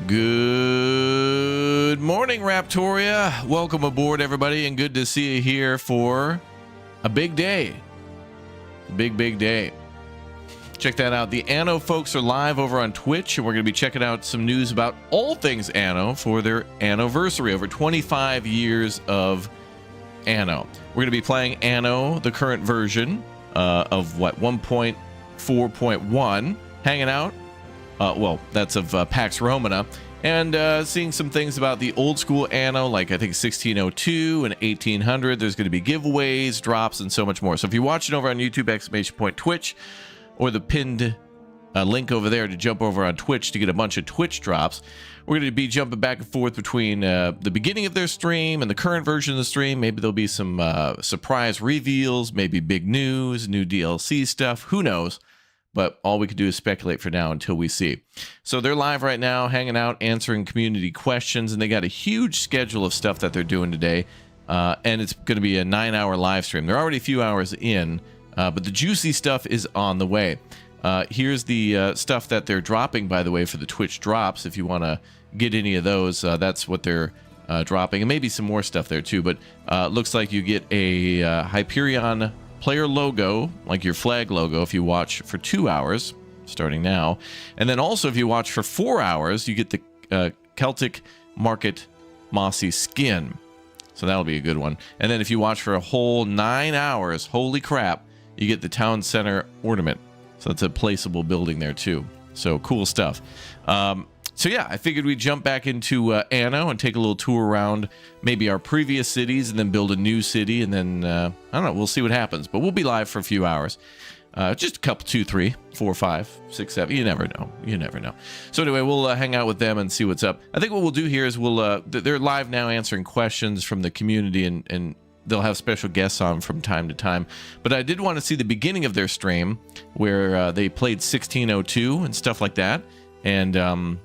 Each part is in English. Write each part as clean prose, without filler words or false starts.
Good morning, Raptoria. Welcome aboard, everybody, and good to see you here for a big day. Big day. Check that out. The Anno folks are live over on Twitch, and we're going to be checking out some news about all things Anno for their anniversary, over 25 years of Anno. We're going to be playing Anno, the current version of what, 1.4.1, hanging out. Well, that's of Pax Romana, and seeing some things about the old school Anno, like I think 1602 and 1800. There's going to be giveaways, drops, and so much more. So if you're watching over on YouTube, !Twitch, or the pinned link over there to jump over on Twitch to get a bunch of Twitch drops, we're going to be jumping back and forth between the beginning of their stream and the current version of the stream. Maybe there'll be some surprise reveals, maybe big news, new DLC stuff. Who knows? But all we can do is speculate for now until we see. So they're live right now, hanging out, answering community questions, and they got a huge schedule of stuff that they're doing today. And it's going to be a 9-hour live stream. They're already a few hours in, but the juicy stuff is on the way. Here's the stuff that they're dropping, by the way, for the Twitch drops. If you want to get any of those, that's what they're dropping. And maybe some more stuff there, too. But looks like you get a Hyperion player logo, like your flag logo, if you watch for 2 hours, starting now. And then also, if you watch for 4 hours, you get the Celtic Market Mossy skin. So that'll be a good one. And then if you watch for a whole 9 hours, holy crap, you get the Town Center Ornament. So that's a placeable building there, too. So cool stuff. So yeah, I figured we'd jump back into Anno and take a little tour around maybe our previous cities and then build a new city. And then, I don't know, we'll see what happens. But we'll be live for a few hours. Just a couple, 2, 3, 4, 5, 6, 7. You never know. You never know. So anyway, we'll hang out with them and see what's up. I think what we'll do here is they're live now answering questions from the community, and they'll have special guests on from time to time. But I did want to see the beginning of their stream where they played 1602 and stuff like that. And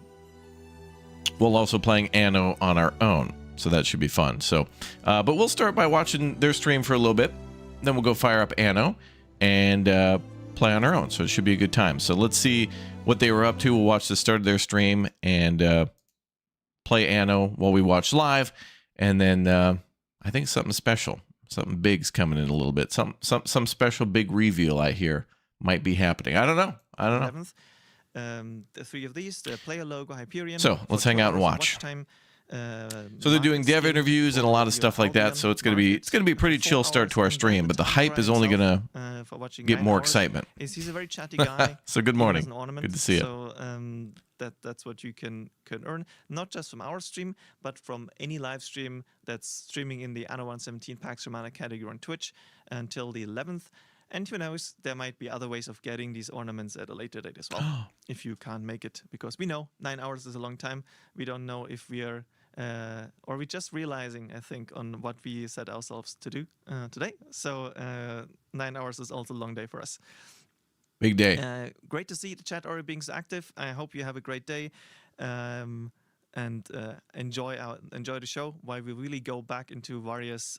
we'll also playing Anno on our own. So that should be fun. So, but we'll start by watching their stream for a little bit. Then we'll go fire up Anno and play on our own. So it should be a good time. So let's see what they were up to. We'll watch the start of their stream and play Anno while we watch live. And then I think something special, something big's coming in a little bit. Some special big reveal I hear might be happening. I don't know. 11th. The three of these, the player logo, Hyperion. So let's hang out and watch. Time, so they're doing dev interviews and a lot of stuff like that. So it's gonna be a pretty chill start to our stream. But the hype is only gonna get more excitement. He's a very chatty guy. So good morning. Good to see you. So that's what you can earn, not just from our stream, but from any live stream that's streaming in the Anno 117 Pax Romana category on Twitch until the 11th. And who knows, there might be other ways of getting these ornaments at a later date as well, if you can't make it. Because we know 9 hours is a long time. We don't know if we are, or we're just realizing, I think, on what we set ourselves to do today. So 9 hours is also a long day for us. Big day. Great to see the chat already being so active. I hope you have a great day and enjoy the show while we really go back into various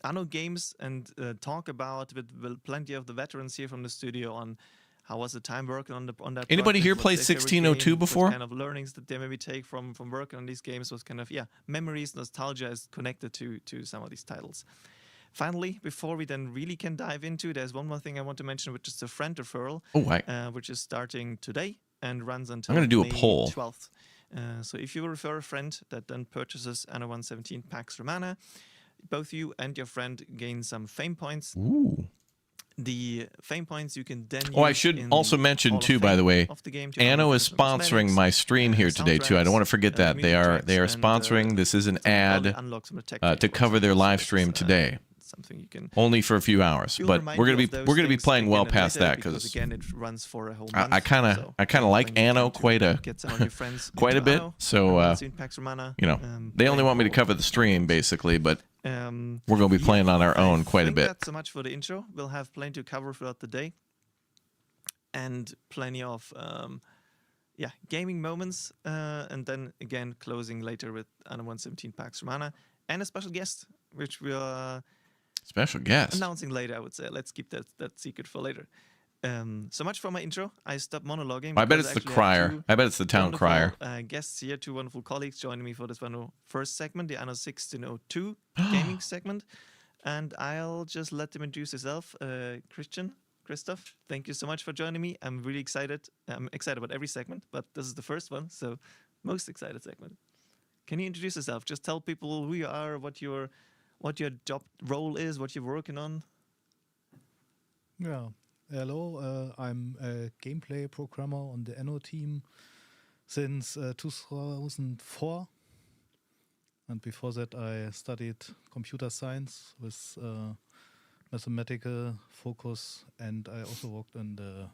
Anno games and talk about with plenty of the veterans here from the studio on how was the time working on that. Anybody here play 1602 before? Kind of learnings that they maybe take from working on these games was kind of memories, nostalgia is connected to some of these titles. Finally, before we then really can dive into, there's one more thing I want to mention, which is the friend referral, which is starting today and runs until I'm going to do a poll. 12th. So if you refer a friend that then purchases Anno 117 Pax Romana, both you and your friend gain some fame points. Ooh. The fame points you can then use. I should also mention too, by the way, Anno is sponsoring my stream here today too. I don't want to forget that. They are sponsoring. This is an ad to cover their live stream today. Something you can only for a few hours, but we're gonna be playing well past that because again it runs for a whole month. I kind of like Anno quite a bit. So you know, they only want me to cover the stream basically, but we're gonna be playing on our own quite a bit. That's so much for the intro. We'll have plenty to cover throughout the day, and plenty of gaming moments, and then again closing later with Anno 117 Pax Romana and a special guest, which we are special guest announcing later. I would say let's keep that secret for later. So much for my intro. I stopped monologuing. I bet because it's the actually I have crier. two I bet it's the town wonderful, crier. Guests here, two wonderful colleagues joining me for this first segment, the Anno 1602 gaming segment. And I'll just let them introduce yourself. Christoph, thank you so much for joining me. I'm really excited. I'm excited about every segment, but this is the first one, so most excited segment. Can you introduce yourself? Just tell people who you are, what your job role is, what you're working on. Yeah. Hello, I'm a gameplay programmer on the Anno team since 2004. And before that, I studied computer science with mathematical focus. And I also worked in the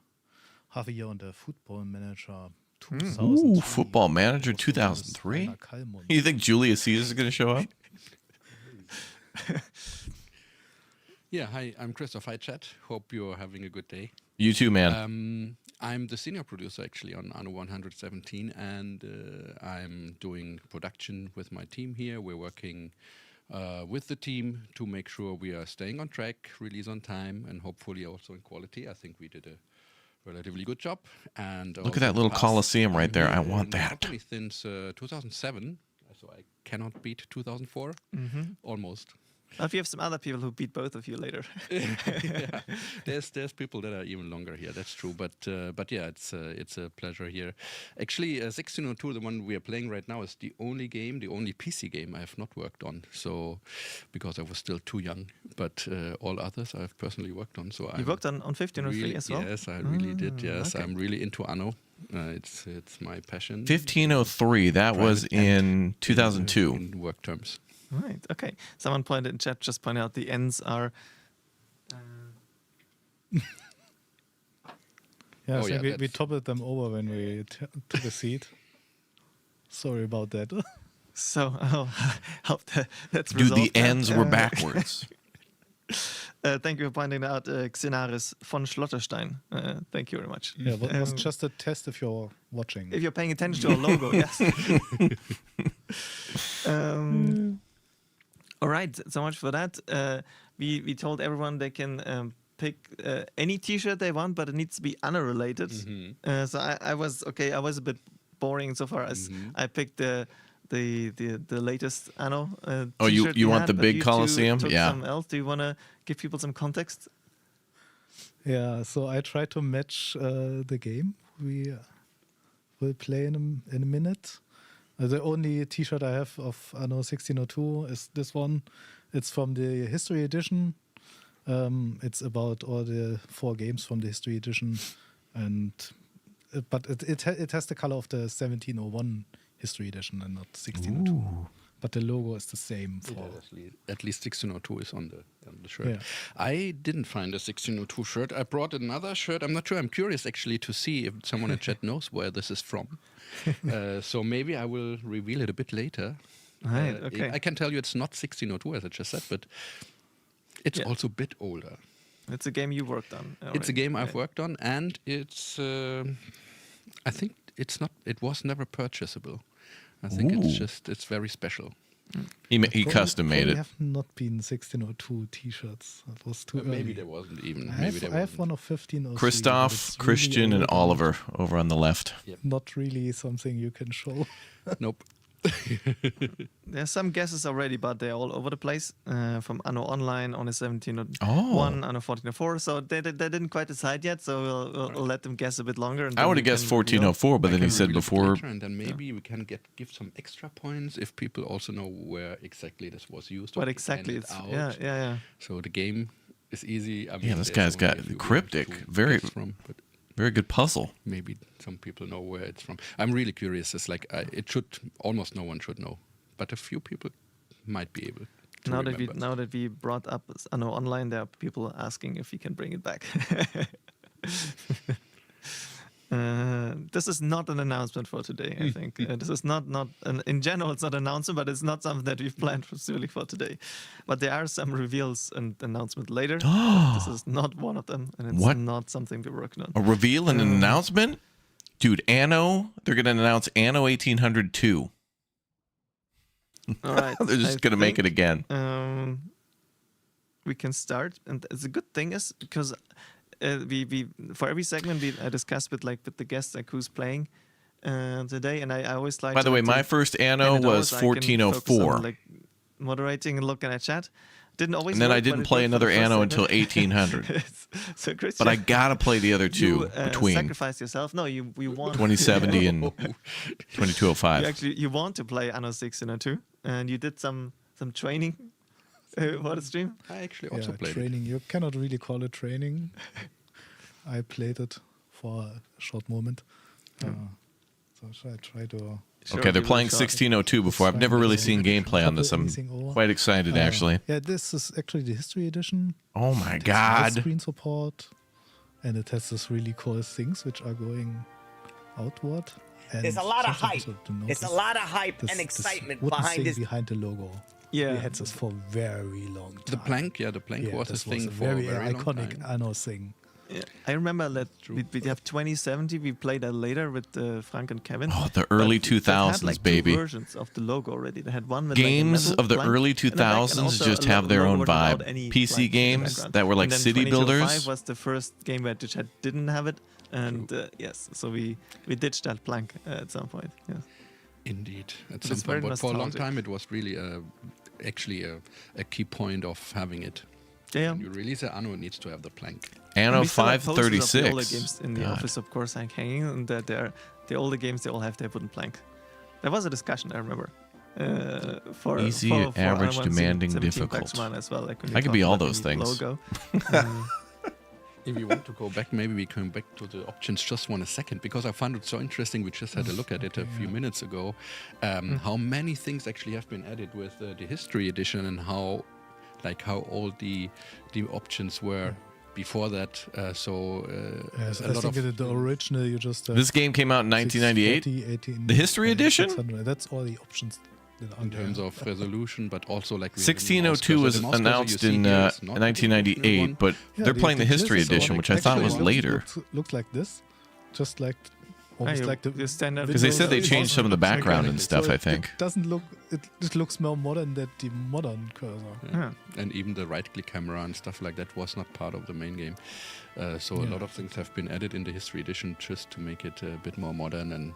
half a year on the Football Manager 2003. Ooh, Football Manager Also with 2003? Rainer Kallmund. You think Julius Caesar is going to show up? Yeah, hi, I'm Christoph. Hi, chat. Hope you're having a good day. You too, man. I'm the senior producer actually on Anno 117, and I'm doing production with my team here. We're working with the team to make sure we are staying on track, release on time, and hopefully also in quality. I think we did a relatively good job. And Look at that little Colosseum right there. I want that. Since 2007, so I cannot beat 2004. Almost. If you have some other people who beat both of you later. Yeah. There's people that are even longer here. That's true. But yeah, it's a pleasure here. Actually, 1602, the one we are playing right now, is the only PC game I have not worked on. So because I was still too young, but all others I've personally worked on. So you worked on 1503 really, as well. Yes, I really did. Yes, okay. I'm really into Anno. It's my passion. 1503. That was in 2002. In work terms. Right. Okay. Someone pointed in chat, just pointed out the ends are. Yeah, Oh, so yeah, we toppled them over when we took a seat. Sorry about that. So hope that's Dude, the resolved now. ends were backwards. Thank you for pointing out Xenaris von Schlotterstein. Thank you very much. Yeah, but it was just a test if you're watching. If you're paying attention to our logo, yes. All right, so much for that. We told everyone they can pick any T-shirt they want, but it needs to be Anno related. So I was a bit boring so far as I picked the latest Anno. Oh, T-shirt you we want had, the but big you two Colosseum? took Yeah. Something else. Do you want to give people some context? Yeah, so I try to match the game we will play in a minute. The only T-shirt I have of Anno 1602 is this one. It's from the History Edition. It's about all the 4 games from the History Edition, but it has the color of the 1701 History Edition and not 1602. Ooh. But the logo is the same for. At least 1602 is on the shirt. Yeah. I didn't find a 1602 shirt. I brought another shirt. I'm not sure. I'm curious actually to see if someone in chat knows where this is from. So maybe I will reveal it a bit later. Right. Okay. I can tell you it's not 1602 as I just said, but it's also a bit older. It's a game you worked on. It's a game I've worked on, and it's. I think it was never purchasable. I think it's very special. He custom made Probably it. have not been 1602 T-shirts. That was too early. Maybe there wasn't even. I have one of 1503. Christoph, but it's Christian, really and old Oliver over on the left. Not really something you can show. Nope. There's some guesses already, but they're all over the place. From Anno Online, Anno 1701, Anno 1404. So they didn't quite decide yet. So we'll let them guess a bit longer. And I then would we have guessed can reveal. 1404, but then he can said reveal it before. later, and then maybe we can give some extra points if people also know where exactly this was used. or What exactly ended it's out. Yeah. So the game is easy. I mean, Yeah, this there's guy's got only a few cryptic, games to very- guess from, but Very good puzzle. maybe some people know where it's from. I'm really curious. It's like almost no one should know, but a few people might be able to remember. Now that we brought up Anno Online, there are people asking if we can bring it back. This is not an announcement for today, I think. This is not in general, it's not an announcement, but it's not something that we've planned specifically for today. But there are some reveals and announcements later. But this is not one of them, and it's What? not something we're working on. A reveal and an announcement? Dude, Anno, they're going to announce Anno 1802. All right. They're just going to make it again. We can start, and it's a good thing is because we for every segment we discussed with the guests like who's playing today, and I always like. By the way, my first Anno was 1404. Like moderating and looking at chat. Didn't always. And then work, I didn't but it play worked for the another first Anno segment. until 1800. So Christian, But I gotta play the other two you, between sacrificed yourself. No, you won. 2070 and 2205. You want to play Anno 1602, and you did some training for the stream. I actually also played it. training. You cannot really call it training. I played it for a short moment. So should I try to... Okay, they're playing 1602 before. I've never really seen gameplay on this. I'm quite excited, actually. Yeah, this is actually the history edition. Oh my It has god. screen support, and it has this really cool things which are going outward. And There's a lot of something hype. also to There's a notice, lot of hype this- and this excitement wooden behind thing this. behind the logo. Yeah. We had this for a very long time. The plank, the plank Yeah, was this a thing a for very, a very long iconic time. Anno thing. Yeah, I remember that we have 2070. We played that later with Frank and Kevin. Oh, the early But it had, 2000s, like, baby. Two versions of the logo already. They had one with Games like a metal of the plank early in the back, and 2000s also just a have their logo own without vibe. any PC plank in the games background. that were like And then city 2205 builders. was the first game where didn't have it, and yes, so we ditched that plank at some point. Yes. Indeed, at But some it's very point. But for a long nostalgic. time, it was really actually a key point of having it. Yeah. When you release an Anno, it needs to have the plank. Anno We still have posters of the older 536. games in the God. office, of course, like hanging, and that the older games they all have their wooden plank. There was a discussion I remember. For Easy, for average, Anno demanding, 17 difficult. Paxman as well. Like when I you could be talk all about those the new things. Logo. If you want to go back, maybe we come back to the options just one second, because I found it so interesting. We just had a look at it a few minutes ago. How many things actually have been added with the History Edition, and how all the options were before that. Yes, a I lot think of the original you just... This game came out in 1998. 18, The History Edition? 600. That's all the options. That are in there. terms of resolution, but also like we have 1602 was the mouse cursor you announced see in here is not the original 1998, one. but Yeah, they're playing the History glitches Edition, on which I thought actually was later. Looks like this, just like almost like the standard. Because they said they Windows changed some of the background and So stuff, I think. It doesn't look. It looks more modern than the modern cursor. Yeah. And even the right-click camera and stuff like that was not part of the main game. So a Yeah. lot of things have been added in the History Edition just to make it a bit more modern and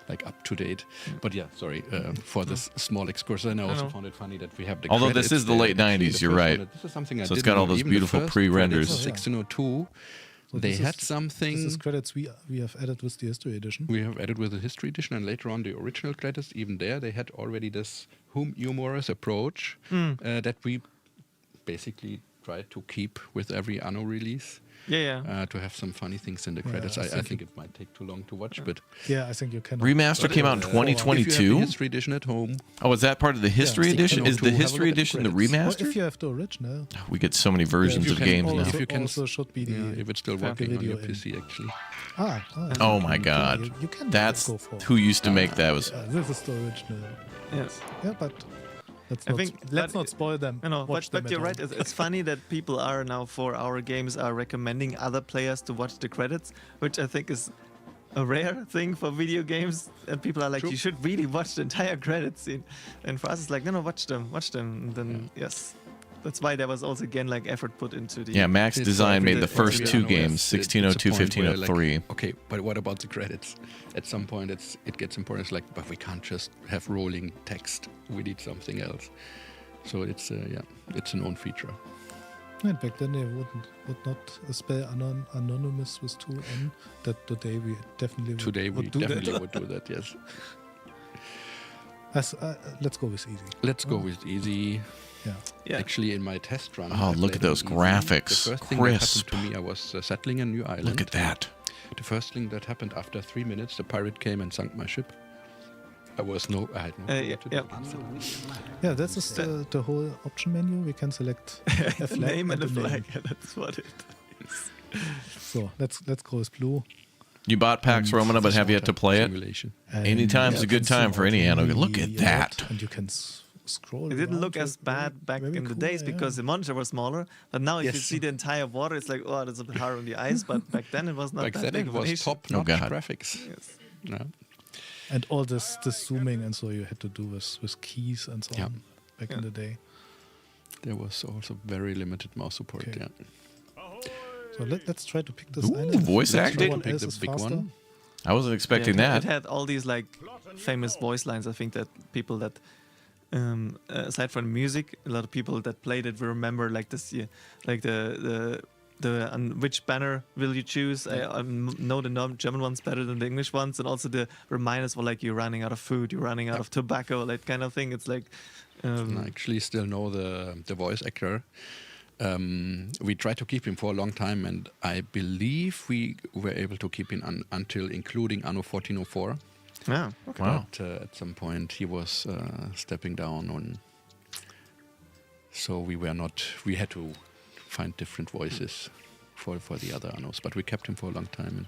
like up to date. But yeah, sorry for this small excursus. And I also know. found it funny that we have the Although credits this is the there. late Actually, 90s, the you're first right. one, this is something I So it's didn't got all know. those Even the beautiful first pre-renders. credits, Oh, yeah. 1602. So They this had is- something This is credits we have added with the History Edition. we have added with the History Edition, and later on the original credits. Even there, they had already this humorous approach that we basically tried to keep with every Anno release. Yeah. To have some funny things in the Yeah, credits. I I think think it might take too long to watch, but Yeah, I think you can. Remaster came out in if you have the 2022. History Edition at home, Oh, is that part of the History Yeah, Edition? Is the 1602, have a History look at the Edition the credits. Or remaster? if you have the original, We get so many versions you of can games also- now. if you can also should be the. if it's still the working on video your in. PC, actually. Oh my you can- god. you can That's go for. who used to make that. Was This is the original. Yes. Yeah, but let's I not, think let's that- not spoil them. I know, Watch but them you're at right. home. It's funny that people are now for our games are recommending other players to watch the credits, which I think is a rare thing for video games. And people are like, True. you should really watch the entire credit scene. And for us, it's like, no, watch them. And then yes, that's why there was also again like effort put into the. yeah, Max It's Design made the it's first really two Anno, games, yes. It's a 1602, point where, like, 1503. Okay, but what about the credits? At some point, it gets important. It's like, but we can't just have rolling text. We need something else. So it's it's a known feature. And back then they would not spell anonymous with 2N. That today we definitely Today we would do definitely that. would do that. Yes. Let's go with easy. Let's go with easy. Yeah. Yeah. Actually, in my test run, Oh, I look at played on those easy. graphics. The first thing Crisp. that happened to me, I was settling a new island. Look at that. The first thing that happened after 3 minutes, the pirate came and sunk my ship. I had no clue Yeah, what to do. yeah. Yeah, that's just the whole option menu. We can select a flag Name and a the name. flag. Yeah, that's what it is. So let's go with blue. You bought Pax Romana, but have yet to play it? Simulation. And Anytime's a you good can time for zoom any out Anno. Look at really that. out, and you can scroll. It didn't look around as it. bad back Very in the cool, days yeah. because the monitor was smaller. But now, if you Yes. see the entire water, it's like, oh, that's a bit hard on the eyes. But back then, it was not Back that then big it of an was issue. top-notch God. graphics. Yes. No. And all this zooming and so you had to do with keys and so Yeah. on back in Yeah. the day. There was also very limited mouse support. Okay. Yeah. So let's try to pick this Ooh, island. voice No acting? one Pick else the is big faster. one. I wasn't expecting Yeah, that. It had all these like famous voice lines. I think that people that, aside from music, a lot of people that played it will remember like this, like the which banner will you choose? I know the German ones better than the English ones, and also the reminders were like you're running out of food, you're running out of tobacco, like kind of thing. It's like. And I actually still know the voice actor. We tried to keep him for a long time, and I believe we were able to keep him until including Anno 1404. Yeah. Okay. Wow. But at some point he was stepping down, so we were not. We had to find different voices for the other Annos, but we kept him for a long time,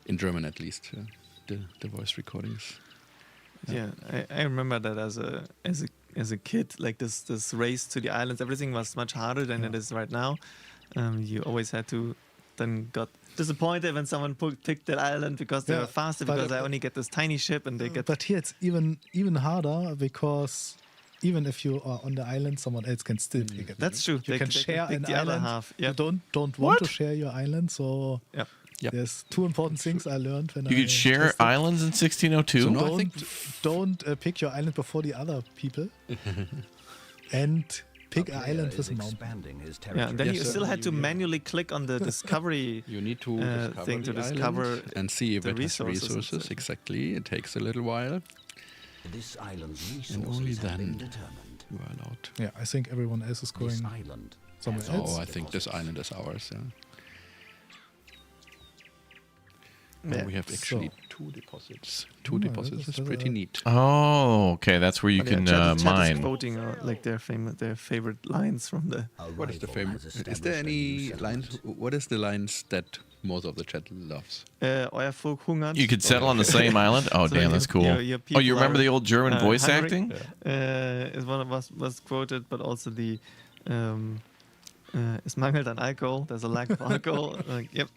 in German at least. The voice recordings. Yeah, I remember that as a kid, like this race to the islands, everything was much harder than it is right now. You always had to then got disappointed when someone picked that island because they were faster, because I only get this tiny ship and they get. But here it's even harder because even if you are on the island, someone else can still pick it. That's true. You can share pick an the other island. half. You Yep. don't want to share your island, so Yep. Yep. there's two important things I learned when You could share tested. islands in 1602. So no, I Don't pick your island before the other people, and pick A an player island is with a mountain. expanding his Yeah, and then territory. you still had to manually click on the discovery You need to discover thing to the discover island and see if the it has resources and resources. stuff. Exactly. It takes a little while. This island's And only resources have been then determined. you are allowed. Yeah, I think everyone else is This going island somewhere has else. Oh, I think this island is ours. Yeah. Yeah. And we have actually two deposits. Two Yeah, deposits that's is pretty neat. Oh, okay. That's where you But yeah, can chat is mine. quoting like their favorite lines from the. What is the Arrival famous? has Is there established a new any settlement. lines? What is the lines that most of the chat loves? Euer Volk hungert. You could settle on the same island. Oh, So damn, your- that's cool. your Oh, you people remember are, the old German voice hungry. acting? Is one of us was quoted, but also the es mangelt an Alkohol. There's a lack of alcohol. Like, yep.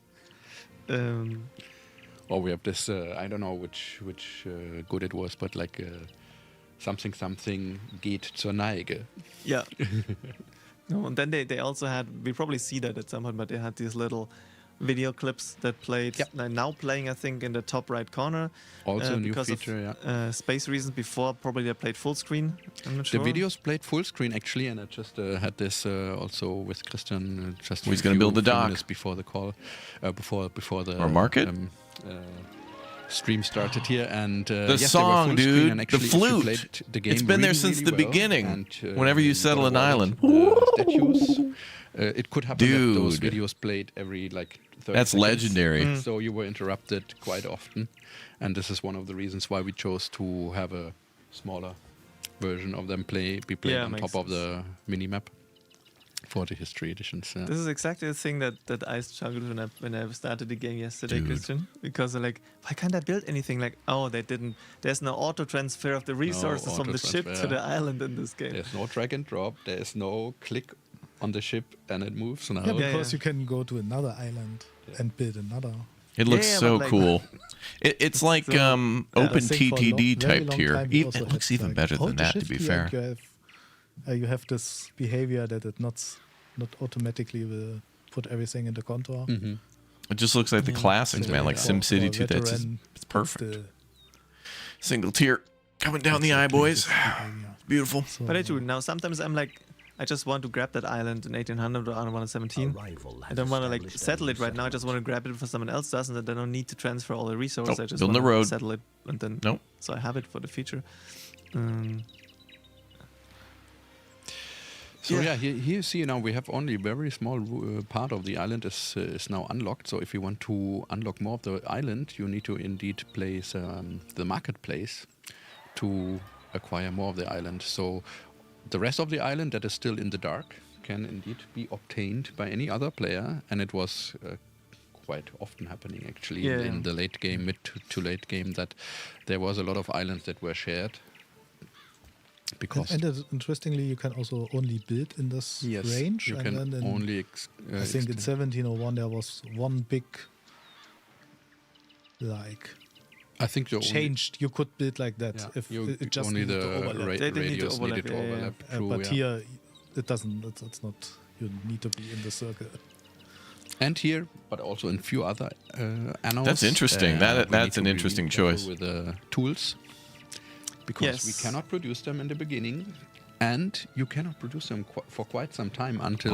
Or we have this. I don't know which good it was, but like something geht zur Neige. Yeah. No, and then they also had, we probably see that at some point, but they had these little video clips that played, Yep. now playing, I think, in the top right corner. Also a new because feature. of, Yeah. space reasons. Before, probably they played full screen. I'm not The sure. videos played full screen actually, and I just had this also with Christian just. He's a gonna build the few dock. minutes before the call, before the Or market? Stream started here, and The yes, they were song, full screen, dude. and The actually, if you flute. played the game It's been there really, since really the well, beginning. and, Whenever you settle an island. the statues. It could happen that those Dude. videos played every like 30 That's seconds. legendary. So you were interrupted quite often, and this is one of the reasons why we chose to have a smaller version of them be played Yeah, on makes top of the minimap for the history editions. Yeah. This is exactly the thing that I struggled when I started the game yesterday, Dude. Christian. Because like, why can't I build anything? Like, oh, they didn't. There's no auto transfer of the resources from the ship to auto-transfer. the island in this game. There's no drag and drop. There's no click on the ship and it moves now. Yeah, Yeah, because yeah. you can go to another island and build another. It looks Yeah, so but like- cool. It's like So- open I think for a TTD very type long tier. time we It also looks had, even like, better than hold that, to shift be key fair. and you have this behavior that it not automatically will put everything in the contour. Mhm. It just looks like the Yeah. classics, man. Like For SimCity 2. That's just, veteran, it's perfect. the- Single tier coming down the eye, exactly boys. this behavior. Beautiful. So, But I do. Now, sometimes I'm like, I just want to grab that island in 1800 or Anno 117. Arrival I has don't want to like established a settle new it right now. I just want to grab it for someone else does, and then I don't need to transfer all the resources. Oh, I just building want the to road. settle it, and then Nope. so I have it for the future. So Yeah. yeah, here you see now we have only a very small part of the island is now unlocked. So if you want to unlock more of the island, you need to indeed place the marketplace to acquire more of the island. So the rest of the island that is still in the dark can indeed be obtained by any other player, and it was quite often happening actually Yeah. in the late game, mid to late game, that there was a lot of islands that were shared. Because interestingly, you can also only build in this yes, range. you and can then in, only I think in 1701 there was one big like I think the only- changed. You could build like that Yeah, if you it just only needed to the overlap. They did need to radios needed to overlap, yeah, overlap. But true, yeah. here it doesn't. It's not. You need to be in the circle. And here, but also in few other Annos. That's interesting. we That's need an to be interesting careful choice. with the tools, because we Yes. cannot produce them in the beginning, and you cannot produce them for quite some time until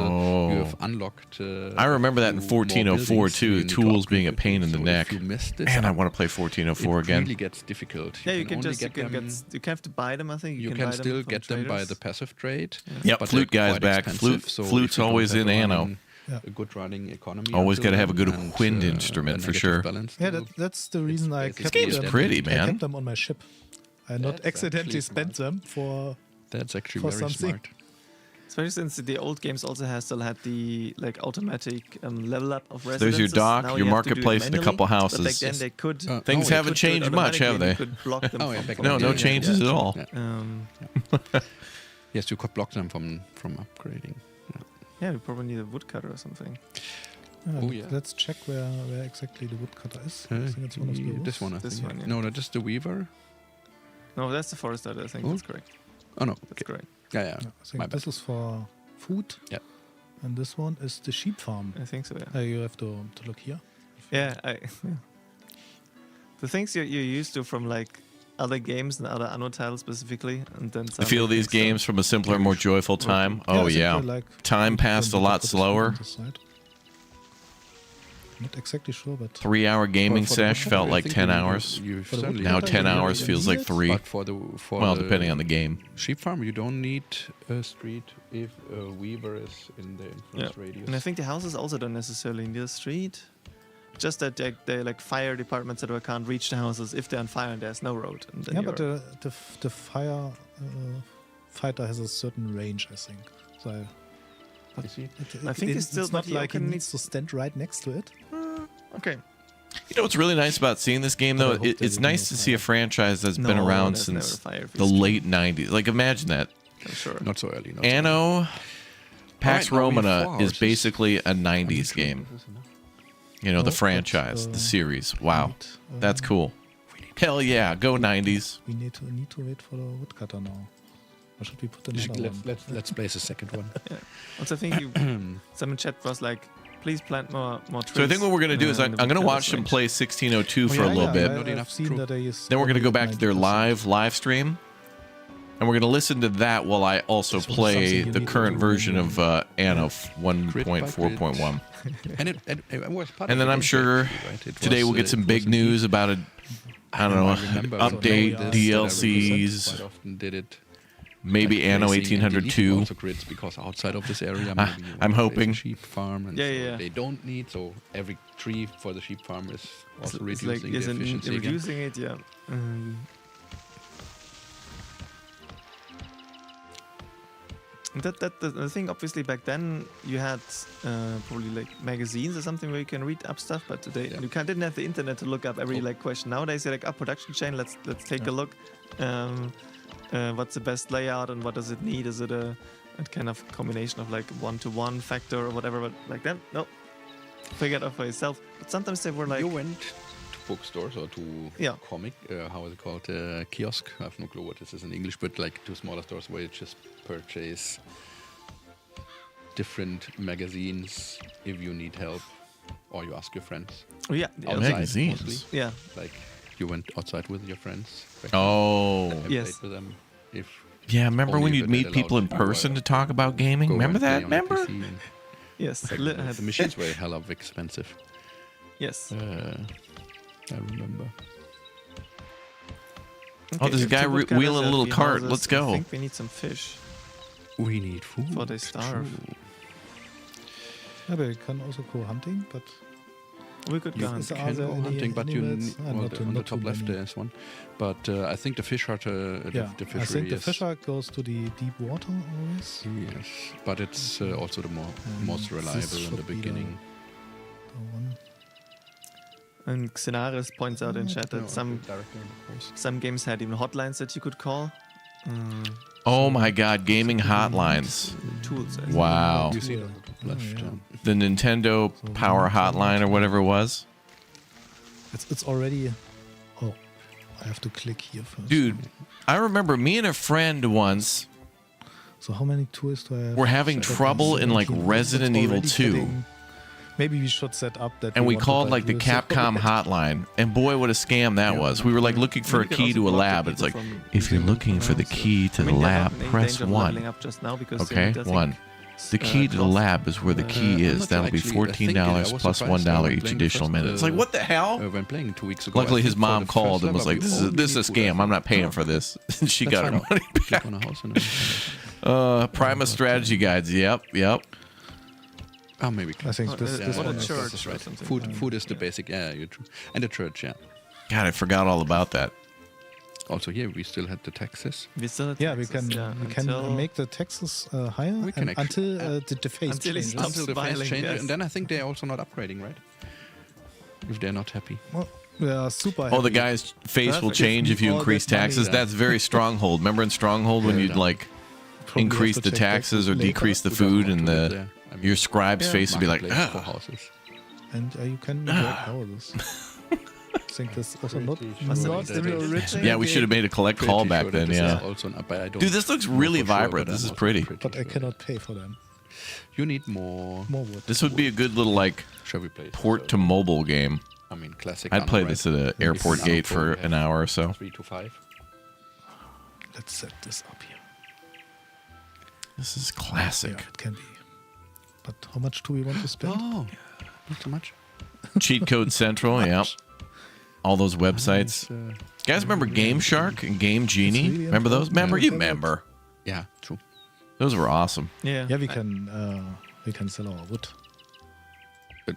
you have unlocked. I remember that in few more 1404 buildings too. you The need to tools upgrade being a the pain tools. in the So neck. If you miss this, Man, I up, want to play 1404 it again. really gets difficult. Yeah, you can only just you get can them. you can have to buy them. I think You buy can them still from get them by traders. the passive trade. Yep, but Flute they're guy's quite back. expensive, so Flute's if you don't always have in a Anno. running- Yeah. A good running economy. Always until gotta have a then, good and, wind a instrument for negative sure. balance Yeah, to- that's the reason I basically kept This game's them. pretty, I man. kept them on my ship. I not That's accidentally actually spent them for. That's actually for very something. smart. Especially since the old games also still had the like automatic level up of residences. There's your dock, Now your you have to do it marketplace, and a manually, couple But back houses. then they could. Things No, haven't could do it changed much, have automatically they? and you could block them Oh, yeah, from- back from No, the no game. changes Yeah. at all. Um, Yes, you could block them from upgrading. yeah, we probably need a woodcutter or something. Oh, yeah. Let's check where exactly the woodcutter is. I think it's one of Yeah, those. this one, I This think. one, yeah. No, that's the weaver. No, that's the forester. I think Oh. that's correct. Oh no, That's okay. correct. Yeah, Yeah, I My think bad. this is for food. Yeah. And this one is the sheep farm. I think so. Yeah. You have to look here. Yeah. The things you're used to from like other games and other Anno titles specifically, and then I feel these games from a simpler, more joyful time. Oh I think yeah. I like Time food passed a and lot put it slower. on the side. Not exactly sure, but 3-hour gaming For the sesh woodcutter, felt I like think 10 you- hours. you For the certainly Now woodcutter, don't 10 you need hours need feels it, like 3. But for Well, the depending on the game. sheep farm, you don't need a street if a weaver is in the influence radius. And I think the houses also don't necessarily need a street. Just that they like fire departments that can't reach the houses if they're on fire and there's no road. And then yeah, but you're- the fire fighter has a certain range, I think. So You see? I think it's still- not but you like he can needs to stand right next to it. okay. You know what's really nice about seeing this game, But I though? hope they It's do nice no to see a fire. franchise that's been No, around there's never since fire if the you late 90s. Like, imagine that. I'm sure. Not so early. Not so early. Anno Pax Alright, now we have 4 Romana is houses. basically a I'm not 90s sure game. this is enough. You know, the Oh, but, franchise, the series. Wow. Wait, That's cool. Hell yeah, go 90s. We need to wait for the woodcutter now. Or should we put You should- another one? Let's place a second one. Also, I think someone in chat was like, please plant more trees. So I think what we're going to do is I'm in the going to woodcutter's watch them range. play 1602 for Oh, a yeah, little yeah, bit. I- Not I've enough seen true. that they use Then we're going to go back to their 90%. live stream. And we're going to listen to that while I also This was play something you the need current to version do. of Anno Grid by 1.4.1. And it was part And of then the I'm gameplay, sure actually, right? It today was, we'll get some it big was indeed- news about a, I don't know, remember update, so DLCs, Quite often did it. maybe like Anno placing and deleting 1802. also grids, because outside of this area, Ah, maybe you I'm want to place hoping. a sheep farm, and Yeah, so yeah. they don't need. So every tree for the sheep farm is also It's reducing like, the efficiency again. reducing it, yeah. The thing, obviously, back then you had probably like magazines or something where you can read up stuff, but today Yeah. you didn't have the internet to look up every Oh. like question. Nowadays, you're like, production chain. Let's take a look. What's the best layout and what does it need? Is it a kind of combination of like 1-to-1 factor or whatever? But like then, no, figure it out for yourself. But sometimes they were like, You went to bookstores or to Yeah. comic, how is it called, kiosk? I have no clue what this is in English, but like to smaller stores where you just purchase different magazines if you need help, or you ask your friends. oh yeah, the Outside, outside. Magazines. mostly. Yeah, Like you went outside with your friends. back Oh. then and Yes. played with them. If Yeah, remember Only when if you'd it meet allowed people in to, person to talk about gaming? go Remember and play that? on the Remember? PC and- yes, the machines were hell of expensive. yes. I remember. Oh, there's a guy two woodcutters wheeling a at little the cart. houses. Let's go. I think we need some fish. We need food. Before they starve. True. Yeah, but we can also go hunting, but We could You go. Is and- there- can there go any hunting, but you animals? need, Ah, well, not too- on the not too top left many. there's one. But I think the fish hut, yeah, the I fishery think the is fisher goes to the deep water always. yes, but it's also the most this reliable in the should be beginning. The one. And Xenaris points out in chat that some games had even hotlines that you could call. Oh my god, gaming hotlines. Tools. I think. Wow. You see it Yeah. on the top left. yeah. The Nintendo Power Hotline or whatever it was. It's already. Oh, I have to click here first. Dude, I remember me and a friend once So how many tours do I have? were having Check trouble in like 17. Resident It's Evil already 2. getting- Maybe we should set up that. And we want to called buy like the dual Capcom silhouette. hotline, and boy, what a scam that was. We were like looking for a You can key also to a block the lab. It's like, people from if you're using looking for the so- key to I the mean, they're lab, not in press danger of 1. leveling up just now because they Okay, need, I think, 1. The key to the 12. lab is where the key I'm is. not That'll be actually- I think $14 I was plus surprised $1 when each playing the additional first, minute. It's like, what the hell? When playing 2 weeks ago. Luckily, I his think for mom the called first and was level, like, we this only is a need food, I scam. think. I'm not paying for this. And she got her That's money Click back. on a house and then- Prima strategy guides. Yep. Oh, maybe. I think Oh, this what one a is church That's or right. something. Food is the basic. Yeah, you're true. And the church, yeah. God, I forgot all about that. Also here we still had the taxes. We still have Yeah, we taxes, can until- make the taxes higher We can and actually- until the face Until he changes. stops Until the smiling, face changes, yes. and then I think they're also not upgrading, right? If they're not happy. Well, we are super. Oh, the happy. guy's face will Perfect. change if you All that increase money, taxes. yeah. That's very Stronghold. Remember in Stronghold when Yeah, you'd yeah. like Probably increase have to the check that taxes or later. decrease the Who doesn't food, want and to live the there? I mean, your scribe's Yeah. face would be like, marketplace for "Ah." houses. And you can break houses. I think that's also not Pretty not sure in that the is- original. Yeah, we should have made a collect Pretty call back sure that then. this is Yeah. also not, but I don't Dude, this looks know really for sure, vibrant. but This I'm is also pretty. But I sure. cannot pay for them. You need more. More wood. This would be a good little like Shall we play? port to mobile game. I mean, classic. I'd play Anno, this right? at an Maybe airport it's an gate Anno for we an have hour or so. 3 to 5. Let's set this up here. This is Yeah, classic. it can be. But how much do we want to spend? Oh, not too much. Cheat Code Central, yeah. All those websites. Guys, remember Game Shark and Game Genie? really Remember those? important. Remember? Yeah. You remember? Yeah, true. Those were awesome. Yeah, Yeah, we can sell our wood.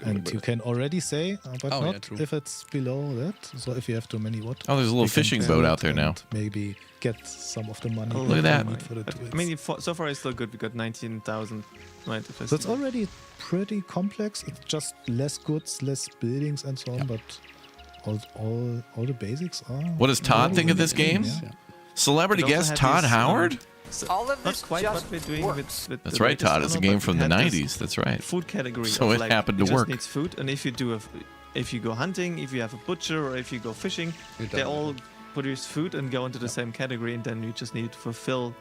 And you can already say, but Oh, yeah, not true. if it's below that. So if you have too many wood. Oh, there's a little we can fishing sell boat it out there now. and maybe get some of the money. Oh, Look at that. we need for the But, tools. I mean, so far it's still good. We got 19,000. Right, so it's already pretty complex. It's just less goods, less buildings, and so on. But all the basics are. What does Todd really think of in this the game? Yeah. Celebrity It also guest had Todd these, Howard? All of Not this quite just what we're doing works. with That's the right, latest Todd. It's a Anno, game but from we the had this 90s. That's right. Food category. So of it like, happened to just work. needs food, and if you go hunting, if you have a butcher, or if you go fishing, It they doesn't all produce food and go into the same category, and then you just need to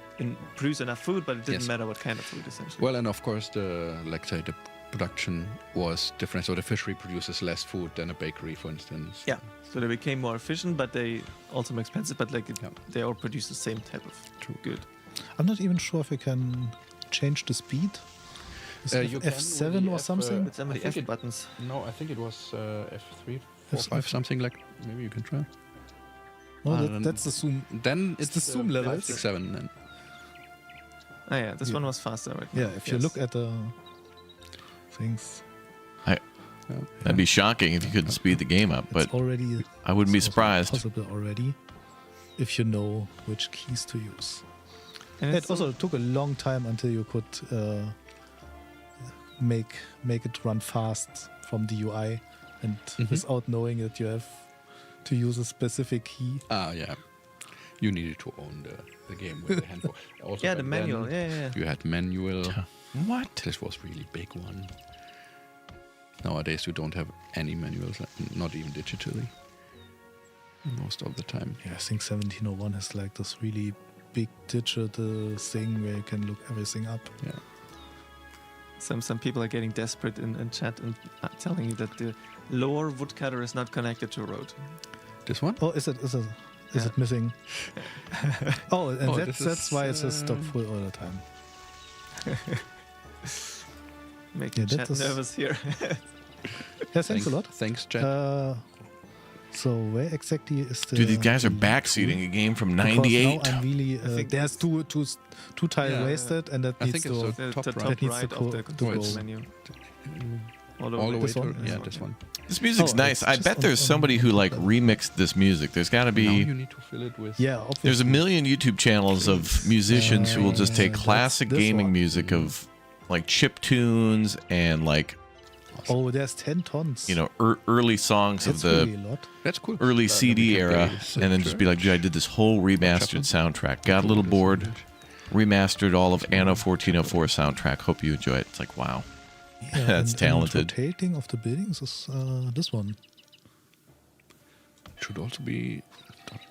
produce enough food, but it didn't Yes. matter what kind of food, essentially. Well, and of course, the production was different. So the fishery produces less food than a bakery, for instance. Yeah. So they became more efficient, but they also more expensive. But like Yeah. they all produce the same type of good. I'm not even sure if we can change the speed. Is it You can F7 with the or F, something? With some of I the think F it- buttons. No, I think it was F3, 4, F- 5, something like. Maybe you can try. No, then- that's the zoom. Then It's the zoom level. 6, 7. Then. Ah, yeah, this Yeah. one was faster, right? Yeah, now. if you Yes. look at the things, That'd be shocking if you couldn't speed the game up, but it's already. I wouldn't be it's also surprised. Possible already, if you know which keys to use. And It it's also took a long time until you could make it run fast from the UI, and Mhm. without knowing that you have to use a specific key. Yeah. You needed to own the game with the handbook. Also yeah, the back manual. then, Yeah. You had manual. What? This was really big one. Nowadays you don't have any manuals, not even digitally. Most of the time. Yeah, I think 1701 has like this really big digital thing where you can look everything up. Yeah. Some people are getting desperate in chat and telling you that the lower woodcutter is not connected to a road. This one? Oh, is it Yeah. missing? Oh, and Oh, that's this is, why it says stop full all the time. Making Yeah, chat that is- nervous here. Yeah, thanks a lot. Thanks, Jet. So where exactly is the? Dude, these guys are the backseating a game from Because '98. now I'm really I think there's two tile Yeah. wasted, and that I needs think it's to. the top the right. top That needs to right of the go- controls to go. menu. All the way This to one? yeah, This this one. This music's Oh, nice. it's I just bet on- there's on somebody who like the- remixed this music. There's got to Now be. you need to fill it with. Yeah, obviously. There's a million YouTube channels of musicians who will just take that's classic this gaming one. music of like chip tunes and like Oh, there's 10 tons. early songs that's of the really a lot. That's cool. early Then we CD can era, play this, and then just be like, dude, I did this whole remastered soundtrack. Got a little bored, remastered all of Anno 1404 soundtrack. Hope you enjoy it. It's like, wow. Yeah, That's and talented. rotating of the buildings is this one. Should also be.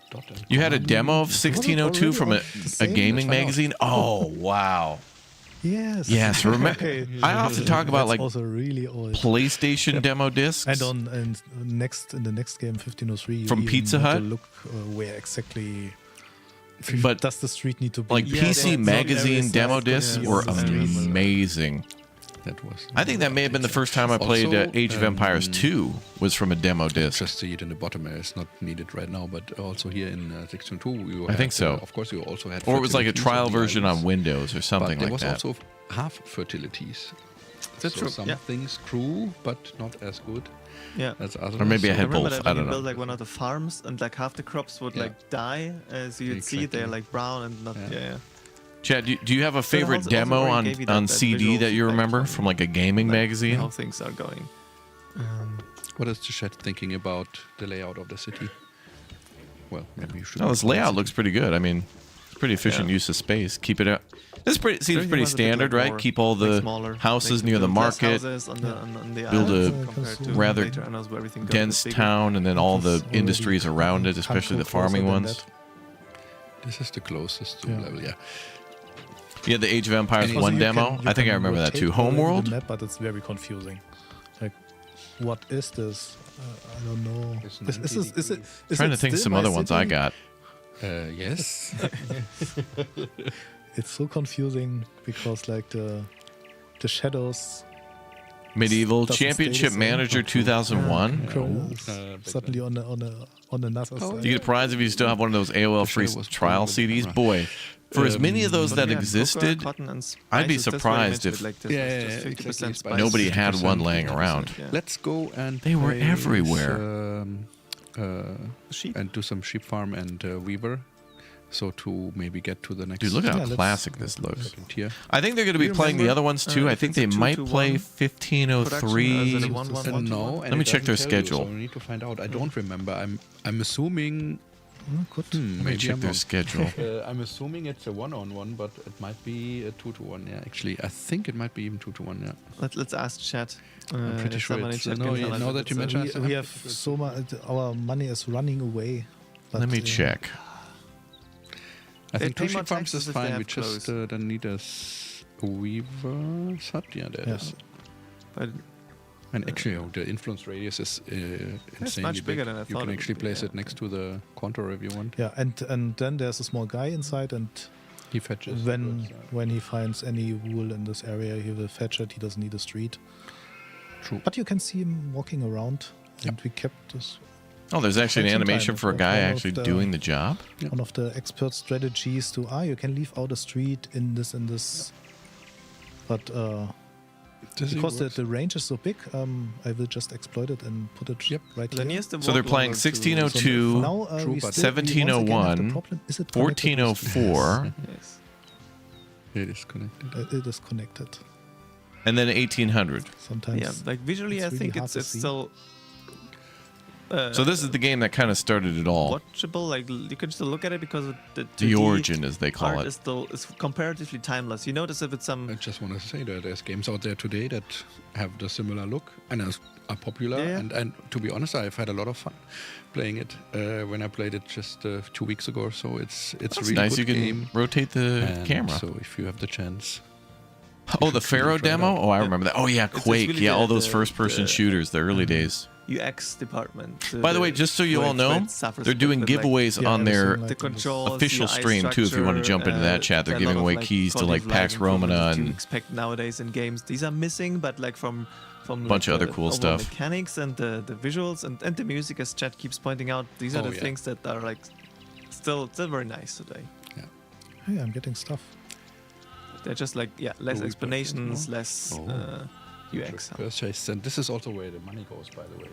Dot You had a column. demo of 1602 from a already the same? gaming Let's find out. magazine? Oh, wow. Yes. Yes, remember. Okay. I often talk about That's like also really old. PlayStation demo discs. And in the next game 1503 you From even Pizza had to Hut? look where exactly But does the street need to be. like Yeah, PC that's Magazine not demo every discs size, were yes, amazing. That was. I think that may have been the first time I played Also, Age of Empires 2 was from a demo disc. Just see it in the bottom. It's not needed right now, but also here in 16.2, you I had, think so. Of course, you also had. Or it was like a fertilities trial on the version on islands, Windows or something but there like was that. also half fertilities. That's so true, Some yeah. things grew, but not as good Yeah. as others. Or maybe I I had remember both. that I when don't you build know. like one of the farms and like half the crops would Yeah. like die, so you'd see they're Exactly. like brown and not. Yeah. Yeah. Chad, do you have a favorite also demo already on, gave you that- on that CD visual that you feedback remember from, from like a gaming like, magazine? How things are going. What is the chat thinking about the layout of the city? Well, maybe you should. No, this layout looks pretty good. I mean, it's pretty efficient Yeah. use of space. Keep it up. This seems Everything pretty was a bit, standard, like, right? more, Keep all like, the smaller, houses like, near the build less market, houses on the build a islands compared to rather later Annos where everything got a bit dense bigger. town, and then all the It's already industries around it, come especially the closer farming than ones. that. This is the closest to Yeah. level, yeah. Yeah, the Age of Empires And 1 Also, you demo. can- you I think I can remember that rotate too. already Homeworld? the map, but it's very confusing. Like, what is this? I don't know. It's Is 90 it? degrees. Is Trying it to think of still some my other ones I city? got. Yes. It's so confusing because like the shadows Medieval doesn't stay the Championship same. Manager 2001. is back suddenly on another Oh, side. You get a prize if you still have one of those AOL free shadow was trial probably the CDs. camera. Boy, for as many of those But that yeah, cocoa, existed, cotton, and I'd be spices, that's what I surprised mentioned, if like, this Yeah, was yeah, just yeah, 50% exactly. spices, nobody had 50%, one laying around. Yeah. Let's go and They were place, everywhere. Sheep. And do some sheep farm and weaver. So to maybe get to the next Dude, look at Yeah, how let's- classic this looks. second tier. I think they're going to be Do you playing the remember, other ones too. I if think it's a they might 2-to-1 play production, or is it 1503. a 1-1-1? No, Let and me it check their doesn't tell you, schedule. so we need to find out. I don't remember. I'm assuming. Good. Let me maybe check I'm their wrong. schedule. I'm assuming it's a 1-on-1, but it might be a 2-to-1. Yeah, actually, I think it might be even 2-to-1. Yeah, Let's ask chat. I'm pretty if sure someone in it's. chat No, can yeah, tell us now if that you it's a- mention, We have so much. Our money is running away. But, Let me check. I They think pay 2 more sheep farms taxes is if they fine. We have just clothes. then need a weaver hut. Yeah, there Yeah. it is. But And actually, the influence radius is insanely much bigger big. than I You thought can it would actually be, place yeah. it next to the contour if you want. Yeah, and then there's a small guy inside, and He fetches. when he finds any wool in this area, he will fetch it. He doesn't need a street. True. But you can see him walking around, and we kept this. Oh, there's actually an Quite some animation time. for a It guy was one of actually the- doing the job. One of the expert strategies to you can leave out a street in this and this, but because the range is so big, I will just exploit it and put it Yep. right the here. nearest So they're playing 1602, Now True, we but- still, we once again have the 1701, problem, is it connected with- 1404, Yes. It is connected. It is connected. and then 1800. Sometimes. Yeah, like visually, it's I really think hard it's to see. still. So this is the game that kind of started it all. watchable. Like you can still look at it because the The 2D origin, as they call part it. is still is comparatively timeless. You notice if it's I some just want to say that there's games out there today that have the similar look and are popular. Yeah, yeah. And to be honest, I've had a lot of fun playing it when I played it just 2 weeks ago or so. It's That's a really nice. You good can game. rotate the And camera. So if you have the chance. Oh, the Pharaoh try it demo? out. Oh, I remember that. Oh, yeah, It's Quake. really Yeah, the- all those the- first-person the- shooters, the early days. UX department. By the way, just so you all know, they're doing giveaways Yeah, on their everything the like this. control, official stream, too, if you want to jump into that chat. They're giving away keys to, like, Pax Romana you and expect nowadays in games. These are missing, but like from Bunch of like, other the cool overall stuff. mechanics and the visuals and the music, as chat keeps pointing out. These are Oh, the yeah. things that are like still very nice today. Hey, I'm getting stuff. They're just like less we purchase explanations, more? less Oh. UX. Purchase, and this is also where the money goes, by the way.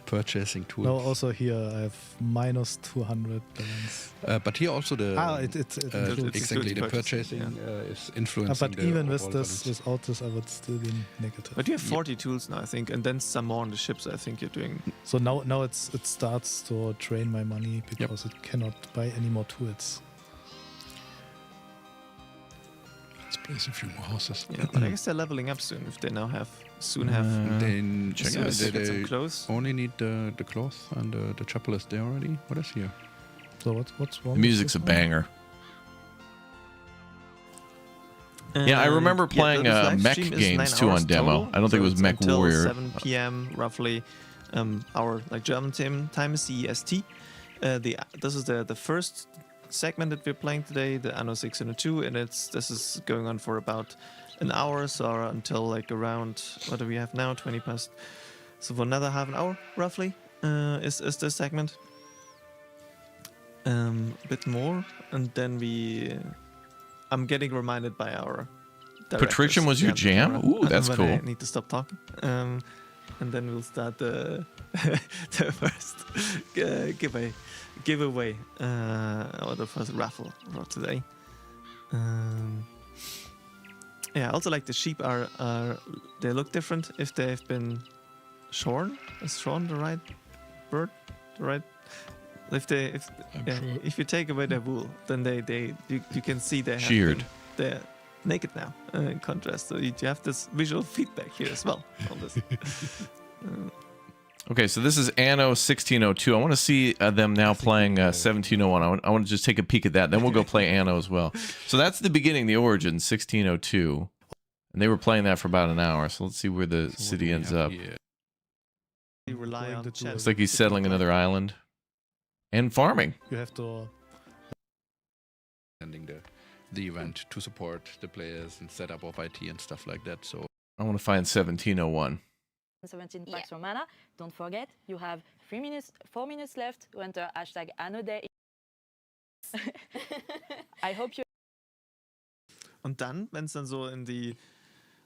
Purchasing tools. No, also here I have minus 200 balance. But here also the It includes exactly the purchasing, purchasing is influencing. but the even with overall this, balance. without this, I would still be negative. But you have 40 tools now, I think, and then some more on the ships. I think you're doing. So now it starts to drain my money because it cannot buy any more tools. Let's place a few more houses. Yeah, but I guess they're leveling up soon. If they now have Then check yeah, this. get some they clothes. only need the cloth and the chapel is there already. What is here? So what's wrong? the music's a with this one? banger. Yeah, I remember And, yeah, playing this live mech stream is games 9 too hours on demo. total, I don't think it so was it's Mech until Warrior. 7 p.m. roughly, our like German time CEST. This is the first segment that we're playing today, the Anno 602, and this is going on for about an hour, so until like around, what do we have now, 20 past, so for another half an hour roughly is this segment. A bit more, and then I'm getting reminded by our Patrician was your directors, jam? Ooh, that's but cool. I need to stop talking. And then we'll start the first giveaway or the first raffle for today. Yeah, also like the sheep are they look different if they've been shorn. Is shorn the right word? The right? If you take away their wool, then you can see Sheared. They're naked now. In contrast, so you have this visual feedback here as well on this. Okay, so this is Anno 1602. I want to see them now playing 1701. I want to just take a peek at that. Then we'll go play Anno as well. So that's the beginning, the origin, 1602. And they were playing that for about an hour. So let's see where the city ends up. We rely on chat. Looks like he's settling another island. And farming. You have to. Sending the event to support the players and setup of IT and stuff like that. So I want to find 1701. 17 Pax Romana. Don't forget, you have 4 minutes left to enter hashtag Anno Day. I hope you. Und dann, wenn es dann so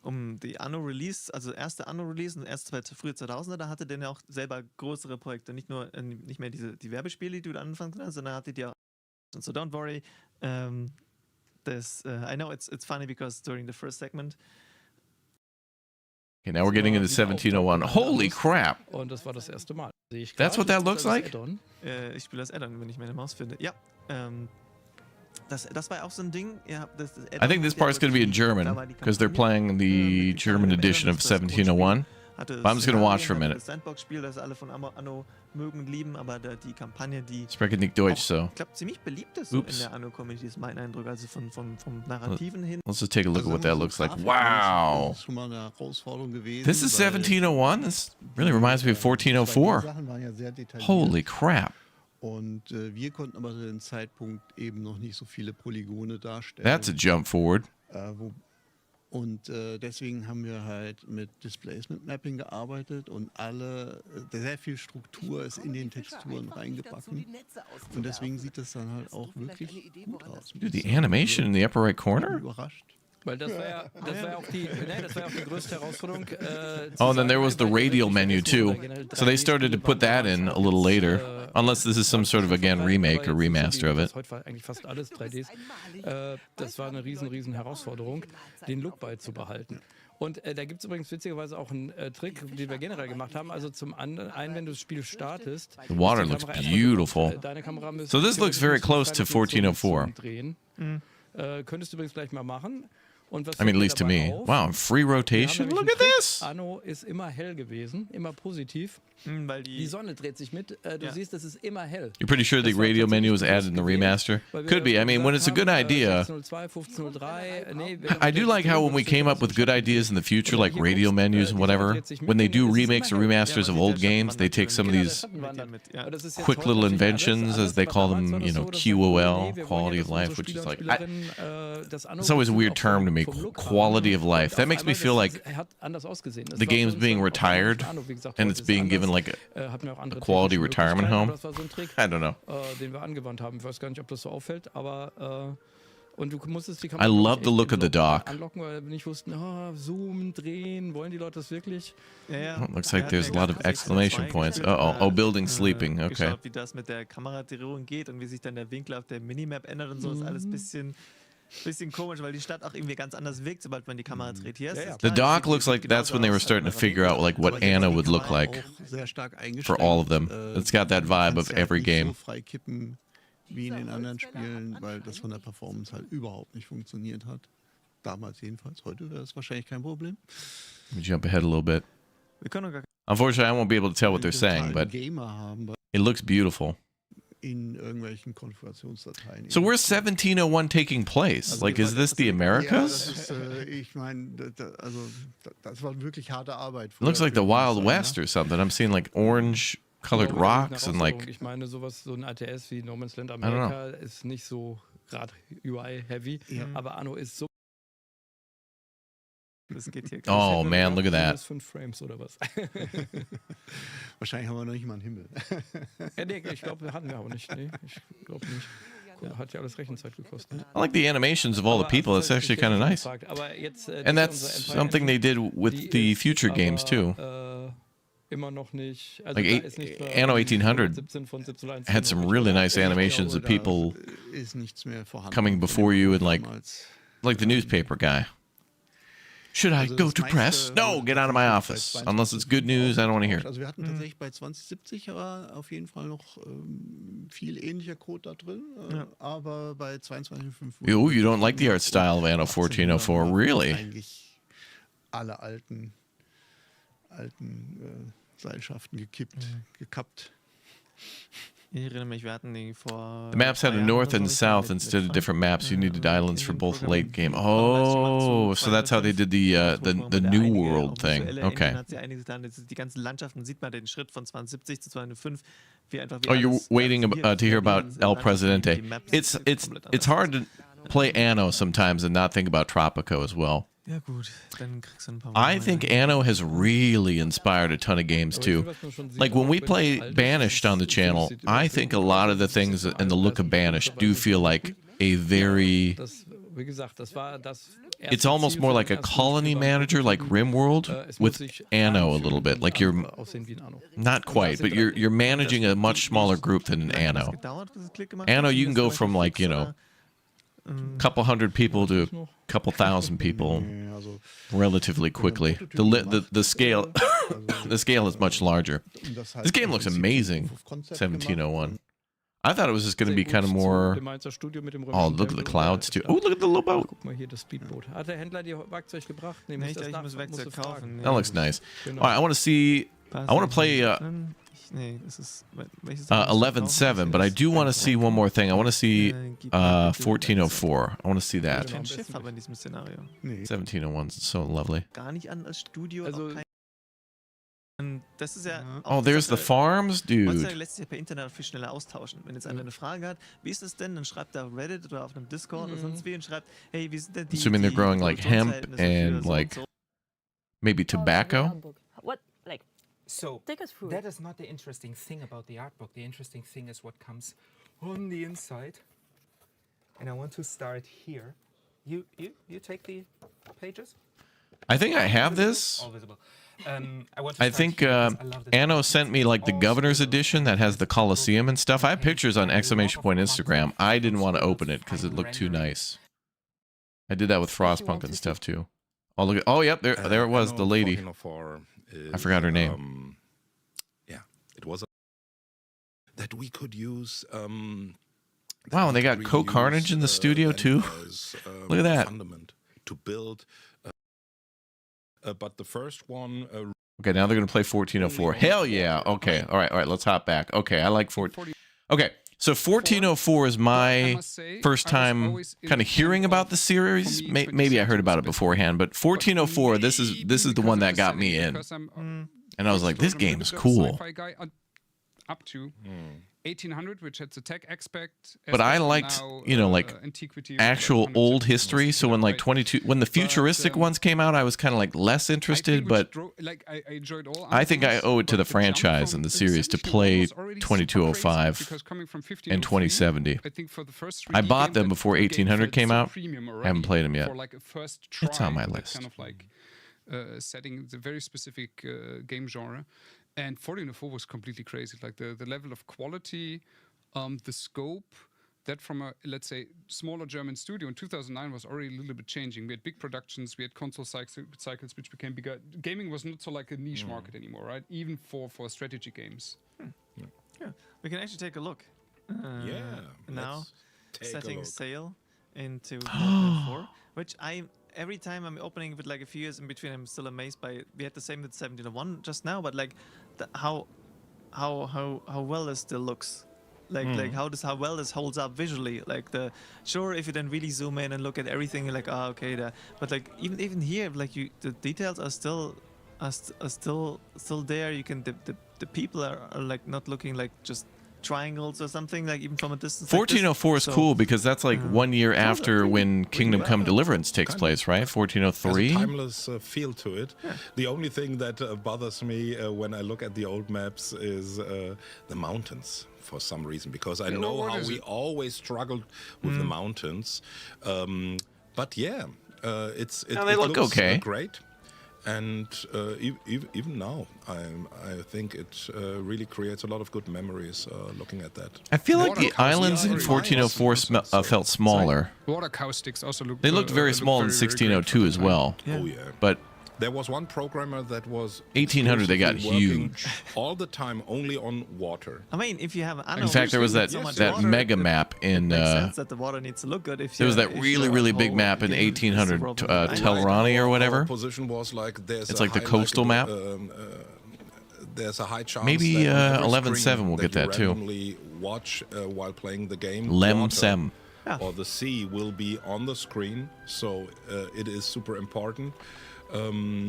um die Anno-Release, also erste Anno-Release und erste frühe 2000er, da hatte der ja auch selber größere Projekte, nicht mehr die Werbespiele, die du da anfangs hast, sondern hatte die auch. So don't worry, I know it's funny because during the first segment. Okay, now we're getting into 1701. Holy crap! Und das war das erste Mal. That's what that looks like? Ich spiele das Add-on, wenn ich meine Maus finde. Ja, das war auch so ein Ding. Ja, I think this part's going to be in German because they're playing the German edition of 1701. But I'm just going to watch for a minute. Das Sandbox-Spiel, das alle von Anno mögen, lieben, aber die Kampagne, die Sprechen nicht Deutsch, so. ich glaube, ziemlich beliebt ist so in der Anno-Community, ist mein Eindruck. Also vom Narrativen hin. Let's just take a look at what that looks like. Wow! This is 1701? This really reminds me of 1404. Holy crap. Und wir konnten aber zu dem Zeitpunkt eben noch nicht so viele Polygone darstellen. That's a jump forward. Und deswegen haben wir halt mit Displacement Mapping gearbeitet und sehr viel Struktur ist in den Texturen reingebacken. Und deswegen sieht das dann halt auch wirklich gut aus. Dude, the animation in the upper right corner? Überrascht. Weil das war ja auch die größte Herausforderung. Oh, and then there was the radial menu too. So they started to put that in a little later. Unless this is some sort of, again, remake or remaster of it. Heute war eigentlich fast alles 3Ds. Das war eine riesen Herausforderung, den Look beizubehalten. Und da gibt es übrigens witzigerweise auch einen Trick, den wir generell gemacht haben. Also zum einen, wenn du das Spiel startest, The water looks beautiful. So this looks very close to 1404. Könntest du übrigens gleich mal machen. Und was I mean, at least to me. Wow, free rotation? Look at this! Anno ist immer hell gewesen, immer positiv. Weil Die Sonne dreht sich mit. Du siehst, es ist immer hell. You're pretty sure the radial menu was added in the remaster? Could be. I mean, when it's a good idea. 1502, I do like how when we came up with good ideas in the future, like radial menus and whatever, when they do remakes or remasters of old games, they take some of these quick little inventions, as they call them, you know, QOL, quality of life, which is like, it's always a weird term to me, quality of life. That makes me feel like the game's being retired and it's being given like a quality retirement home. I don't know. Den wir angewandt haben. Ich weiß gar nicht, ob das so auffällt, aber und du musstest die I love the look of the dock. Anlocken, weil wir nicht wussten, zoomen, drehen, wollen die Leute das wirklich? Oh, looks like there's a lot of exclamation points. Uh-oh. Oh, building sleeping. Okay. Geschaut, wie das mit der Kameradrehung geht und wie sich dann der Winkel auf der Minimap ändert und so, ist alles bisschen komisch, weil die Stadt auch irgendwie ganz anders wirkt, sobald man die Kamera dreht. Hier ist The dock looks like that's when they were starting to figure out like what Anno would look like for all of them. It's got that vibe of every game. Freikippen wie in den anderen Spielen, weil das von der Performance halt überhaupt nicht funktioniert hat. Damals jedenfalls. Heute wäre es wahrscheinlich kein Problem. Let me jump ahead a little bit. Wir können doch gar Unfortunately, I won't be able to tell what they're saying, but it looks beautiful. in irgendwelchen Konfigurationsdateien. So where's 1701 taking place? Like, is this the Ja, Americas? das ist, ich meine, also das war wirklich harte Arbeit. It looks like the für die Wild Designer. West or something. I'm seeing like orange colored Ich glaube, das ist rocks eine and like, Herausforderung. Ich meine, sowas, so ein ATS wie No Man's Land don't know. Amerika ist nicht so gerade UI-heavy, aber Anno ist so. Das geht hier oh man, look at that. 5 Frames oder was? Wahrscheinlich haben wir noch nicht mal einen Himmel. Ja, nee, ich glaube, hatten wir aber nicht. Nee, ich glaube nicht. Hat ja alles Rechenzeit gekostet. I like the animations of all the people. It's actually kind of nice. Aber jetzt, And that's something they did with the future games too. Immer noch nicht. Also Like da ist nicht Anno 1800 17 von 1701 had some really nice animations of people Ist nichts mehr vorhanden. coming before you and like the newspaper guy. Should I Also go das to meiste press? No, get out of my office. Unless it's good news, I don't want to hear it. Also wir hatten tatsächlich bei 2070 aber auf jeden Fall noch viel ähnlicher Code da drin, aber bei 22.5 Oh, you don't like the art style of Anno 1404, really? Eigentlich alle alten Seilschaften gekappt. Ich erinnere mich, wir hatten die vor. The maps had a north and south instead of different maps. You needed islands for both late game. Oh, so that's how they did the New World thing. Okay. Hat sie einiges getan. Jetzt die ganzen Landschaften sieht man den Schritt von 2070 zu 205. Oh, you're waiting to hear about El Presidente. It's hard to play Anno sometimes and not think about Tropico as well. Ja gut, dann kriegst du ein paar. I think Anno has really inspired a ton of games too. Like when we play Banished on the channel, I think a lot of the things and the look of Banished do feel like a very... It's almost more like a colony manager, like RimWorld, with Anno a little bit. Like you're not quite, but you're managing a much smaller group than in Anno. Anno, you can go from like, you know, couple hundred people to a couple thousand people relatively quickly. The scale the scale is much larger. This game looks amazing. 1701. I thought it was just going to be kind of more. Oh, look at the clouds too. Oh, look at the little boat. Guck mal hier, das Speedboot. Hat der Händler dir Werkzeug gebracht? Nee, Nee, ich muss Werkzeug kaufen. That looks nice. All right, I want to see. I want to play Nee, das ist 11.7, but I do want to see one more thing. I want to see 1404. I want to see that. Kein Schiff aber in diesem Szenario. 1701 is so lovely. Gar nicht an als Studio. Also- auch kein Und das ist ja. Oh, there's the farms, Heutzutage dude. lässt sich ja per Internet viel schneller austauschen. Wenn jetzt einer eine Frage hat, wie ist das denn, dann schreibt er auf Reddit oder auf einem Discord oder sonst wie und schreibt, hey, wie sind denn die Assuming they're growing like hemp Produktionsverhältnisse für and so like und so? maybe tobacco. What, like, So take us through. that is not the interesting thing about the art book. The interesting thing is what comes on the inside. And I want to start here. You take the pages? I think I have this. All visible. I want to I start think here because I love this Anno book. sent me like the governor's edition that has the Colosseum and stuff. I have pictures on exclamation point Instagram. I didn't want to open it because it looked too nice. I did that with Frostpunk and stuff too. Oh look! Oh yep, there it was, the lady. I forgot her name. Yeah, it was that we could use. Wow, and they got Co-Carnage in the studio too. Look at that. Fundament to build. But the first one. Okay, now they're gonna play 1404. Hell yeah! Okay, all right. Let's hop back. Okay, I like 14. Okay, so 1404 is my first time kind of hearing about the series. Maybe I heard about it beforehand, but 1404. This is the one that got me in, and I was like, this game is cool. Up to 1800, which had the tech aspect. But I liked, you know, like actual old history. So when like when the futuristic ones came out, I was kind of like less interested. But I think I owe it to the franchise and the series to play 2205 and 2070. I bought them before 1800 came out. I haven't played them yet. It's on my list. Kind of like setting the very specific game genre. And 1404 was completely crazy. Like the level of quality, the scope, that from a, let's say, smaller German studio in 2009 was already a little bit changing. We had big productions, we had console cycles which became bigger. Gaming was not so like a niche market anymore, right? Even for strategy games. Yeah, we can actually take a look. Now, setting sail into 1404, which every time I'm opening with like a few years in between, I'm still amazed by. We had the same with 1701 just now, but like how well it still looks. like how well this holds up visually. Like sure, if you then really zoom in and look at everything, you're like, oh, okay, but like even here, like the details are still there. You can the people are like not looking like just triangles or something, like even from a distance. 1404 is cool because that's like 1 year after when Kingdom Come Deliverance takes kind place, right? 1403. Has a timeless feel to it. Yeah. The only thing that bothers me when I look at the old maps is the mountains for some reason, because I know how we always struggled with the mountains. But yeah, they look looks, okay. Great. And even now, I think it really creates a lot of good memories looking at that. I feel like the islands in 1404 felt smaller. Water caustics also looked. They looked very small in 1602 as well. Yeah. Oh yeah. But there was one programmer that was 1800. They got working huge all the time, only on water. I mean, if you have Anno, in fact, there was that mega map in. It makes sense that the water needs to look good. If there was that really big map in 1800, Telrani or whatever. Our position was like it's like the coastal map. There's a high chance. Maybe 11.7 will get that too. Watch while playing the game. Lem-sem. Or the sea will be on the screen, so it is super important.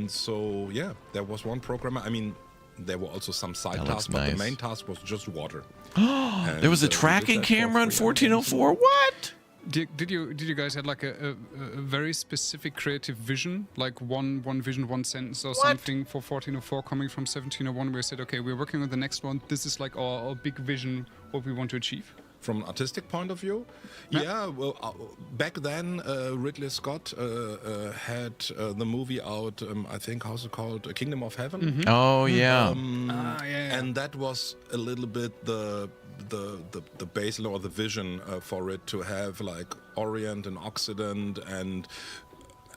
So yeah, there was one programmer. I mean, there were also some side tasks, but the main task was just water. There was a tracking camera in 1404. What? Did you guys have like a very specific creative vision, like one vision, one sentence or something for 1404 coming from 1701, where you said, okay, we're working on the next one. This is like our big vision, what we want to achieve? From an artistic point of view, yeah. Well, back then, Ridley Scott had the movie out. I think how's it called? Kingdom of Heaven. Mm-hmm. Oh yeah. And that was a little bit the baseline or the vision for it to have like Orient and Occident, and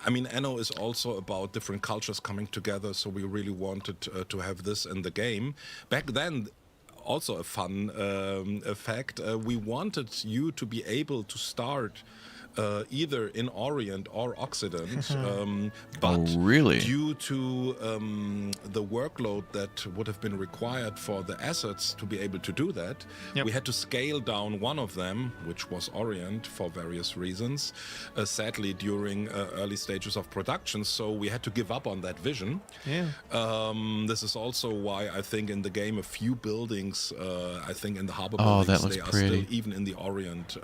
I mean, Anno is also about different cultures coming together. So we really wanted to have this in the game. Back then. Also a fun fact, we wanted you to be able to start either in Orient or Occident, but due to the workload that would have been required for the assets to be able to do that, we had to scale down one of them, which was Orient, for various reasons, sadly during early stages of production, so we had to give up on that vision. This is also why I think in the game a few buildings, I think in the harbor buildings, they are still, even in the Orient,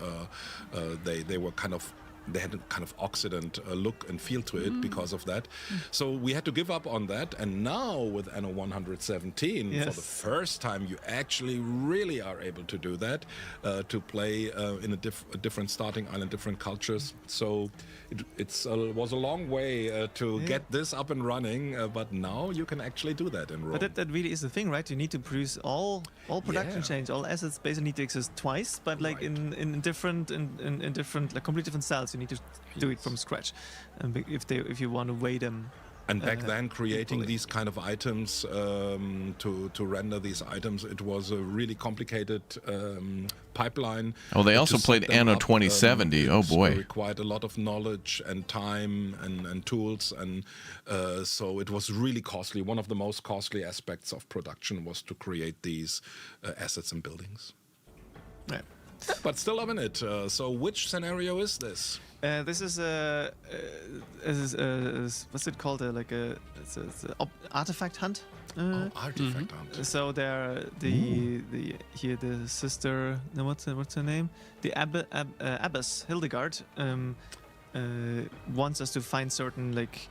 they were kind of, they had a kind of Occident look and feel to it because of that. So we had to give up on that. And now with Anno 117, for the first time, you actually really are able to do that, to play in a different starting island, different cultures. So it was a long way to get this up and running, but now you can actually do that in Rome. But that really is the thing, right? You need to produce all production chains, all assets basically need to exist twice, but like in different like completely different styles. You need to do it from scratch, and if you want to weigh them. And back then, creating these kind of items to render these items, it was a really complicated pipeline. Oh, they also played Anno 2070. Oh boy, it required a lot of knowledge and time and tools, and so it was really costly. One of the most costly aspects of production was to create these assets and buildings. Yeah. But still loving it. So which scenario is this? This is what's it called? It's a artifact hunt. Artifact hunt. So there, the sister. No, what's her name? The abbess Hildegard wants us to find certain like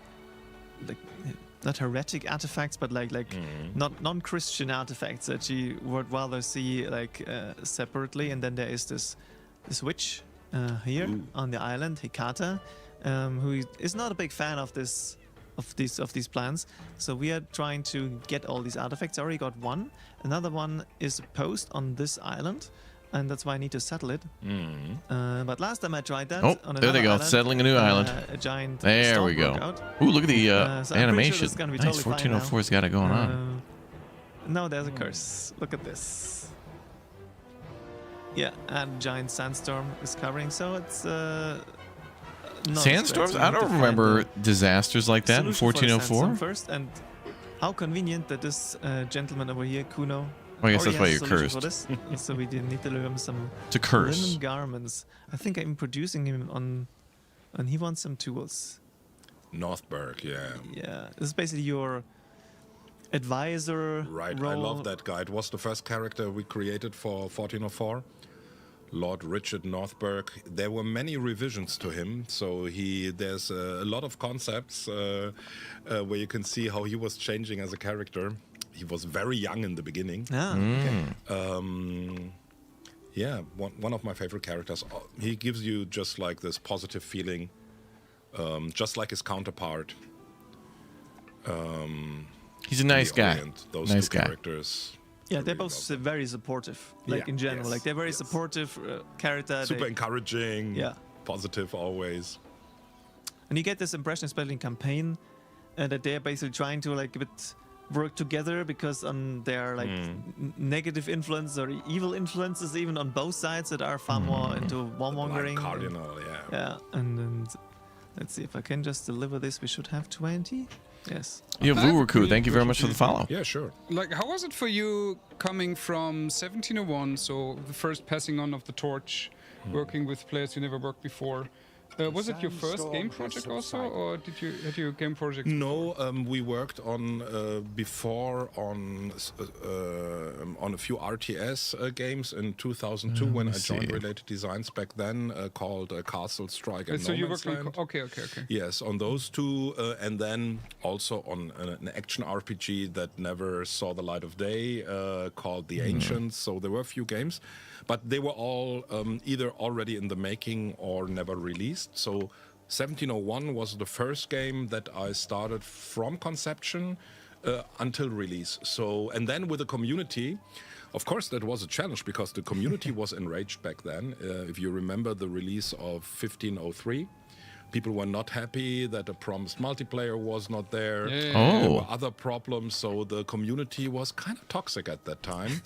not heretic artifacts, but not non-Christian artifacts that she would rather see separately. And then there is this witch here on the island, Hecata, who is not a big fan of these plans. So we are trying to get all these artifacts. I already got one. Another one is a post on this island, and that's why I need to settle it. But last time I tried that. Oh, on there they go, island, settling a new island. A giant. There we go. Ooh, look at the animation. Sure nice, 1404's got it going on. No, there's a curse. Look at this. Yeah, and giant sandstorm is covering, so it's. Sandstorms? I don't remember disasters like that in 1404. First, and how convenient that this gentleman over here, Kuno, Well, I guess that's why has you're a solution cursed. for this. So we did need to give him some To curse. linen garments. I think I'm producing him on, and he wants some tools. Northberg, yeah. Yeah, this is basically your advisor. Right, I role. love that guy. It was the first character we created for 1404. Lord Richard Northberg. There were many revisions to him, so there's a lot of concepts where you can see how he was changing as a character. He was very young in the beginning. Yeah, one of my favorite characters. He gives you just like this positive feeling, just like his counterpart. He's a nice guy. Those Nice two guy. characters. Yeah, they're both very supportive, like Yeah, in general. yes, Like they're very yes. supportive character. Super encouraging. Yeah. Positive always. And you get this impression, especially in campaign, that they're basically trying to like a bit work together because on their like negative influence or evil influences even on both sides that are far more into warmongering. Like Cardinal, yeah. Yeah, and let's see if I can just deliver this. We should have 20. Yes. Yeah, Vuruku, thank you very much for the follow. Yeah, sure. Like, how was it for you coming from 1701, so the first passing on of the torch, working with players you never worked before? Was it your first game project also, or had you game projects? No, we worked on before on a few RTS games in 2002 when I joined Related Designs back then, called Castle Strike and So No you Man's worked on Land. okay. Yes, on those two, and then also on an action RPG that never saw the light of day, called The Ancients. So there were a few games, but they were all either already in the making or never released. So 1701 was the first game that I started from conception until release. So, and then with the community, of course, that was a challenge because the community was enraged back then. If you remember the release of 1503, people were not happy that a promised multiplayer was not there. There were other problems, so the community was kind of toxic at that time.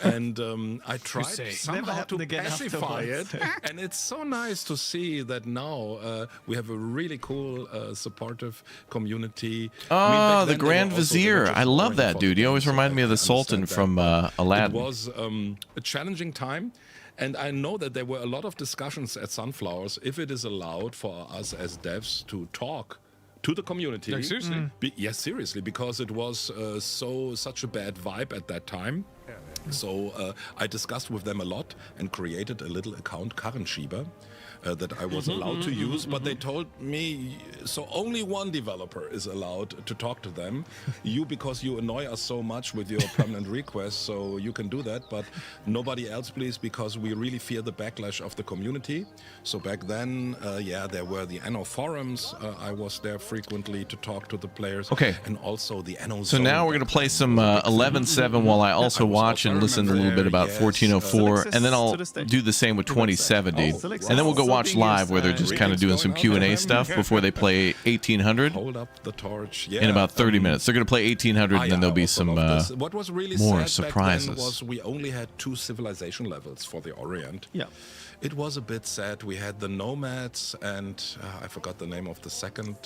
And I tried somehow to pacify it. And it's so nice to see that now we have a really cool, supportive community. Oh, the Grand Vizier. I love that dude. He always reminded me of the Sultan from Aladdin. It was a challenging time. And I know that there were a lot of discussions at Sunflowers if it is allowed for us as devs to talk to the community. Like, seriously? Yes, seriously, because it was such a bad vibe at that time. So I discussed with them a lot and created a little account, Karrenschieber, that I was allowed to use, but they told me, so only one developer is allowed to talk to them. You, because you annoy us so much with your permanent requests, so you can do that, but nobody else, please, because we really fear the backlash of the community. So back then, there were the Anno forums. I was there frequently to talk to the players. Okay. And also the Anno So Zone. now we're going to play some 11.7 while I also watch and listen a little bit about 1404, and then I'll do the same with 2070. And then we'll go watch live where they're just kind of doing some Q&A stuff before they play 1800 Hold up the torch. in about 30 minutes. They're going to play 1800 and then there'll be some what was really more sad back surprises. then was we only had 2 civilization levels for the Orient. Yeah. It was a bit sad. We had the nomads and I forgot the name of the second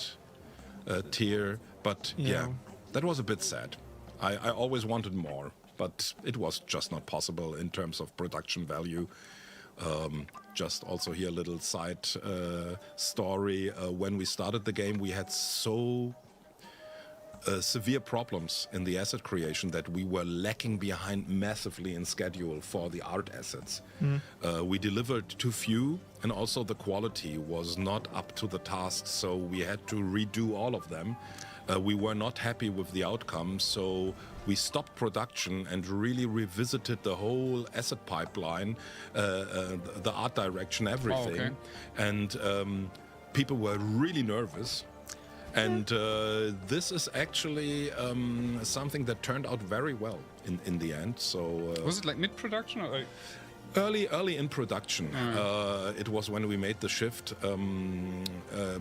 tier, but yeah, that was a bit sad. I always wanted more, but it was just not possible in terms of production value. Just also here a little side story. When we started the game, we had so severe problems in the asset creation that we were lacking behind massively in schedule for the art assets. We delivered too few, and also the quality was not up to the task, so we had to redo all of them. We were not happy with the outcome, so we stopped production and really revisited the whole asset pipeline, the art direction, everything. And people were really nervous. And this is actually something that turned out very well in the end. So was it like mid-production or? Early in production. It was when we made the shift,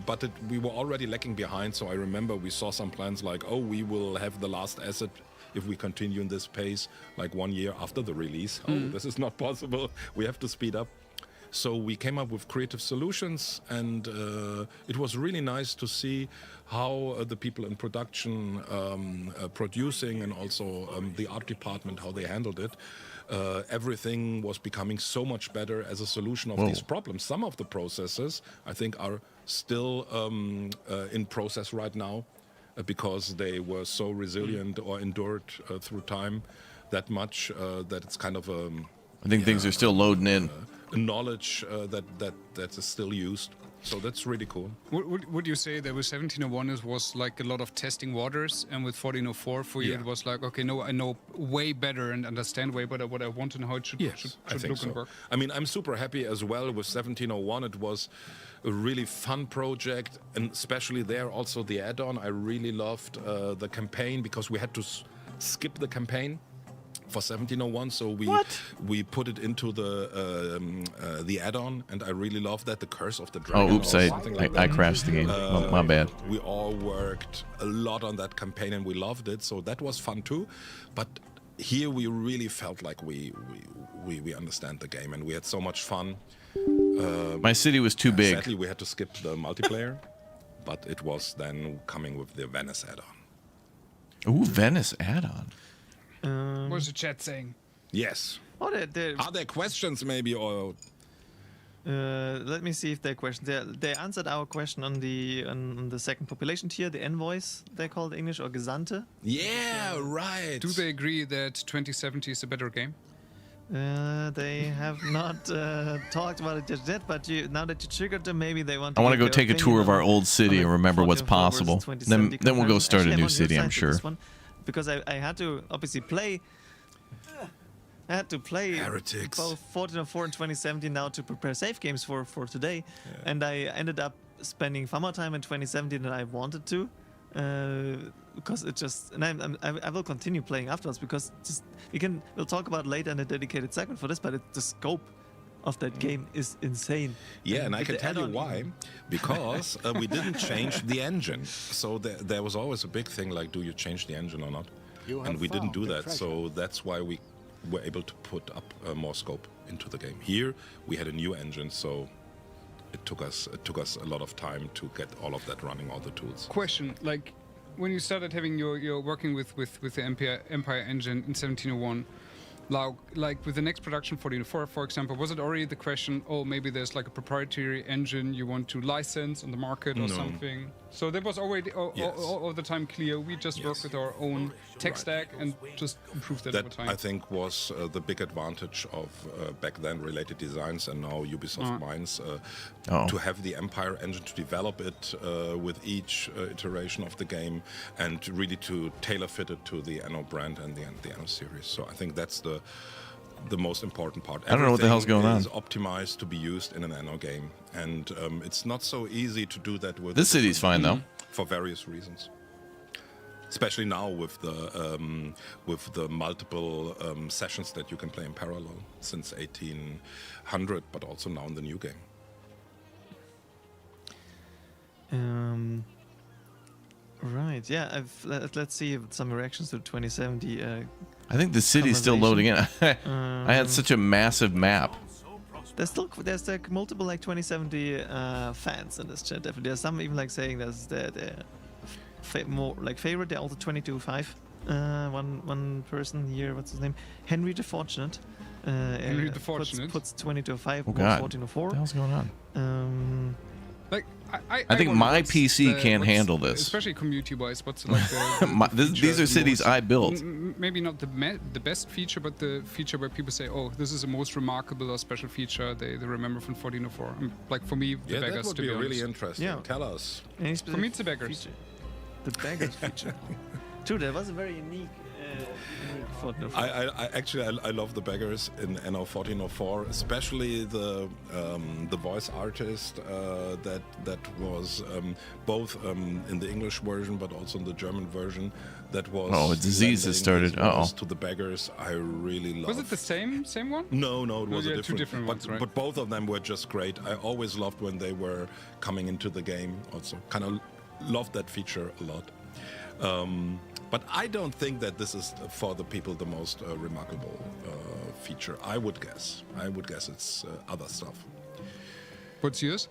but we were already lacking behind. So I remember we saw some plans like, oh, we will have the last asset if we continue in this pace, like 1 year after the release. Oh, this is not possible. We have to speed up. So we came up with creative solutions, and it was really nice to see how the people in production, producing, and also the art department, how they handled it. Everything was becoming so much better as a solution of these problems. Some of the processes, I think, are still in process right now because they were so resilient or endured through time that much that it's kind of a... I think things are still loading in. Knowledge that is still used. So that's really cool. Would you say that with 1701 it was like a lot of testing waters, and with 1404 for you it was like, okay, no, I know way better and understand way better what I want and how it should, should look and work? I mean, I'm super happy as well with 1701. It was a really fun project, and especially there also the add-on. I really loved the campaign because we had to skip the campaign for 1701, so we put it into the add-on, and I really love that, the Curse of the Dragon. Oh, oops! I crashed the game. My bad. We all worked a lot on that campaign, and we loved it, so that was fun too. But here we really felt like we understand the game, and we had so much fun. My city was too big. Sadly, we had to skip the multiplayer, but it was then coming with the Venice add-on. Ooh, Venice add-on. What's the chat saying? Yes. Are there questions maybe, or let me see if there are questions. They answered our question on the second population tier, the envoys they call it in English, or Gesandte. Yeah, right. Do they agree that 2070 is a better game? They have not talked about it just yet, but now that you triggered them, maybe they want to... I want to go take a tour of our old city and remember what's possible. Then we'll go start a new city, I'm sure. Because I had to obviously play. I had to play Heretics. both 1404 and 2017 now to prepare save games for today, and I ended up spending far more time in 2017 than I wanted to, because it just, and I will continue playing afterwards, because just we'll talk about it later in a dedicated segment for this, but the scope of that game is insane. Yeah, and I can tell you why. Because we didn't change the engine. So there was always a big thing like, do you change the engine or not? And we didn't do that. So that's why we were able to put up more scope into the game. Here we had a new engine, so it took us a lot of time to get all of that running, all the tools. Question, like when you started having your working with the Empire engine in 1701, like with the next production 1404, for example, was it already the question, oh, maybe there's like a proprietary engine you want to license on the market or something? So that was already all the time clear. We just work with our own tech stack and just improve that over time. I think was the big advantage of back then related designs, and now Ubisoft Minds, to have the Empire engine, to develop it with each iteration of the game, and really to tailor fit it to the Anno brand and the Anno series. So I think that's the most important part. I don't know what the hell's going on. Is optimized to be used in an Anno game, and it's not so easy to do that with... This city's fine, though. For various reasons. Especially now with the multiple sessions that you can play in parallel since 1800, but also now in the new game. Right, yeah, let's see some reactions to 2070. I think the city's still loading in. I had such a massive map. There's like multiple like 2070 fans in this chat. Definitely, there's some even like saying there's more like favorite. They're also 22.5. One person here, what's his name? Henry the Fortunate. Henry the Fortunate puts 22.5. Oh God, 1404. What the hell's going on? Like I think my PC can't handle this. Especially community-wise, what's like these are cities I built. Maybe not the best feature, but the feature where people say, "Oh, this is the most remarkable or special feature they remember from 1404." Like for me, the beggars. That would to be be really honest. interesting. Yeah. Tell us. For me, it's the beggars. Feature. The beggars feature. True, that was a very unique. I love the beggars in Anno 1404, especially the voice artist that was both in the English version but also in the German version. That was a disease has started. To the beggars, I really loved. Was it the same one? No, it was a different. Two different ones, right? But both of them were just great. I always loved when they were coming into the game. Also, kind of loved that feature a lot. But I don't think that this is for the people the most remarkable feature. I would guess it's other stuff. What's yours?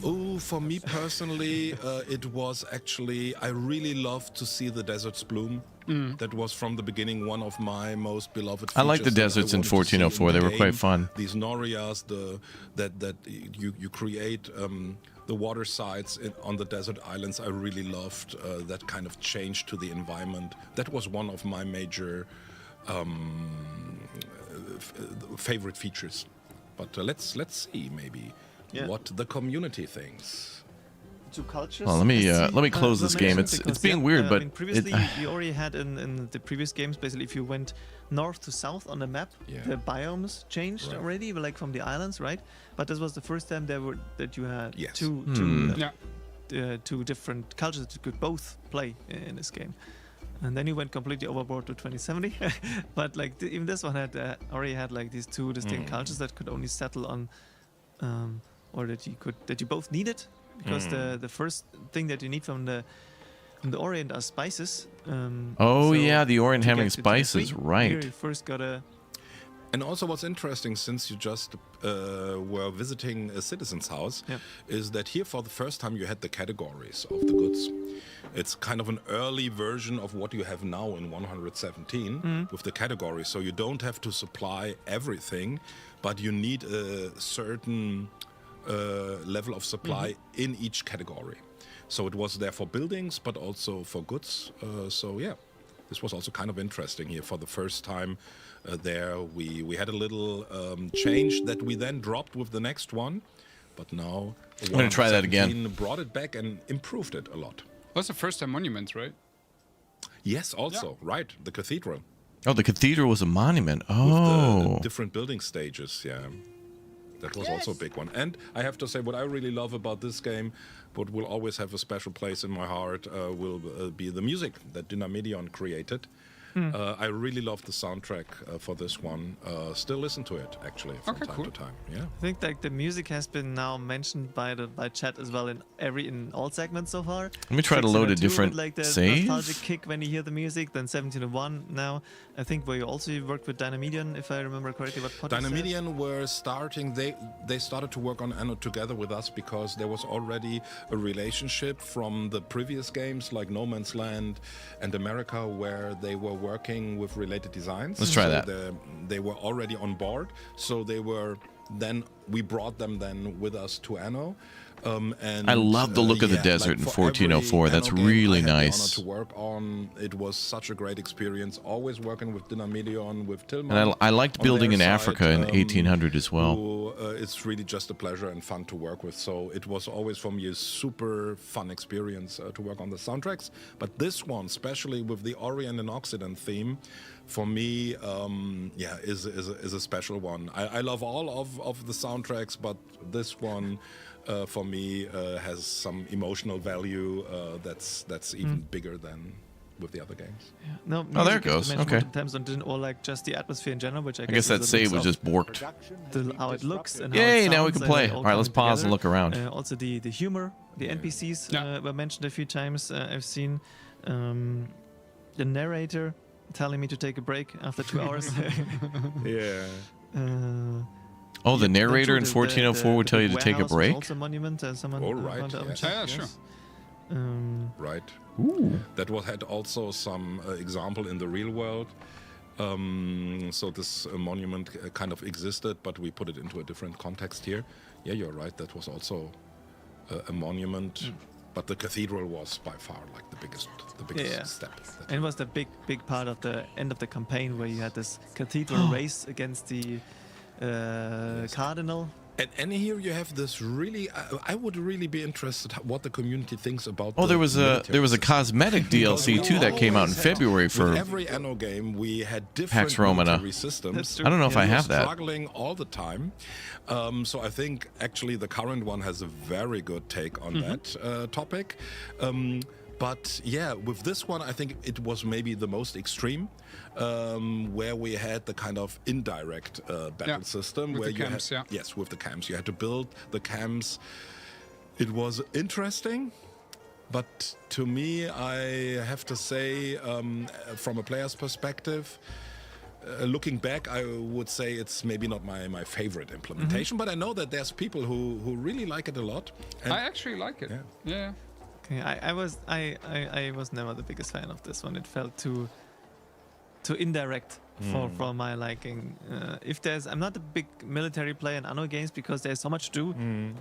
Oh, for me personally, it was actually, I really loved to see the deserts bloom. That was from the beginning one of my most beloved features. I like the deserts in wanted to see 1404. the They were quite game. fun. These norias, that you create the water sites on the desert islands. I really loved that kind of change to the environment. That was one of my major favorite features. But let's see maybe what the community thinks. Two cultures. Well, let me close this game. It's being weird, but I mean, previously you already had in the previous games. Basically, if you went north to south on the map, the biomes changed already, like from the islands, right? But this was the first time that you had two different cultures that you could both play in this game. And then you went completely overboard to 2070. But like even this one had already had like these two distinct cultures that could only settle on, or that you both needed. Because the first thing that you need from the Orient are spices. The Orient having spices, right? Here you first gotta. And also, what's interesting, since you just were visiting a citizen's house, is that here for the first time you had the categories of the goods. It's kind of an early version of what you have now in 117 with the categories. So you don't have to supply everything, but you need a certain level of supply in each category. So it was there for buildings, but also for goods. This was also kind of interesting here for the first time. There we had a little change that we then dropped with the next one, but now I'm going to try that again. Brought it back and improved it a lot. That's the first time monument, right? Yes, also right. The cathedral. Oh, the cathedral was a monument. Oh, with the different building stages. Yeah. That was also a big one. And I have to say, what I really love about this game, what will always have a special place in my heart, will be the music that Dynamedion created. I really love the soundtrack for this one. Still listen to it, actually, from time to time. Yeah. I think like the music has been now mentioned by chat as well in all segments so far. Let me try to load a different like the save. nostalgic kick when you hear the music. Then 1701 now. I think where you also worked with Dynamedion, if I remember correctly. What Dynamedion were starting. They started to work on Anno together with us because there was already a relationship from the previous games like No Man's Land and America, where they were working with related designs. Let's try that. They were already on board, so we brought them then with us to Anno. And I love the look of the desert in 1404. That's really nice. To work on, it was such a great experience. Always working with Dynamedion, with Tillman. And I liked building in Africa in 1800 as well. It's really just a pleasure and fun to work with. So it was always for me a super fun experience to work on the soundtracks. But this one, especially with the Orient and Occident theme, for me, is a special one. I love all of the soundtracks, but this one. For me, has some emotional value that's even bigger than with the other games. Yeah. No, oh, there it goes. Okay. Or like just the atmosphere in general, which I guess that save was just borked. How it looks and yay! How it Now we can play. All right, let's pause and look around. Also the humor, the NPCs were mentioned a few times. I've seen the narrator telling me to take a break after 2 hours. Yeah. The narrator in 1404 would tell you to take a break? Also monument, someone right. Yeah, sure. Right. Ooh. That had also some example in the real world. So this monument kind of existed, but we put it into a different context here. Yeah, you're right. That was also a monument. But the cathedral was by far like the biggest step. And it was the big part of the end of the campaign where you had this cathedral race against the cardinal. And here you have this really. I would really be interested what the community thinks about. Oh, there was a cosmetic DLC too that came out in February for every Anno game. We had different Pax Romana systems. I don't know if I have that. Struggling all the time. So I think actually the current one has a very good take on that topic. But yeah, with this one, I think it was maybe the most extreme, where we had the kind of indirect battle system. With where the camps, Yes, with the camps. You had to build the camps. It was interesting, but to me, I have to say, from a player's perspective, looking back, I would say it's maybe not my favorite implementation, but I know that there's people who really like it a lot. And I actually like it. Yeah. Okay, I was never the biggest fan of this one. It felt too indirect for my liking. I'm not a big military player in Anno games because there's so much to do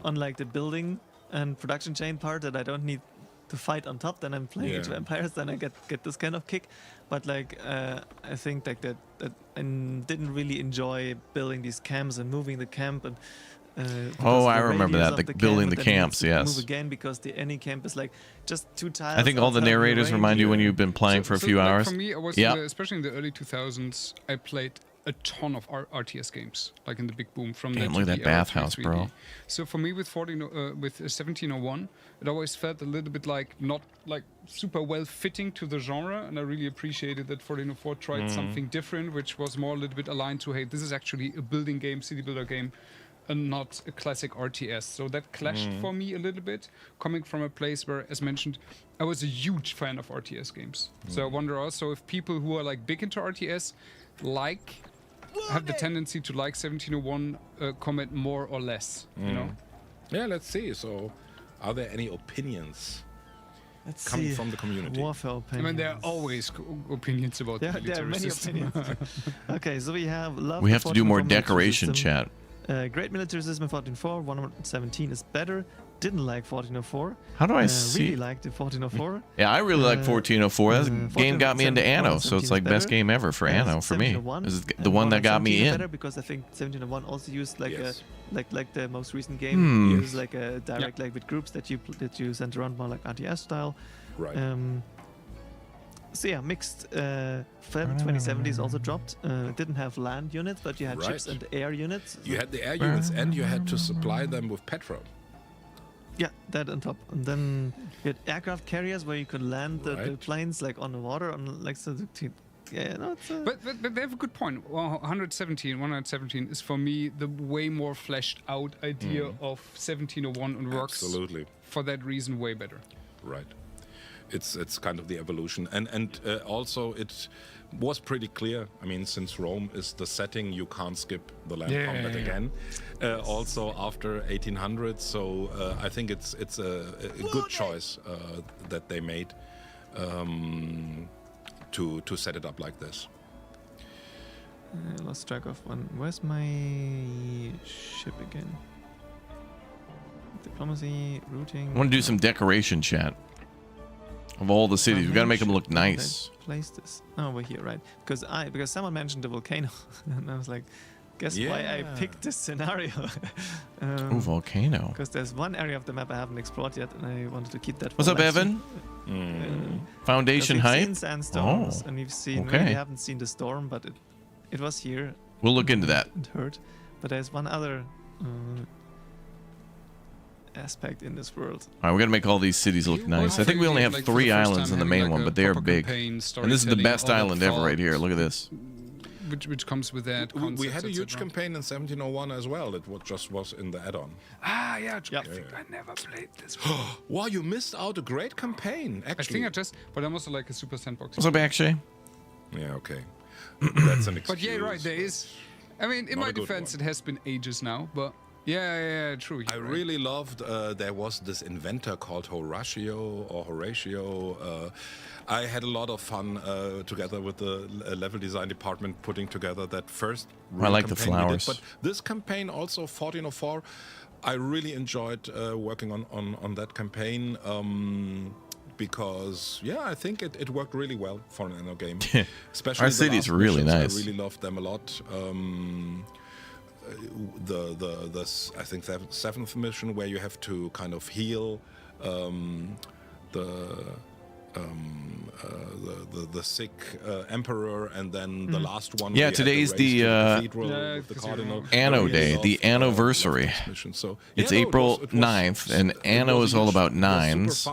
on like the building and production chain part that I don't need to fight on top. Then I'm playing into Empires, then I get this kind of kick. But like I think like that I didn't really enjoy building these camps and moving the camp and. I remember that, building the camps. Yes. Move again because any camp is like just 2 tiles. I think all the narrators remind you when you've been playing for a few hours. For me, I was especially in the early 2000s. I played a ton of RTS games, like in the big boom from. Damn, look at that bathhouse, bro. So for me, with 1701, it always felt a little bit like not like super well fitting to the genre, and I really appreciated that 1404 tried something different, which was more a little bit aligned to, hey, this is actually a building game, city builder game, and not a classic RTS. So that clashed for me a little bit, coming from a place where, as mentioned, I was a huge fan of RTS games. So I wonder also if people who are like big into RTS have the tendency to like 1701 comment more or less, you know? Yeah, let's see. So are there any opinions coming from the community? Warfare opinions. I mean, there are always opinions about the military there are many system. opinions. Okay, so we have We have to do more decoration, chat. Great military system in 1404, 117 is better. Didn't like 1404. How do I see? Really liked the 1404. Yeah, I really like 1404. That game got me into Anno, so it's like best game ever for Anno for me. This is the one that got me in. Better because I think 1701 also used like like the most recent game used like a direct like with groups that you sent around more like RTS style. Right. So yeah, mixed. 2070s also dropped. Didn't have land units, but you had ships and air units. You had the air units, and you had to supply them with petrol. Yeah, that on top. And then you had aircraft carriers where you could land the planes like on the water, on like so. But they have a good point. 117 is for me the way more fleshed out idea of 1701 and works. Absolutely. For that reason, way better. Right. It's kind of the evolution, and also it was pretty clear. I mean, since Rome is the setting, you can't skip the land combat again. Also after 1800, so I think it's a good choice that they made to set it up like this. I lost track of one. Where's my ship again? Diplomacy, routing. I want to do some decoration, chat. Of all the cities, we got to make them look nice. Place this over here, right? Because someone mentioned the volcano, and I was like, guess why I picked this scenario? Volcano. Because there's one area of the map I haven't explored yet, and I wanted to keep that. What's up, Evan? Foundation we've height. Seen sandstorms, and we've seen. Okay. We haven't seen the storm, but it was here. We'll look into that. It hurt, but there's one other aspect in this world. All right, we're gonna make all these cities look nice. I think we only have 3 islands in the main one, but they are big. And this is the best island ever right here. Look at this. Which comes with that. We had a huge campaign in 1701 as well. It was in the add-on. I never played this one. Wow, you missed out a great campaign. Actually, but I'm also like a super sandbox. What's up, Akshay? Yeah, okay. That's an excuse. But yeah, right. There is. I mean, in my defense, it has been ages now, but. Yeah, true. I really loved, there was this inventor called Horatio. I had a lot of fun together with the level design department putting together that first I like the flowers. But this campaign also, 1404, I really enjoyed working on that campaign because, I think it worked really well for an Anno game. Especially our city's really nice. I really loved them a lot. I think the 7th mission where you have to kind of heal the sick emperor, and then the last one. Yeah, today's the Anno Day, the anniversary. So it's April 9th, and Anno is all about nines.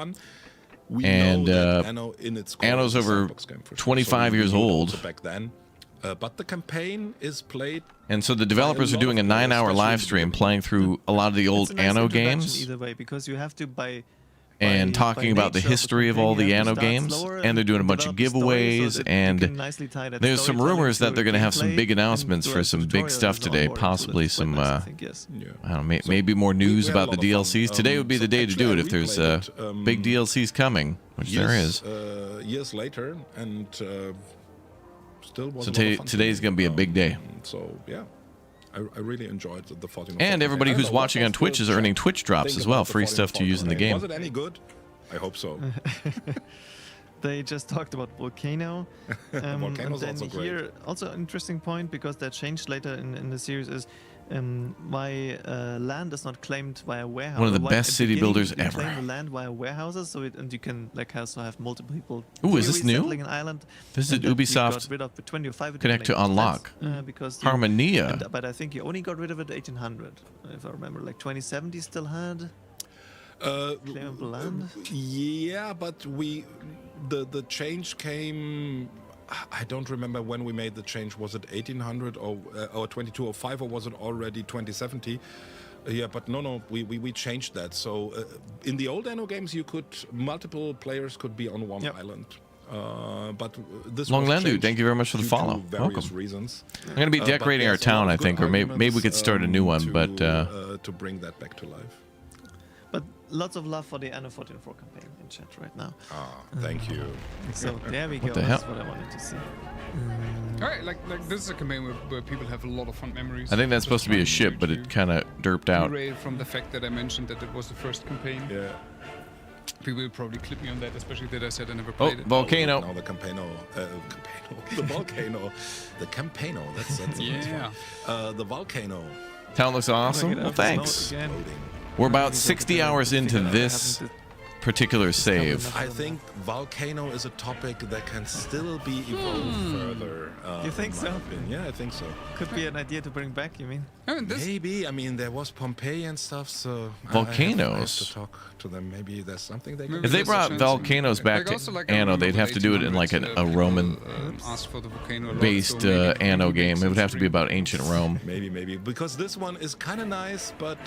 And Anno's over 25 years old. Back then. But the campaign is played. And so the developers are doing a 9-hour live stream playing through a lot of the old nice Anno games. Either way, because you have to and talking about the history of all the Anno games, and they're doing a bunch of giveaways, and there's some rumors that they're going to have some big announcements for some big stuff today, possibly some, I don't know, maybe more news about the DLCs. Today would be the day to do it if there's big DLCs coming, which there is. Years later, and still was so today's going to be a big day. So, yeah. I really enjoyed the 14. And everybody who's watching on Twitch is earning Twitch drops as well, free stuff to use in the game. Was it any good? I hope so. They just talked about Volcano. Volcano's and then also here, great. also an interesting point, because that changed later in the series, is why land is not claimed via warehouse. One of the best city builders ever. Claim the land via warehouses, and you can also have multiple people. Ooh, is this new? Settling an island. This is Ubisoft rid of 20 or 5 Connect to Unlock. because Harmonia. But I think you only got rid of it 1800, if I remember. Like 2070 still had claimable land. Yeah, but the change came. I don't remember when we made the change. Was it 1800 or 2205, or was it already 2070? Yeah, but no, we changed that. So in the old Anno games, multiple players could be on one island. But this Long was Landu, thank you very much for the follow. Various Welcome. reasons. I'm going to be decorating our town, I think, or maybe we could start a new one. But to bring that back to life. But lots of love for the Anno 14.4 campaign in chat right now. Thank you. So there we go. the That's hell? what I wanted to see. All right, like this is a campaign where people have a lot of fun memories. I think that's supposed to be a ship, but it kind of derped out. From the fact that I mentioned that it was the first campaign. Yeah. People will probably clip me on that, especially that I said I never Oh, played it. Volcano. Now the Campano, the Volcano, the Campano. That's a nice one. The Volcano. Town looks awesome. Well, thanks. We're about 60 hours into this particular save. I think Volcano is a topic that can still be evolved further. You think in my so? opinion. Yeah, I think so. Could be an idea to bring back, you mean? Maybe. I mean, there was Pompeii and stuff, so Volcanoes. I have to talk to them. Maybe there's something they can If they brought volcanoes back to Anno, they'd have to do it in like a Roman-based Anno game. It would have to be about ancient Rome. Maybe. Because this one is kind of nice, but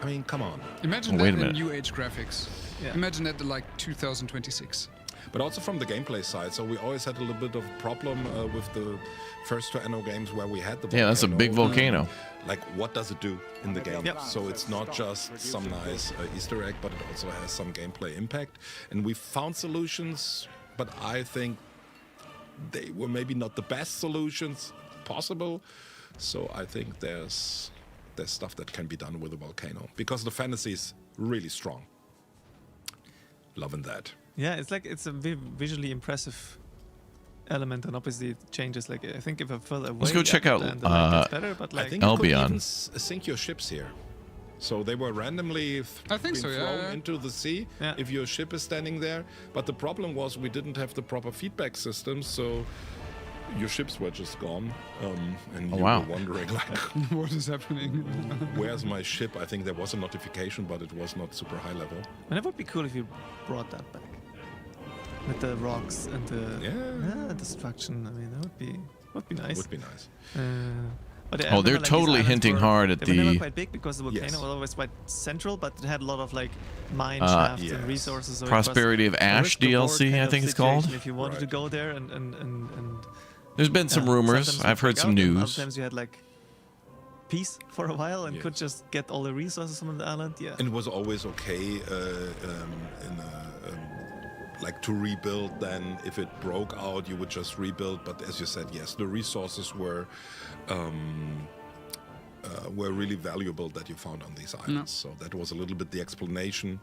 I mean, come on. Imagine wait a that in minute. new age graphics. Yeah. Imagine that in like 2026. But also from the gameplay side. So we always had a little bit of problem with the first two Anno games where we had the volcano. Yeah, that's a big volcano. Like, what does it do in the game? Yep. So it's not just some nice Easter egg, but it also has some gameplay impact. And we found solutions, but I think they were maybe not the best solutions possible. So I think there's stuff that can be done with the volcano because the fantasy is really strong. Loving that. Yeah, it's a visually impressive element, and obviously it changes. Like I think if I further away, Let's go check out the light gets better, but like I think you could Albion. even sink your ships here. So they were randomly being thrown into the sea if your ship is standing there. But the problem was we didn't have the proper feedback system, so your ships were just gone. And you were wondering, like, what is happening? Where's my ship? I think there was a notification, but it was not super high level. And it would be cool if you brought that back. With the rocks and the destruction. I mean, that would be nice. Would be nice. But Oh, they're totally hinting hard at they were never the quite big because the volcano was always quite central, but it had a lot of like mine shafts and resources. So Prosperity of Ash DLC, I think it's called. If you wanted to go there and there's been some rumors. I've heard some news. Sometimes you had like peace for a while and could just get all the resources from the island. Yeah. And it was always okay like to rebuild. Then if it broke out, you would just rebuild. But as you said, yes, the resources were really valuable that you found on these islands. So that was a little bit the explanation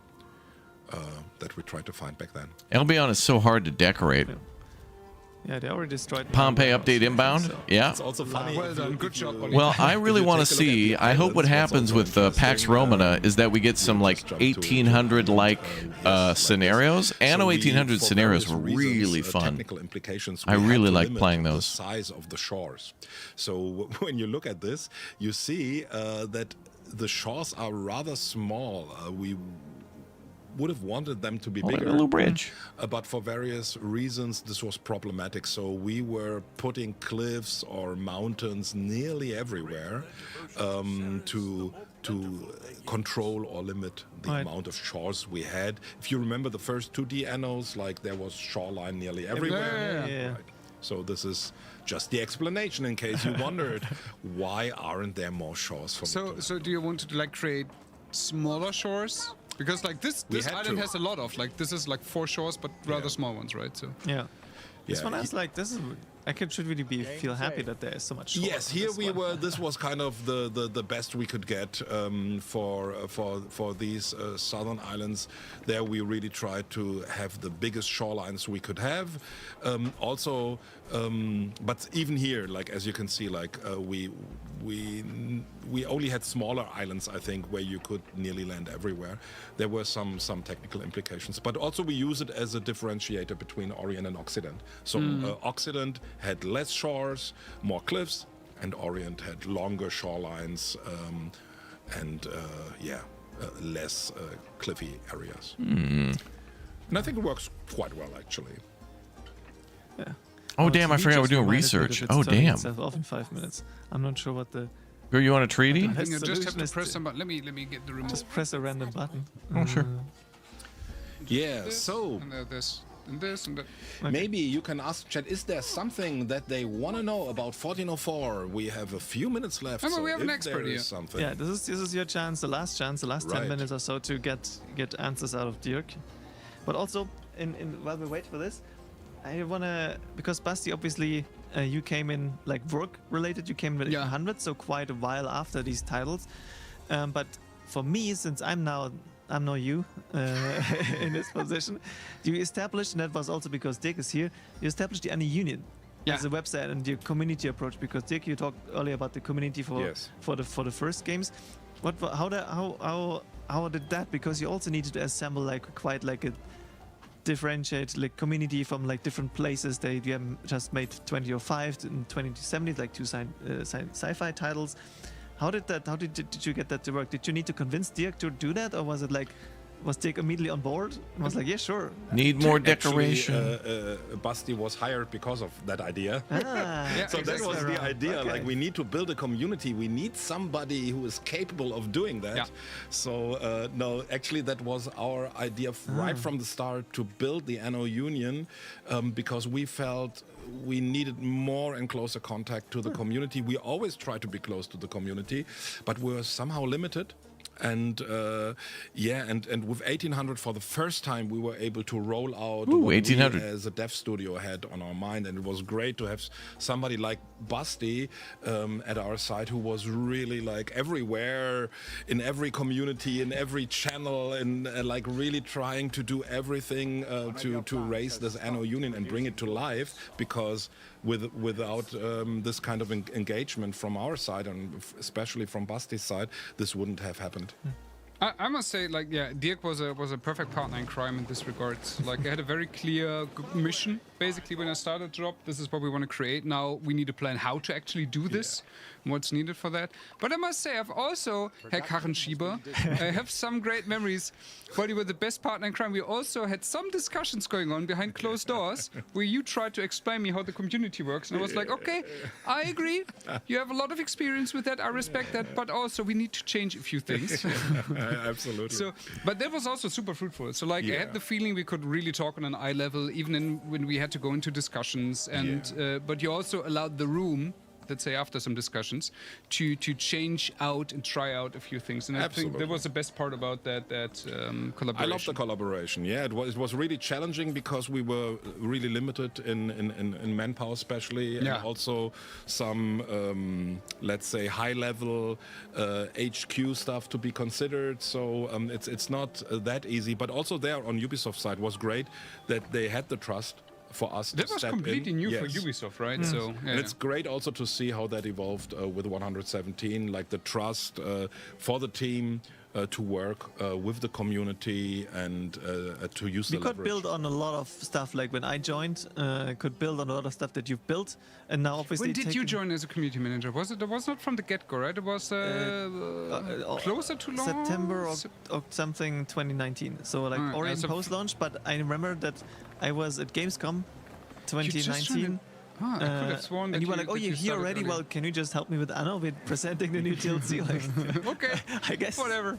that we tried to find back then. Albion is so hard to decorate. Yeah, they already destroyed Pompeii update inbound. So. Yeah. It's also funny. Well done. Good job, Ollie. Well, I really want to see. I hope what happens with Pax Romana is that we get some like 1800 like scenarios. Anno 1800 scenarios were really fun. Technical implications. I really like limit playing the those. size of the shores. So when you look at this, you would have wanted them to be Like bigger. a little bridge. But for various reasons, this was problematic. So we were putting cliffs or mountains nearly everywhere to control or limit the amount of shores we had. If you remember the first 2D Annos, like there was shoreline nearly everywhere. Yeah. Right. So this is just the explanation in case you wondered why aren't there more shores for me to So do you want to like create smaller shores? Because like this had island to. has a lot of like this is like 4 shores but rather small ones, right? So Yeah. This Yeah, one has like this is. I should really feel happy that there is so much. Yes, here we were. This was kind of the best we could get for these southern islands. There we really tried to have the biggest shorelines we could have. Also, but even here, like as you can see, like we only had smaller islands, I think, where you could nearly land everywhere. There were some technical implications, but also we use it as a differentiator between Orient and Occident. So Occident had less shores, more cliffs, and Orient had longer shorelines and less cliffy areas. And I think it works quite well, actually. Yeah. Oh, damn, I he forgot we're just doing reminded me research. that it's Oh, turning damn. itself off in 5 minutes. I'm not sure what the. Here, you want a treaty? I think you Best just have solution to is press some button. Let me get the remote. Just press a random button. Oh, sure. Yeah, This, so and this and this and that. maybe you can ask chat, is there something that they want to know about 1404? We have a few minutes left. Oh, but so we have an if expert there here. is something. Yeah, this is your chance, the last 10 Right. minutes or so to get answers out of Dirk. But also, while we wait for this, I wanna, because Basti, obviously you came in like work related. You came in with 100, so quite a while after these titles. But for me, since I'm now you in this position, you established, and that was also because Dirk is here. You established the Anno Union as a website and your community approach. Because Dirk, you talked earlier about the community for the first games. How did that? Because you also needed to assemble like quite like a differentiate like community from like different places. You have just made 2005 and 2070, like two sci-fi titles. How did you get that to work? Did you need to convince Dirk to do that, or was it like, was Dirk immediately on board and was like, yeah, sure? Need more Actually, decoration. Basti was hired because of that idea. So that was the idea. Okay. Like, we need to build a community. We need somebody who is capable of doing that. Yeah. So no, actually, that was our idea right from the start, to build the Anno Union, because we felt we needed more and closer contact to the community. We always try to be close to the community, but we're somehow limited. And and with 1800 for the first time we were able to roll out what 1800 we as a dev studio had on our mind, and it was great to have somebody like Basti at our side, who was really like everywhere, in every community, in every channel, and like really trying to do everything to raise this Anno Union and bring it to life, because without this kind of engagement from our side, and especially from Basti's side, this wouldn't have happened. I must say, like, yeah, Dirk was a perfect partner in crime in this regard. Like, I had a very clear mission, basically, when I started the job. This is what we want to create. Now we need to plan how to actually do this, and what's needed for that. But I must say, I've also, Herr Karrenschieber, I have some great memories. While you were the best partner in crime, we also had some discussions going on behind closed doors, where you tried to explain me how the community works. And I was like, okay, I agree. You have a lot of experience with that. I respect that. But also, we need to change a few things. Absolutely. So, but that was also super fruitful. So, like, I had the feeling we could really talk on an eye level, even when we had to go into discussions. And but you also allowed the room, let's say after some discussions, to change out and try out a few things. And I think that was the best part about that collaboration. I love the collaboration. Yeah, it was really challenging because we were really limited in manpower, especially, and also some let's say high-level HQ stuff to be considered. So it's not that easy. But also there on Ubisoft side was great that they had the trust for us that to was step completely in. new for Ubisoft, right? So and it's great also to see how that evolved with 117, like the trust for the team, to work with the community and to use We the could leverage. build on a lot of stuff. Like when I joined, could build on a lot of stuff that you've built, and now obviously. When did you join as a community manager? Was it not from the get-go, right? It was closer to launch. September or something 2019. So like already in post-launch. But I remember that I was at Gamescom 2019. I could have sworn that and you were like, "Oh, that you're here started already? earlier." Well, can you just help me with Anno with presenting the new DLC?" Like, okay, I guess whatever.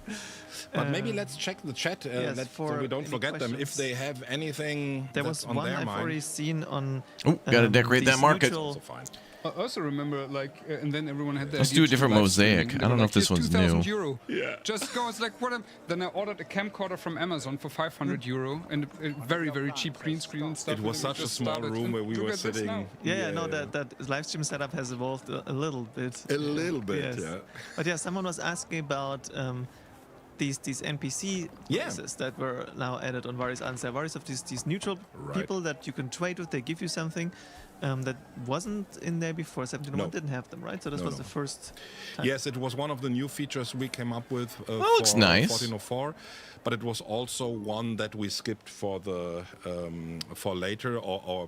But maybe let's check the chat yes, so we don't any forget them. If questions. they have anything There that's was on one their I've mind. already seen on. Gotta decorate that these market. neutral- Also fine. I also remember, like, and then everyone had the Let's idea do a to different live mosaic. streaming. I don't know if They this were one's like, new. €2,000. Yeah. Just go, it's like, then I ordered a camcorder from Amazon for €500 and a very, very cheap green screen and stuff. It was and we such a just small started, room and where we look were at this sitting. now. Yeah, no, that live stream setup has evolved a little bit. A little bit, Yes. yeah. But yeah, someone was asking about these NPC races that were now added on various islands. There are various of these neutral Right. people that you can trade with. They give you something that wasn't in there before. 17.1 No. didn't have them, right? So this No, was no. the first time. Yes, it was one of the new features we came up with looks for nice. 1404, but it was also one that we skipped for the for later or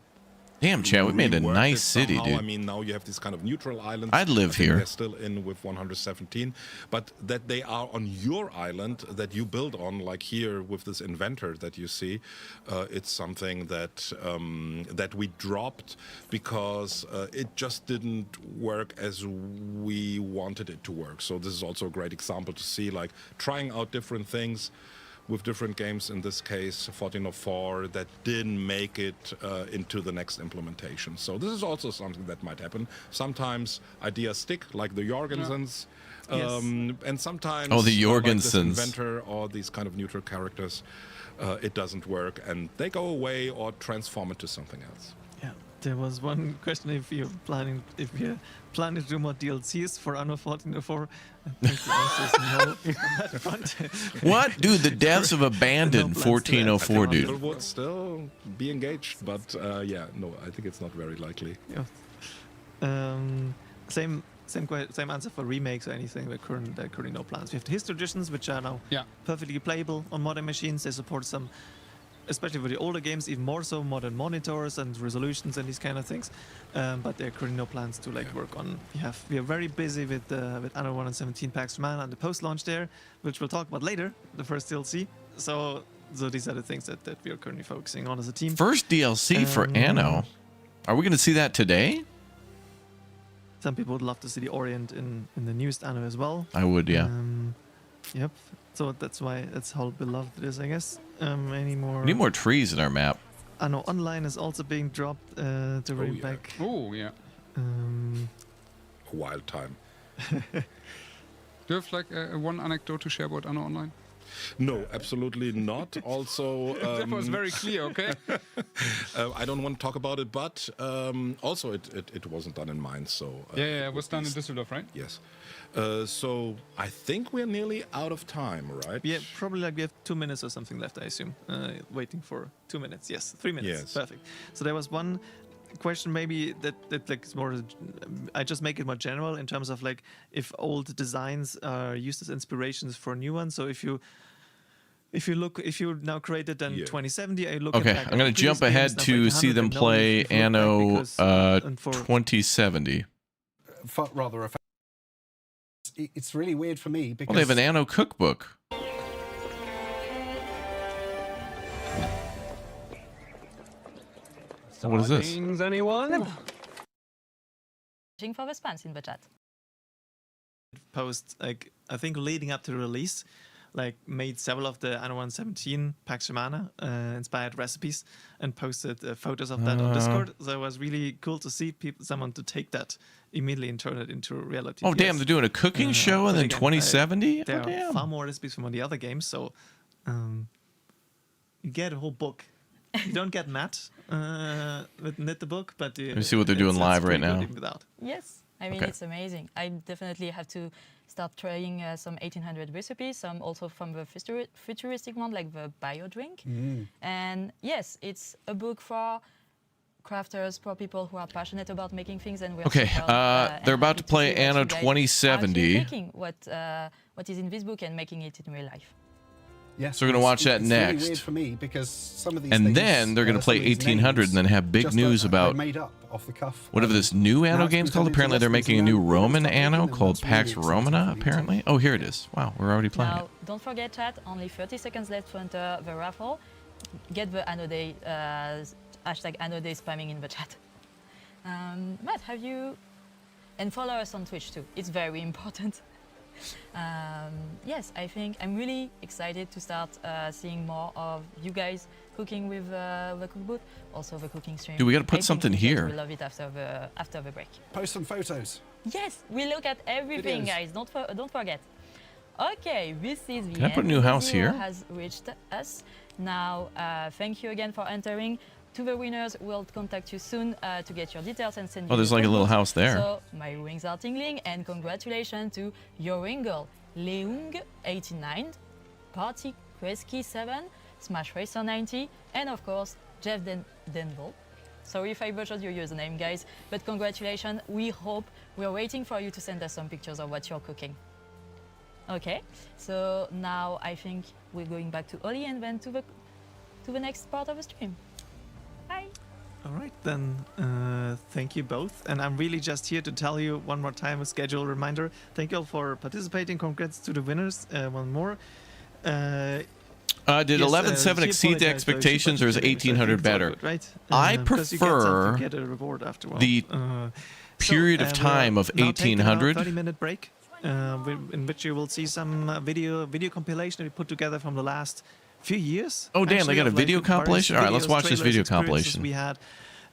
Damn, Chad, we made a reworked nice it city, somehow. I dude. mean, now you have these kind of neutral islands. I'd live I think here. They're still in with 117, but that they are on your island that you build on, like here with this inventor that you see. It's something that that we dropped because it just didn't work as we wanted it to work. So this is also a great example to see, like trying out different things with different games, in this case 1404, that didn't make it into the next implementation. So this is also something that might happen. Sometimes ideas stick, like the Jorgensens, and sometimes Oh, the like this Jorgensens. inventor or these kind of neutral characters, it doesn't work and they go away or transform into something else. Yeah. There was one question if you're planning to do more DLCs for Anno 1404. I think the answer is no on that front. What? Dude, the devs have abandoned No plans to that. 1404, People dude. would still be engaged, but yeah, no, I think it's not very likely. Yeah. Same answer for remakes or anything. There are currently no plans. We have the history editions, which are now perfectly playable on modern machines. They support some, especially for the older games, even more so modern monitors and resolutions and these kind of things. But there are currently no plans to work on. We are very busy with Anno 117 Pax Romana and the post-launch there, which we'll talk about later. The first DLC. So these are the things that we are currently focusing on as a team. First DLC for Anno. Are we going to see that today? Some people would love to see the Orient in the newest Anno as well. I would, yeah. Yep. So that's how beloved it is, I guess. Any more? We need more trees in our map. Anno Online is also being dropped to bring yeah. back. Oh, yeah. A wild time. Do you have like one anecdote to share about Anno Online? No, absolutely not. Also, That was very clear, okay? I don't want to talk about it, but also it wasn't done in mine. So yeah, it was done in Düsseldorf, right? Yes. So I think we're nearly out of time, right? Yeah, probably we have 2 minutes or something left, I assume. Waiting for 2 minutes. Yes, 3 minutes. Yes. Perfect. So there was one question maybe that like is more. I just make it more general in terms of like if old designs are used as inspirations for new ones. So if you now created in 2070, I look. Okay, I'm going to jump ahead to see them play Anno 2070. Rather, it's really weird for me because Well, they have an Anno cookbook. What is this? Anyone? For response in the chat. Post like I think leading up to the release, like made several of the Anno 117 Pax Romana inspired recipes and posted photos of that on Discord. So it was really cool to see someone to take that immediately and turn it into reality. Oh, damn, they're doing a cooking show and then 2070? There Oh, damn. are far more recipes from the other games, so you get a whole book. You don't get Matt with Knit the Book, but Let me see what they're doing live right now. Yes, I mean, it's amazing. I definitely have to start trying some 1800 recipes, some also from the futuristic one, like the bio drink. And yes, it's a book for crafters, for people who are passionate about making things. And we're Okay, super, they're about to happy play see that Anno you guys are 2070. taking what what is in this book and making it in real life. Yes, So we're gonna watch that it's next. Really weird for me because some of these And things, then they're going to play some of these 1800 and then have big just news about made up off the cuff. whatever this new Anno now it's game's called. presented to Apparently us they're as making a an new Anno Roman stuff Anno and called that's really Pax exciting Romana, for me too. apparently. Oh, here it is. Wow, we're already playing Now, it. don't forget, chat, only 30 seconds left to enter the raffle. Get the Anno Day, hashtag Anno Day spamming in the chat. Matt, have you... And follow us on Twitch too. It's very important. Yes, I think I'm really excited to start seeing more of you guys cooking with the cookbook, also the cooking stream. Dude, we gotta put I think something you guys here. will love it after the break. Post some photos. Yes, we look at everything, Videos. guys. Don't forget. Okay, this is the Can I put a end. new house Zero here? has reached us. Now, thank you again for entering. To the winners, we'll contact you soon to get your details and send you. Oh, there's the like a little cookbook. house there. So my wings are tingling, and congratulations to Yoringle, Leung89, Party Kreski 7, Smash Racer 90, and of course Jeff Denville. Sorry if I butchered your username, guys, but congratulations. We hope we're waiting for you to send us some pictures of what you're cooking. Okay, so now I think we're going back to Oli and then to the next part of the stream. Bye. All right, then. Thank you both. And I'm really just here to tell you one more time a schedule reminder. Thank you all for participating. Congrats to the winners. One more. Did Yes, 11.7 she exceed the apologized, though. She expectations, or is put it in, which I 1800 think is all better? good, right? I 'Cause you prefer get a reward after a while. the period of time of 1800. 30-minute break, in which you will see some video compilation we put together from the last few years. Oh, damn, they actually, got a of, like, video various compilation? All right, let's videos, watch this trailers, video experiences compilation. we had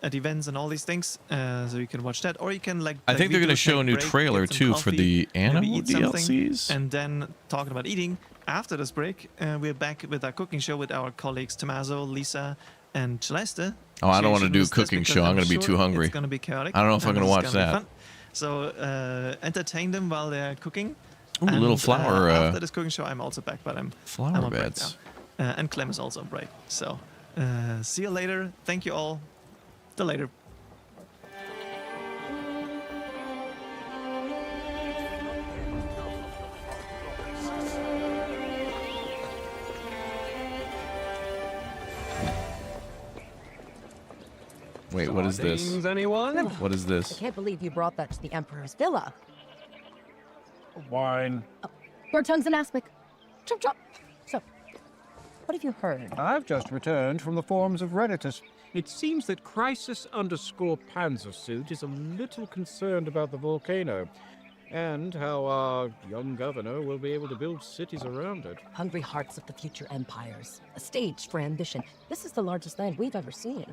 at events and all these things, so you can watch that, or you can I think they're going to show a new trailer too for the Anno DLCs. and then talking about eating. After this break, we're back with our cooking show with our colleagues Tommaso, Lisa, and Celeste. Oh, I don't So you want to should do a miss this cooking because show. I'm going to be sure too hungry. It's going to be chaotic. I don't know if I'm and going to it's watch gonna be that. fun. So entertain them while they're cooking. Ooh, little flower. After this cooking show, I'm also back, but I'm Flower on break beds. now. And Clem is also on break. So see you later. Thank you all. Till later. Wait, what is this? Sardines, anyone? What is I this? can't believe you brought that to the Emperor's villa. Wine. Your tongue's an aspic. Chop chop. So, what have you heard? I've just returned from the forums of Redditus. It seems that Crisis_Panzersuit is a little concerned about the volcano, and how our young governor will be able to build cities around it. Hungry hearts of the future empires. A stage for ambition. This is the largest land we've ever seen.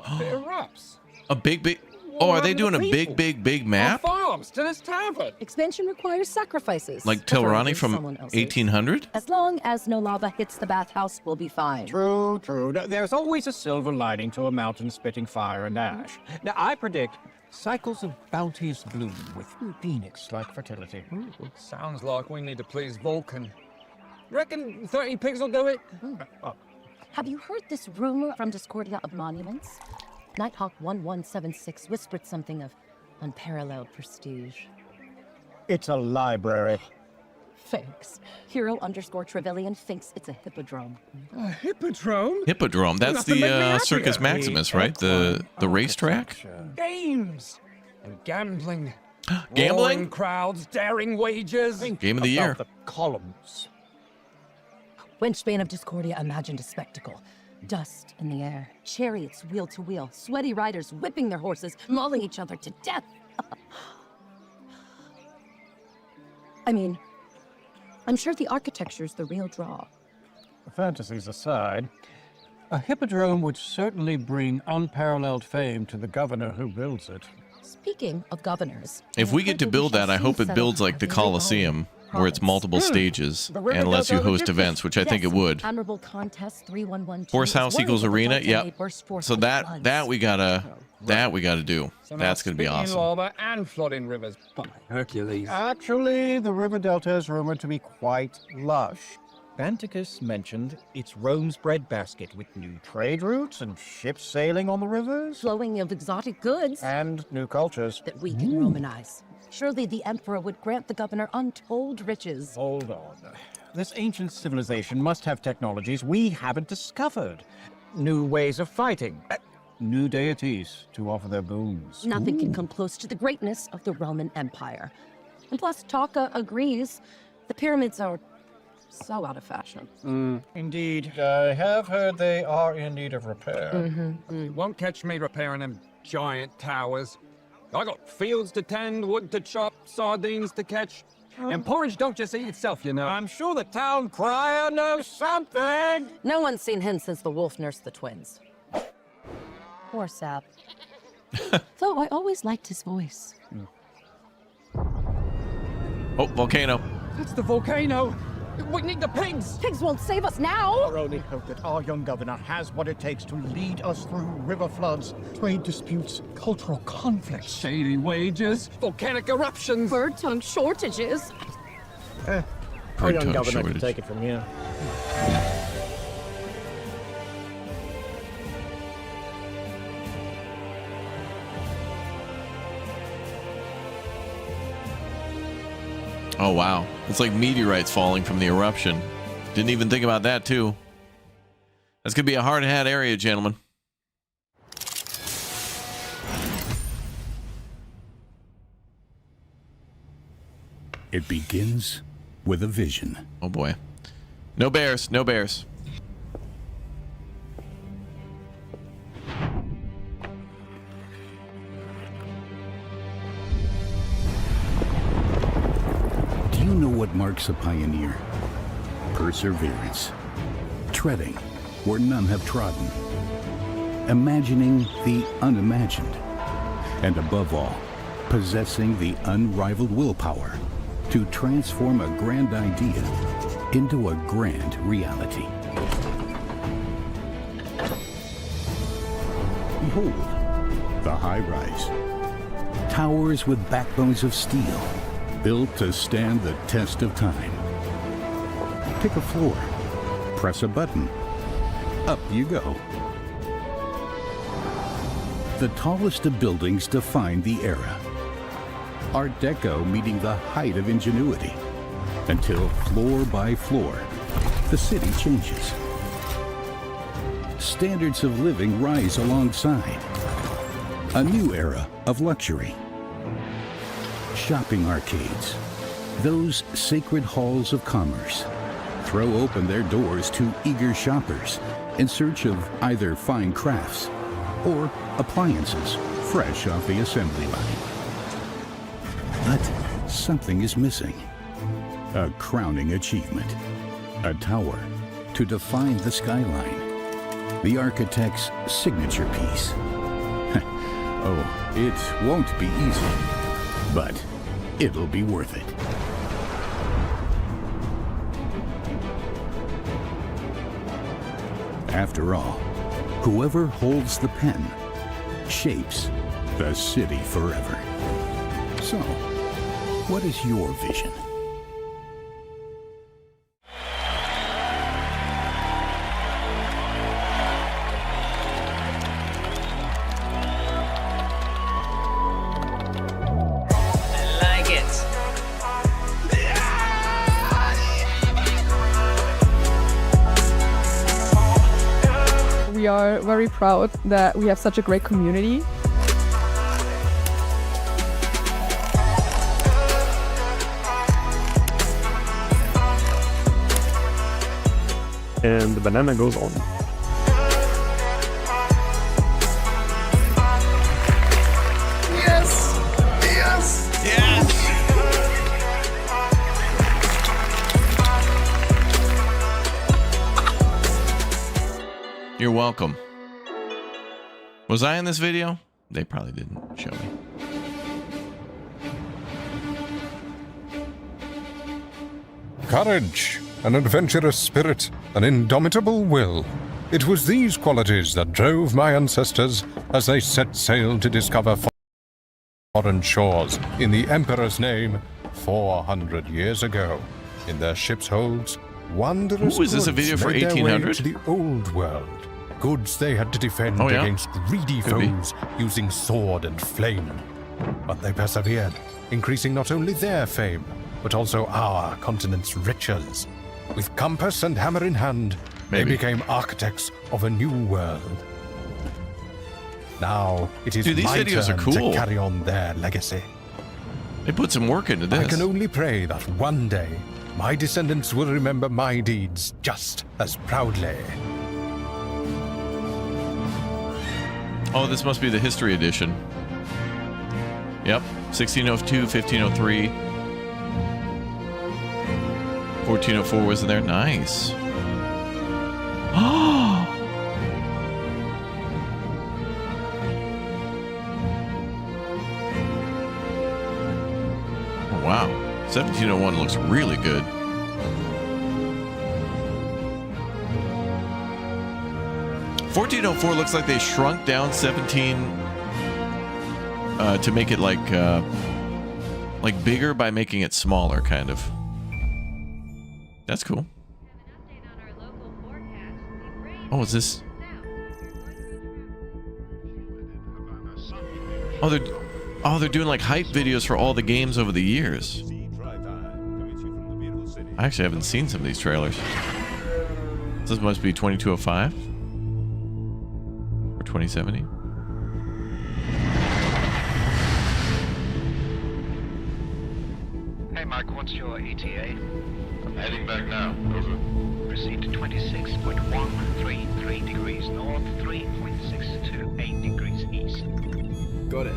Perhaps. A big. Oh, are they doing a big map? Farms to this tavern. Expansion requires sacrifices. Like preferably Telrani from someone else's. 1800? As long as no lava hits the bathhouse, we'll be fine. True. There's always a silver lining to a mountain spitting fire and ash. Now, I predict cycles of bounteous bloom with phoenix-like fertility. Sounds like we need to please Vulcan. Reckon 30 pigs will do it? Have you heard this rumor from Discordia of monuments? Nighthawk 1176 whispered something of unparalleled prestige. It's a library. Thanks. Hero_Trevelyan thinks it's a hippodrome. A hippodrome? Hippodrome. That's the Circus Maximus, right? The racetrack? Games and gambling. Gambling? Roaring crowds, daring wagers. Game of the year. The columns. Wenchbane of Discordia imagined a spectacle. Dust in the air, chariots wheel to wheel, sweaty riders whipping their horses, mauling each other to death. I mean, I'm sure the architecture's the real draw. Fantasies aside, a hippodrome would certainly bring unparalleled fame to the governor who builds it. Speaking of governors... If we get to build that, I hope it builds like the Colosseum, where it's multiple stages, and lets you host events, which I think it would. Admirable Contest 3112. Force House equals arena, yep. So that we gotta do. That's gonna be awesome. Lava and flooding rivers. By Hercules. Actually, the river delta is rumored to be quite lush. Banticus mentioned it's Rome's breadbasket with new trade routes and ships sailing on the rivers. Flowing of exotic goods. And new cultures. That we can Romanize. Surely the Emperor would grant the governor untold riches. Hold on. This ancient civilization must have technologies we haven't discovered. New ways of fighting. New deities to offer their boons. Nothing can come close to the greatness of the Roman Empire. And plus, Taka agrees. The pyramids are so out of fashion. Indeed. I have heard they are in need of repair. Won't catch me repairing them giant towers. I got fields to tend, wood to chop, sardines to catch. And porridge don't just eat itself, you know. I'm sure the town crier knows something. No one's seen him since the wolf nursed the twins. Poor Sap. Though I always liked his voice. Oh, Volcano. That's the volcano. We need the pigs. Pigs won't save us now. Our only hope that our young governor has what it takes to lead us through river floods, trade disputes, cultural conflicts. Shady wages, volcanic eruptions. Bird tongue shortages. Our young governor can take it from here. Oh, wow. It's like meteorites falling from the eruption. Didn't even think about that, too. That's going to be a hard-hat area, gentlemen. It begins with a vision. Oh, boy. No bears. No bears. Do you know what marks a pioneer? Perseverance. Treading where none have trodden. Imagining the unimagined. And above all, possessing the unrivaled willpower to transform a grand idea into a grand reality. Behold, the high-rise. Towers with backbones of steel, built to stand the test of time. Pick a floor, press a button, up you go. The tallest of buildings define the era. Art Deco meeting the height of ingenuity, until floor by floor, the city changes. Standards of living rise alongside. A new era of luxury. Shopping arcades, those sacred halls of commerce, throw open their doors to eager shoppers in search of either fine crafts or appliances fresh off the assembly line. But something is missing. A crowning achievement. A tower to define the skyline. The architect's signature piece. Oh, it won't be easy, but it'll be worth it. After all, whoever holds the pen shapes the city forever. So, what is your vision? We are very proud that we have such a great community. And the banana goes on. Yes! Yes! Yes! You're welcome. Was I in this video? They probably didn't show me. Courage, an adventurous spirit, an indomitable will. It was these qualities that drove my ancestors as they set sail to discover foreign shores in the Emperor's name 400 years ago. In their ship's holds, wondrous Ooh, is this a video for goods made their way 1800? to the old world. Goods they had to defend against greedy Could be. foes using sword and flame. But they persevered, increasing not only their fame, but also our continent's riches. With compass and hammer in hand, they became architects of a new world. Now it is Dude, these my videos turn are cool. to carry on their legacy. They put some work into this. I can only pray that one day my descendants will remember my deeds just as proudly. Oh, this must be the history edition. Yep, 1602, 1503. 1404 was in there. Nice. Oh! Wow. 1701 looks really good. $1404 looks like they shrunk down 17 to make it like bigger by making it smaller, kind of. That's cool. Oh, is this? Oh, they're doing like hype videos for all the games over the years. I actually haven't seen some of these trailers. This must be 2205 or 2070. Hey Mark, what's your ETA? I'm heading back now. Over. Proceed to 26.133 degrees north, 3.628 degrees east. Got it.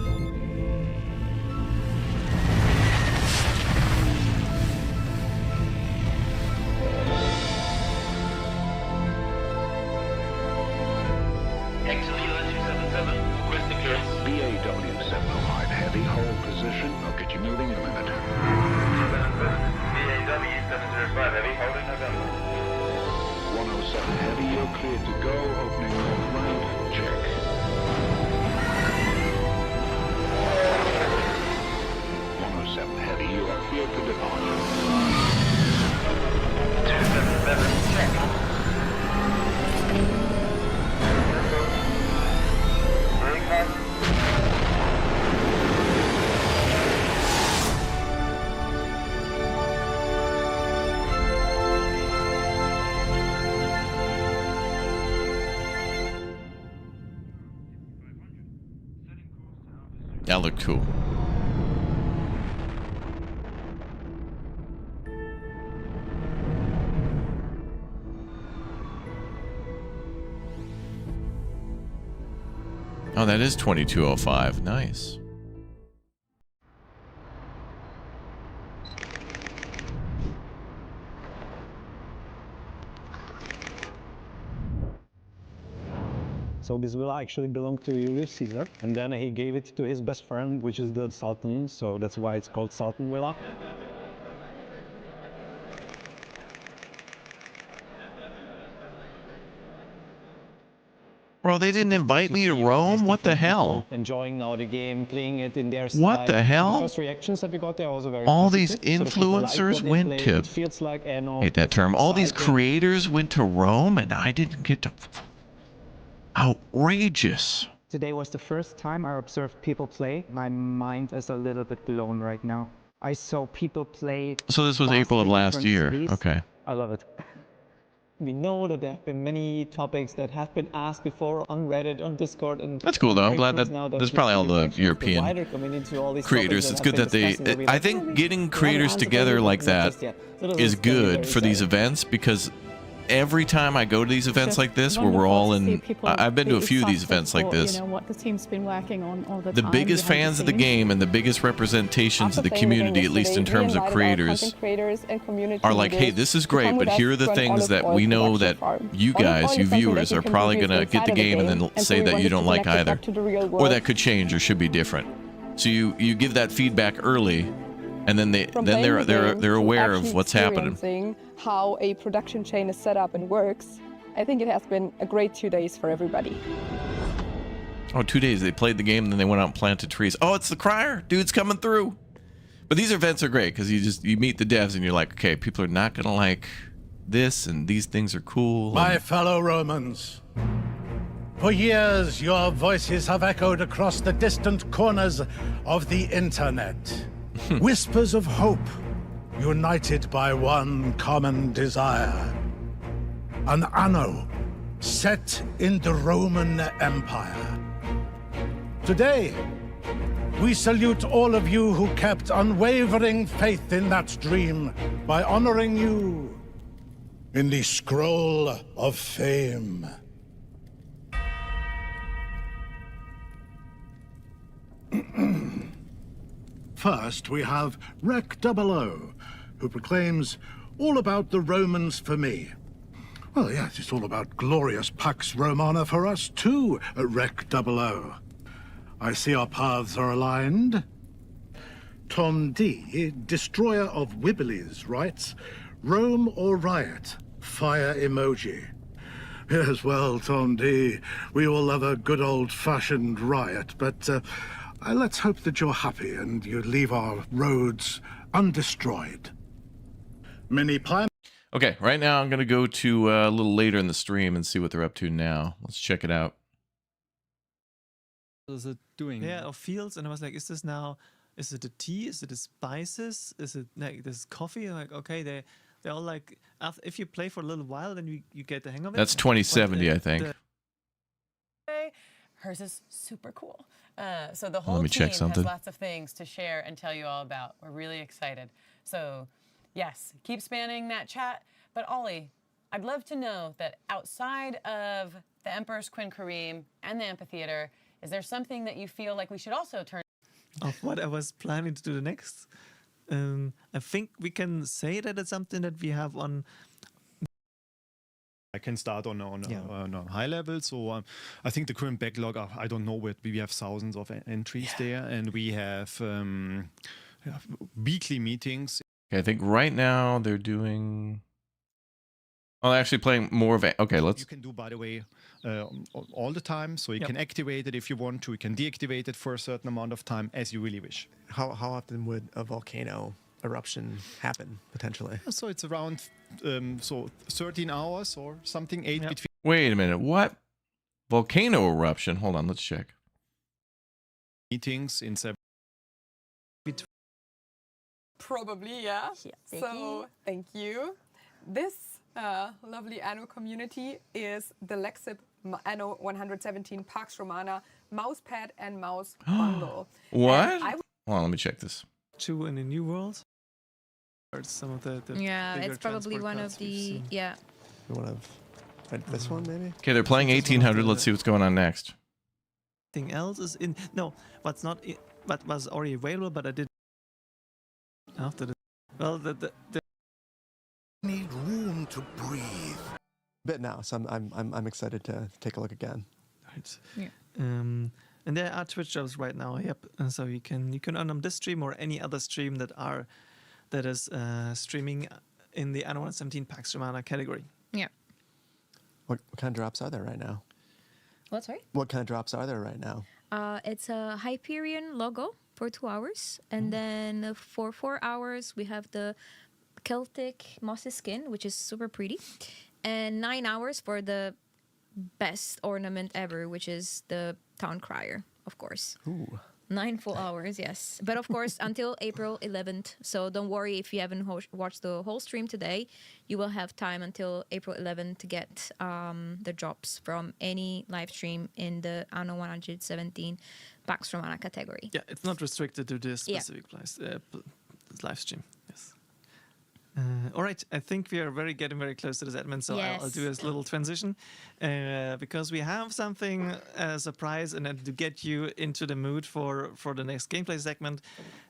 BAW709 heavy, hold position. I'll get you moving in a minute. BAW705 heavy, holding November. 107 heavy, you're cleared to go. Opening north right, check. 107 heavy, you are cleared for departure. 277, check. That looked cool. Oh, that is 2205. Nice. So this villa actually belonged to Julius Caesar, and then he gave it to his best friend, which is the Sultan, so that's why it's called Sultan Villa. Bro, they didn't invite me to Rome? What the hell? Enjoying now the game, playing it in their What style. the hell? The first reactions that we got there also very All these positive. So people like influencers what they went play. to... It feels like Anno. hate that term. All these exciting. creators went to Rome and I didn't get to... Outrageous. Today was the first time I observed people play. My mind is a little bit blown right now. I saw people play... So this was April of last year. Okay. I love it. We know that there have been many topics that have been asked before on Reddit, on Discord, and That's cool though. I'm glad that there's probably all the European wider community, all these creators. It's good that they... I think getting creators together like that is good for these events, because every time I go to these events like this, where we're all in... I've been to a few of these events like this. You know, what the team's been working on all The biggest fans of the game and the biggest representations of the community, at least in terms of creators, are like, hey, this is great, but here are the things that we know that you guys, you viewers, are probably going to get the game and then say that you don't like either, or that could change or should be different. So you give that feedback early, and then they're aware of what's happening. How a production chain is set up and works. I think it has been a great 2 days for everybody. Oh, 2 days. They played the game, and then they went out and planted trees. Oh, it's the crier. Dude's coming through. But these events are great because you meet the devs, and you're like, okay, people are not going to like this, and these things are cool. My fellow Romans, for years your voices have echoed across the distant corners of the internet. Whispers of hope, united by one common desire. An Anno set in the Roman Empire. Today, we salute all of you who kept unwavering faith in that dream by honoring you in the Scroll of Fame. First, we have Rec 00, who proclaims, "All about the Romans for me." Well, yes, it's all about glorious Pax Romana for us too, at Rec 00. I see our paths are aligned. Tom D, destroyer of Wibblies, writes, "Rome or riot? Fire emoji." Yes, well, Tom D, we all love a good old-fashioned riot, but let's hope that you're happy and you leave our roads undestroyed. Many pine. Okay, right now I'm going to go to a little later in the stream and see what they're up to now. Let's check it out. What is it doing? Yeah, of fields, and I was like, is this now, is it a tea? Is it a spices? Is it like this coffee? Like, okay, they're all like, if you play for a little while, then you get the hang of it. That's 2070, I think. Hers is super cool. So the whole Let me team check something. has lots of things to share and tell you all about. We're really excited. So yes, keep spamming that chat. But Ollie, I'd love to know that outside of the Emperor's Quinn Kareem and the amphitheater, is there something that you feel like we should also turn Of what I was planning to do next. I think we can say that it's something that we have on. I can start on a high level. So I think the current backlog, I don't know, but we have thousands of entries there, and we have weekly meetings. Okay, I think right now they're doing... Oh, they're actually playing more of it. Okay, let's... You can do, by the way, all the time. So you can activate it if you want to. You can deactivate it for a certain amount of time as you really wish. How often would a volcano eruption happen, potentially? So it's around 13 hours or something, 8 between. Wait a minute, what? Volcano eruption? Hold on, let's check. Meetings in 7. Probably, yeah. So, thank you. This lovely Anno community is the Lexip Anno 117 Pax Romana mousepad and mouse bundle. What? Hold on, let me check this. Two in the New World. Or some of the yeah, bigger it's probably transport one cards of we've the seen. yeah. One of this one, maybe? Okay, they're playing 1800. Let's see what's going on next. Thing else is in what's not in, what was already available, but I did after the the need room to breathe. Bit now, so I'm excited to take a look again. Right. Yeah. And there are Twitch jobs right now. Yep. And so you can earn on this stream or any other stream that is streaming in the Anno 117 Pax Romana category. Yeah. What kind of drops are there right now? What, sorry? What kind of drops are there right now? It's a Hyperion logo for 2 hours, and then for 4 hours we have the Celtic mossy skin, which is super pretty, and 9 hours for the best ornament ever, which is the Town Crier, of course. Ooh. 9 full hours, yes. But of course, until April 11th. So don't worry if you haven't watched the whole stream today. You will have time until April 11th to get the drops from any live stream in the Anno 117 Pax Romana category. Yeah, it's not restricted to this specific place, live stream. Yes. All right, I think we are getting very close to this, Edmund, so I'll do this little transition because we have something as a surprise, and to get you into the mood for the next gameplay segment,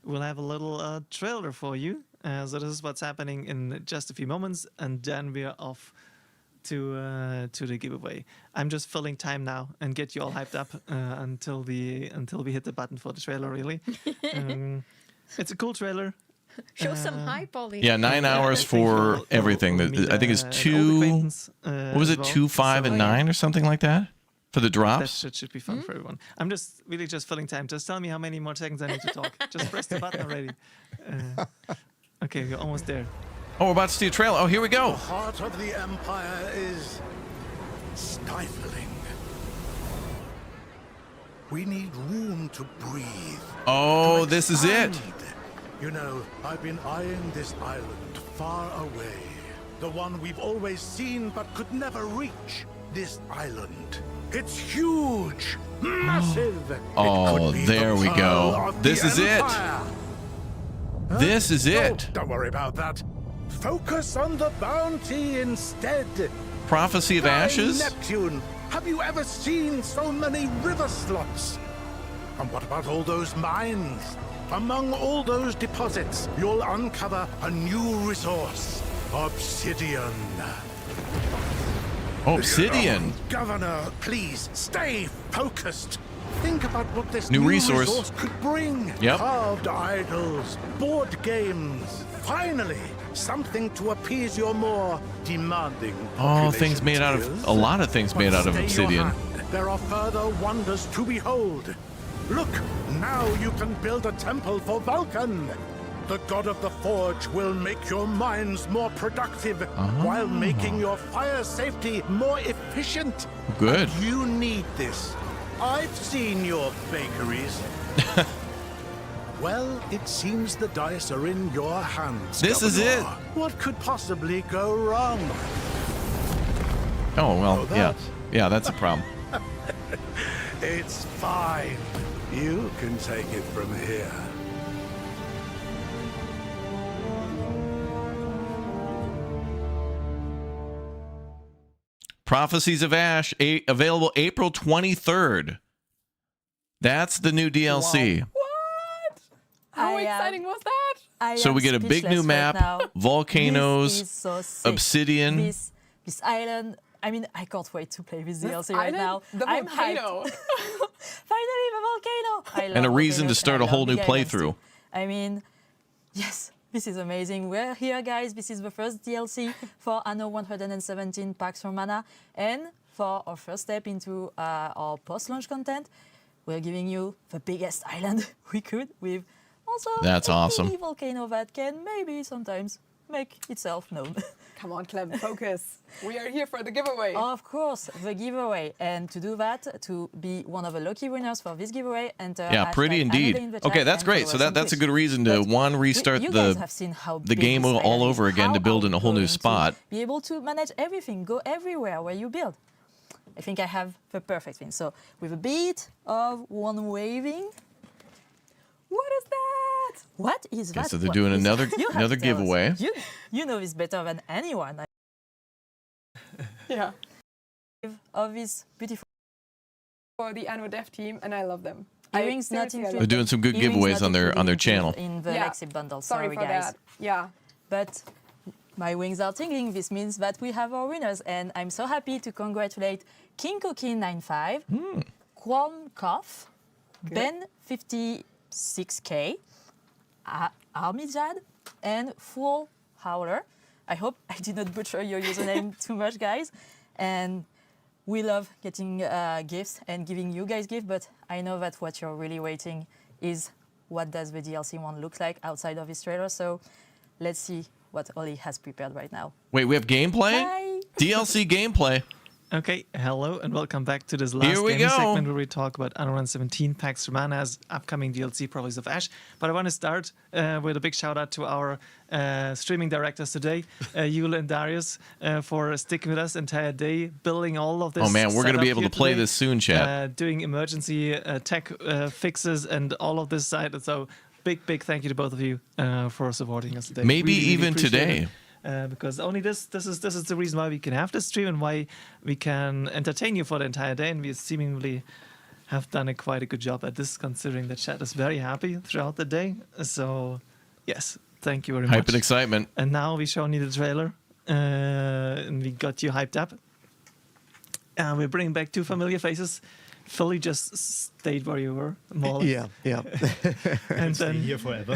we'll have a little trailer for you. So this is what's happening in just a few moments, and then we are off to the giveaway. I'm just filling time now and get you all hyped up until we hit the button for the trailer. Really, it's a cool trailer. Show some hype, Ollie. Yeah, 9 hours for everything. I think it's 2. What was it? 2, 5, and 9 or something like that for the drops. That should be fun for everyone. I'm just filling time. Just tell me how many more seconds I need to talk. Just press the button already. Okay, we're almost there. Oh, we're about to see a trailer. Oh, here we go. The heart of the Empire is stifling. We need room to breathe. Oh, this is it. You know, I've been eyeing this island far away. The one we've always seen but could never reach. This island. It's huge, massive. Oh, there we go. This is it. This is it. Don't worry about that. Focus on the bounty instead. Prophecy of Ashes? Neptune, have you ever seen so many river slots? And what about all those mines? Among all those deposits, you'll uncover a new resource. Obsidian. Obsidian. Governor, please stay focused. Think about what this New resource. could bring. Yep. Carved idols, board games. Finally, something to appease your more demanding Things made out of a lot of things made out of Stay your obsidian. hand. There are further wonders to behold. Look, now you can build a temple for Vulcan. The god of the forge will make your mines more productive while making your fire safety more efficient. Good. And you need this. I've seen your bakeries. Well, it seems the dice are in your hands. This is Governor. it. What could possibly go wrong? Oh well, Oh, yeah, that. yeah, that's a problem. It's fine. You can take it from here. Prophecies of Ash, available April 23rd. That's the new DLC. What? How exciting was that? So we get a big new map, volcanoes, This is so sick. obsidian. This island. I mean, I can't wait to play with This DLC right island? now. The I'm volcano. hyped. Finally, the volcano. I love And a reason to volcanoes. start I a whole love new big islands too. playthrough. I mean, yes, this is amazing. We're here, guys. This is the first DLC for Anno 117 Pax Romana. And for our first step into our post-launch content, we're giving you the biggest island we could with also That's a awesome. mini volcano that can maybe sometimes make itself known. Come on, Clem, focus. We are here for the giveaway. Of course, the giveaway. And to do that, to be one of the lucky winners for this giveaway, enter Yeah, pretty indeed. Okay, that's great. So that's a good reason to restart you guys have seen how the big game this all island over is, again how to build are in a we whole new going to spot. Be able to manage everything, go everywhere where you build. I think I have the perfect thing. So with a bit of one waving. What is that? What is Okay, that? so they're What doing is- another You have another to tell us. giveaway. You know this better than anyone. Yeah. Of this beautiful For the Anno dev team, and I love them. earrings not seriously, I included. love They're doing some good Earrings giveaways not on their included channel. in the Yeah. Lexi bundle. Sorry Sorry, for guys. that. Yeah. But my wings are tingling. This means that we have our winners, and I'm so happy to congratulate King Cookie 95, Quam Koff, Ben 56K, Armijad, and Full Howler. I hope I did not butcher your username too much, guys. And we love getting gifts and giving you guys gifts, but I know that what you're really waiting is what does the DLC one look like outside of this trailer. So let's see what Ollie has prepared right now. Wait, we have gameplay? Hi. DLC gameplay. Okay, hello and welcome back to this last Here we gaming go. segment where we talk about Anno 117 Pax Romana's upcoming DLC, Prophecies of Ash. But I want to start with a big shout out to our streaming directors today, Yule and Darius, for sticking with us entire day, building all of this. Oh man, we're going to be setup able to here play today, this soon, chat. doing emergency tech fixes and all of this side. So big thank you to both of you for supporting us today. Maybe Really even appreciate today. it. Because only this is the reason why we can have this stream and why we can entertain you for the entire day, and we seemingly have done quite a good job at this, considering the chat is very happy throughout the day. So yes, thank you very much. Hype and excitement. And now we shown you the trailer, and we got you hyped up. We're bringing back two familiar faces. Philly just stayed where you were, more or less. Yeah. And Stay then here forever.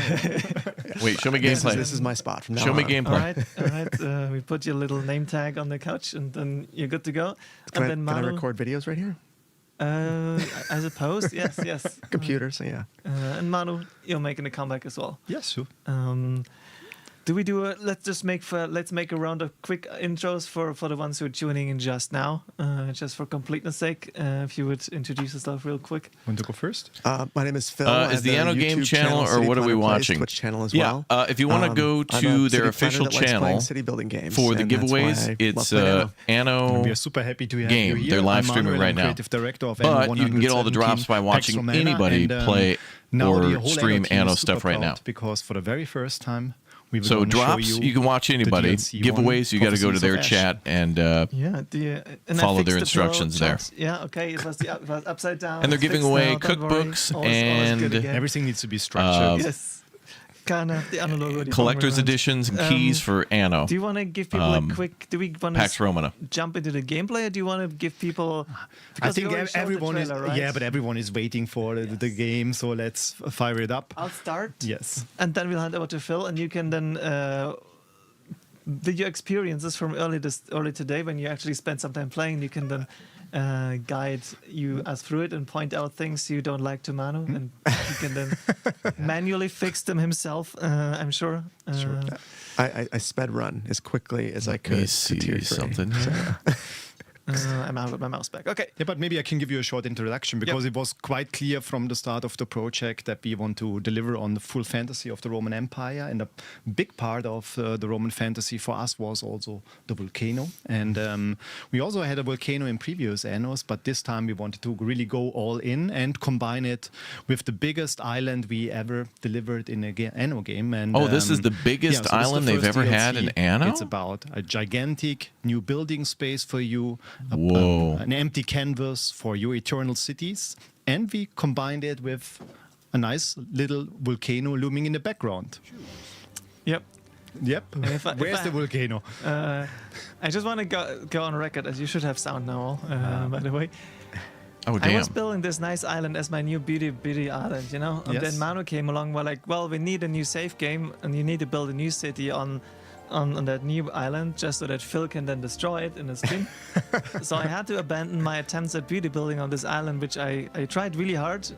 Wait, show me gameplay. This is my spot from now Show me on. gameplay. all right. We put your little name tag on the couch, and then you're good to go. Can And then I Manu, record videos right here? I suppose, yes. Computer, so yeah. And Manu, you're making a comeback as well. Yes, sure. Do we do let's make a round of quick intros for the ones who are tuning in just now, just for completeness sake. If you would introduce yourself real quick. Want to go first? My name is Phil. Is the Anno game channel, or what are we watching? Twitch channel as well. If you want to go to their official channel city building games, for the giveaways, it's Anno. We are super happy to have game. you here. They're live streaming right now. Creative director of Anno But you can get all the drops by watching anybody play or stream Anno stuff right now. Because for the very first time, so drops, you can watch anybody. Giveaways, you got to go to their chat and follow their instructions there. Yeah, okay. It was upside down. And they're giving away cookbooks and everything needs to be structured. Yes. Kind of the Anno logo. Collector's editions and keys for Anno. Do you want to give people a quick? Do we want Pax Romana. Jump into the gameplay, or do you want to give people? I think everyone is. Right? Yeah, but everyone is waiting for the game, so let's fire it up. I'll start. Yes. And then we'll hand over to Phil, and you can then. Your experiences from early today, when you actually spent some time playing, you can then guide us through it and point out things you don't like to Manu, and he can then manually fix them himself. I'm sure. Sure. I sped run as quickly as I could. Let me see something. I'm out with my mouse back. Okay. Yeah, but maybe I can give you a short introduction because it was quite clear from the start of the project that we want to deliver on the full fantasy of the Roman Empire, and a big part of the Roman fantasy for us was also the volcano. And we also had a volcano in previous Annos, but this time we wanted to really go all in and combine it with the biggest island we ever delivered in an Anno game. And this is the biggest island they've ever had in Anno? It's about a gigantic new building space for you. Whoa. An empty canvas for your eternal cities, and we combined it with a nice little volcano looming in the background. Yep. Where's the volcano? I just want to go on record, as you should have sound now, by the way. Oh, damn. I was building this nice island as my new beauty island, you know? And then Manu came along, we're like, well, we need a new safe game, and you need to build a new city on that new island, just so that Phil can then destroy it in a stream. So I had to abandon my attempts at beauty building on this island, which I tried really hard.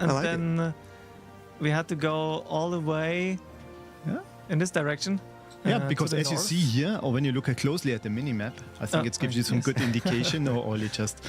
And then we had to go all the way in this direction. Yeah, because as you see here, or when you look closely at the mini-map, I think it gives you some good indication, or only just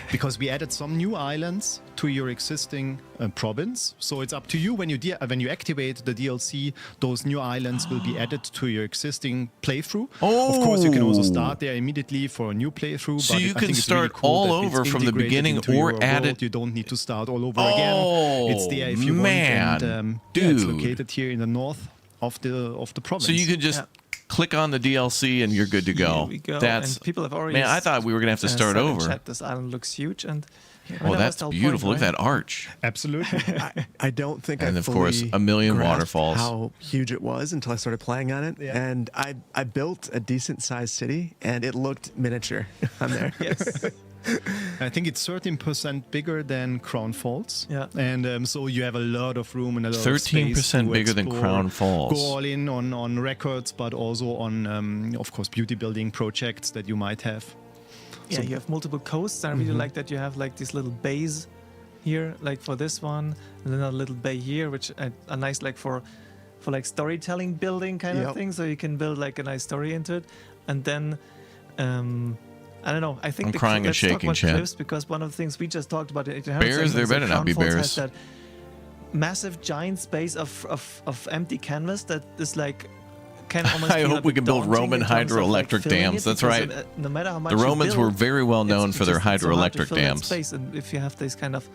because we added some new islands to your existing province. So it's up to you when you activate the DLC, those new islands will be added to your existing playthrough. Oh. Of course, you can also start there immediately for a new playthrough. So but you I can think it's start really cool all that it's over from the integrated beginning into or your add world. it. You don't need to start all over again. It's there if you want. And, it's located here in the north of the province. So you could just click on the DLC and you're good to go. Here we go. That's and people have already. Man, I thought we were gonna have to start said in over. Chat, this island looks huge, and well, that's beautiful. Look at that arch. Absolutely. I don't think and I of course a million grasped waterfalls. How huge it was until I started playing on it, and I built a decent sized city, and it looked miniature on there. Yes. I think it's 13% bigger than Crown Falls. Yeah. And so you have a lot of room and a lot of space 13% bigger than Crown Falls. Go all in on records, but also on, of course, beauty building projects that you might have. Yeah, So- you have multiple coasts. I really like that you have like these little bays here, like for this one, and then a little bay here, which are nice like for like storytelling building kind of thing. So you can build like a nice story into it, and then. I don't know. I think I'm crying and let's talk shaking, about Chad. cliffs, because one of the things we just talked about in Bears, there better not be Crown Falls bears. has that massive giant space of empty canvas that is like can almost. I feel a hope we bit can build daunting Roman in terms of, like, hydroelectric filling dams. it, That's because, right. No matter how much The you Romans were build, very well known it's for their just so hard to hydroelectric fill that dams. space. And if you have these kind of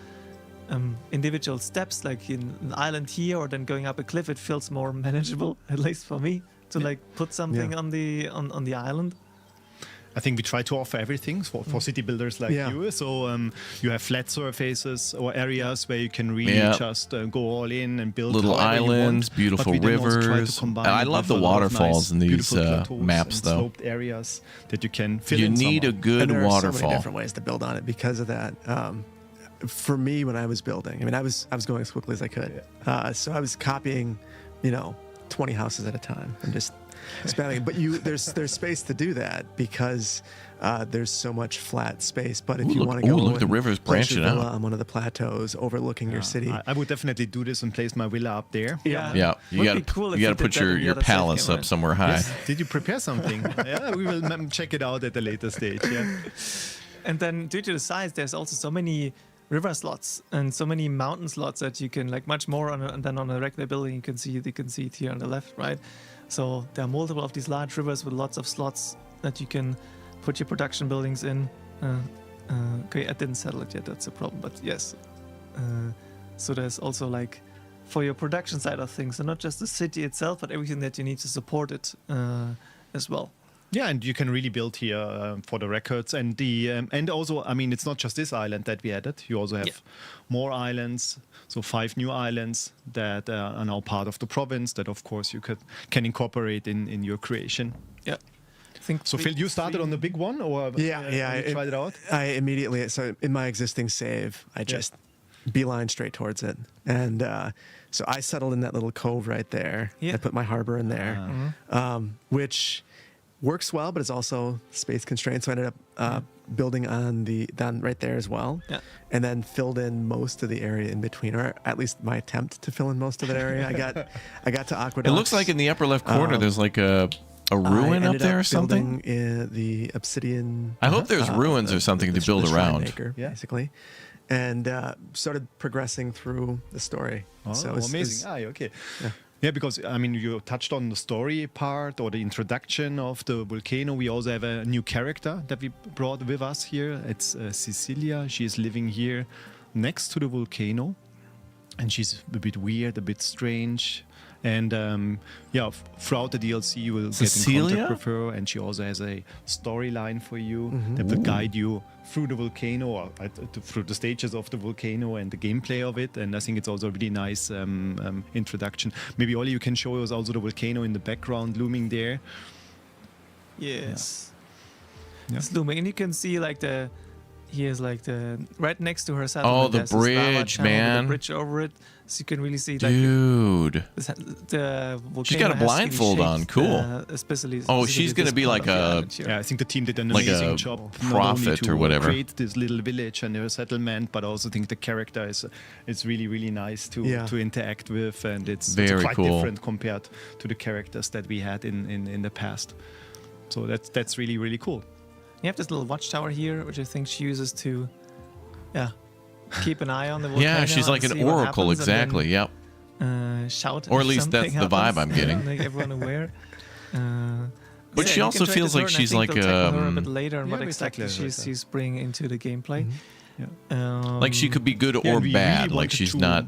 individual steps, like in an island here, or then going up a cliff, it feels more manageable, at least for me, to like put something on the island. I think we try to offer everything for city builders like you. So you have flat surfaces or areas where you can really just go all in and build Little however you want. islands, beautiful But we then also try to rivers. combine I it love with the a lot of waterfalls in these beautiful plateaus maps, and though. sloped areas that you can fill You in need a somehow. good And there are so waterfall. many different ways to build on it because of that. For me, when I was building, I mean, I was going as quickly as I could. So I was copying, 20 houses at a time and just spamming. But there's space to do that because there's so much flat space. But if you want to go, look, the river's branching out on one of the plateaus overlooking your city. I would definitely do this and place my villa up there. Yeah, you got to put your palace up somewhere high. Yes. Did you prepare something? Yeah, we will check it out at a later stage. Yeah. And then due to the size, there's also so many river slots and so many mountain slots that you can like much more than on a regular building. You can see it here on the left, right? So there are multiple of these large rivers with lots of slots that you can put your production buildings in. Okay, I didn't settle it yet. That's a problem, but yes. So there's also like for your production side of things, and not just the city itself, but everything that you need to support it as well. Yeah, and you can really build here for the records, and and also, I mean, it's not just this island that we added. You also have more islands, so 5 new islands that are now part of the province. That, of course, you can incorporate in your creation. Yeah. So Phil, you started on the big one, or you tried it out? I immediately, so in my existing save, I just beeline straight towards it, and so I settled in that little cove right there. I put my harbor in there, which works well, but it's also space constrained. So I ended up building down right there as well, and then filled in most of the area in between, or at least my attempt to fill in most of that area. I got to Aqueducts. It looks like in the upper left corner there's like a ruin up there or something. The obsidian. I hope there's ruins or something to build around. Maker, basically, and started progressing through the story. Oh, so amazing! Okay. Yeah, because I mean, you touched on the story part or the introduction of the volcano. We also have a new character that we brought with us here. It's Cecilia. She is living here next to the volcano, and she's a bit weird, a bit strange. And throughout the DLC, you will get in contact with her, and she also has a storyline for you that will guide you through the volcano, or through the stages of the volcano and the gameplay of it. And I think it's also a really nice introduction. Maybe Ollie, you can show us also the volcano in the background looming there. Yes, it's looming, and you can see like here's like the right next to her settlement. Oh, the bridge, man! The bridge over it, so you can really see. Dude, the volcano. She's got a blindfold on. Cool. Especially. She's gonna be like a. Yeah, I think the team did an amazing job. Prophet or whatever. Create this little village and their settlement, but I also think the character is really, really nice to interact with, and it's quite different compared to the characters that we had in the past. So that's really, really cool. You have this little watchtower here, which I think she uses to, keep an eye on the volcano. Yeah, she's like an oracle, exactly. Yep. Shout. Or at least that's the vibe I'm getting. Make everyone aware. But she also feels like she's like a bit later on what exactly she's bringing into the gameplay. Like she could be good or bad. Like she's not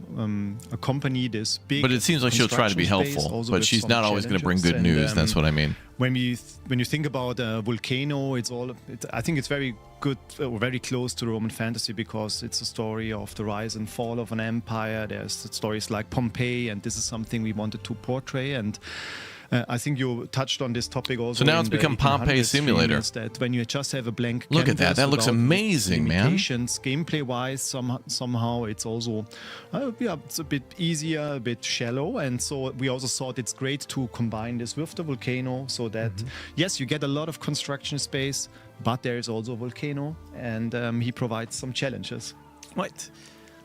accompany this big. But it seems like she'll try to be helpful. But she's not always going to bring good news. That's what I mean. When you think about Volcano, I think it's very good, or very close to Roman fantasy, because it's a story of the rise and fall of an empire. There's stories like Pompeii, and this is something we wanted to portray. And I think you touched on this topic also. So now it's become Pompeii Simulator. That when you just have a blank look canvas, at that. That looks amazing, man. Gameplay-wise, somehow it's also it's a bit easier, a bit shallow, and so we also thought it's great to combine this with the volcano, so that yes, you get a lot of construction space, but there is also a volcano, and he provides some challenges. Right.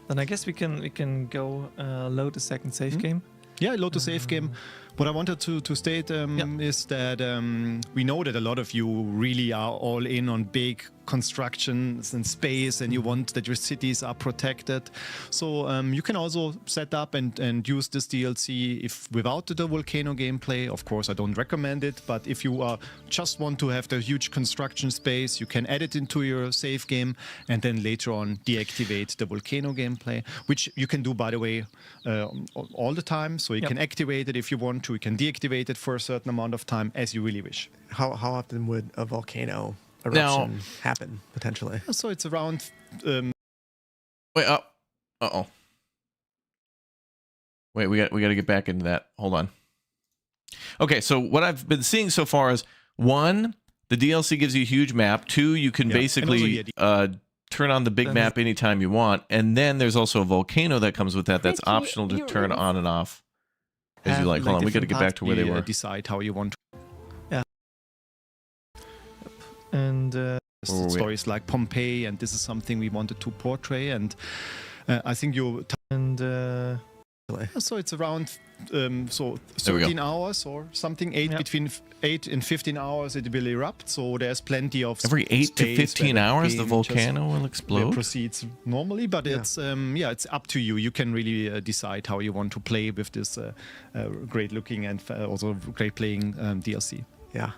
Then I guess we can go load the second save game. Yeah, load the save game. What I wanted to state is that we know that a lot of you really are all in on big constructions and space, and you want that your cities are protected. So you can also set up and use this DLC without the volcano gameplay. Of course, I don't recommend it, but if you just want to have the huge construction space, you can add it into your save game and then later on deactivate the volcano gameplay, which you can do, by the way, all the time. So you can activate it if you want to. You can deactivate it for a certain amount of time as you really wish. How often would a volcano eruption happen potentially? So it's around. Wait. Uh-oh. Wait. We got to get back into that. Hold on. Okay. So what I've been seeing so far is 1, the DLC gives you a huge map. 2, you can basically turn on the big map anytime you want, and then there's also a volcano that comes with that. That's optional to turn on and off. As you like, hold on, we got to different get back to where they parts, were. Decide how you want to. Yeah. And stories like Pompeii, and this is something we wanted to portray. And I think you. So it's around 13 hours or something. Between 8 and 15 hours it will erupt. So there's plenty of every 8 to 15 hours the volcano will explode. Proceeds normally, but it's it's up to you. You can really decide how you want to play with this great looking and also great playing DLC. Yeah.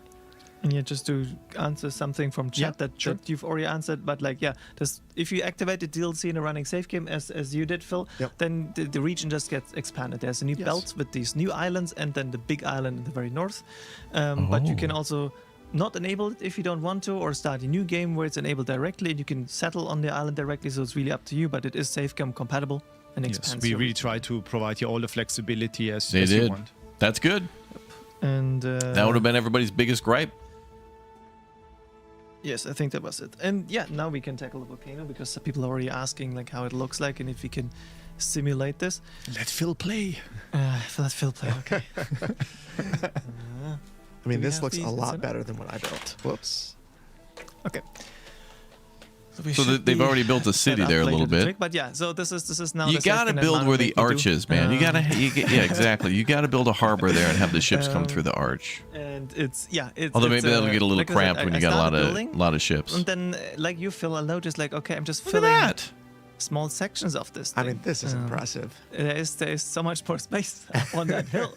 And yeah, just to answer something from chat that you've already answered, but like, if you activate the DLC in a running save game, as you did, Phil, then the region just gets expanded. There's a new belt with these new islands, and then the big island in the very north. But you can also not enable it if you don't want to, or start a new game where it's enabled directly, and you can settle on the island directly. So it's really up to you, but it is save game compatible and expands. We really try to provide you all the flexibility as you want. That's good. And that would have been everybody's biggest gripe. Yes, I think that was it. And yeah, now we can tackle the volcano because people are already asking like how it looks like and if we can simulate this. Let Phil play. Let Phil play. Okay. I mean, this looks a lot better than what I built. Whoops. Okay. So they've already built a city there a little bit. But yeah, so this is now. You got to build where the arch is, man. You exactly. You got to build a harbor there and have the ships come through the arch. And it's although maybe that'll get a little cramped when you got a lot of ships. And then like you, Phil, I'll notice like I'm just filling small sections of this thing. I mean, this is impressive. There is so much more space on that hill,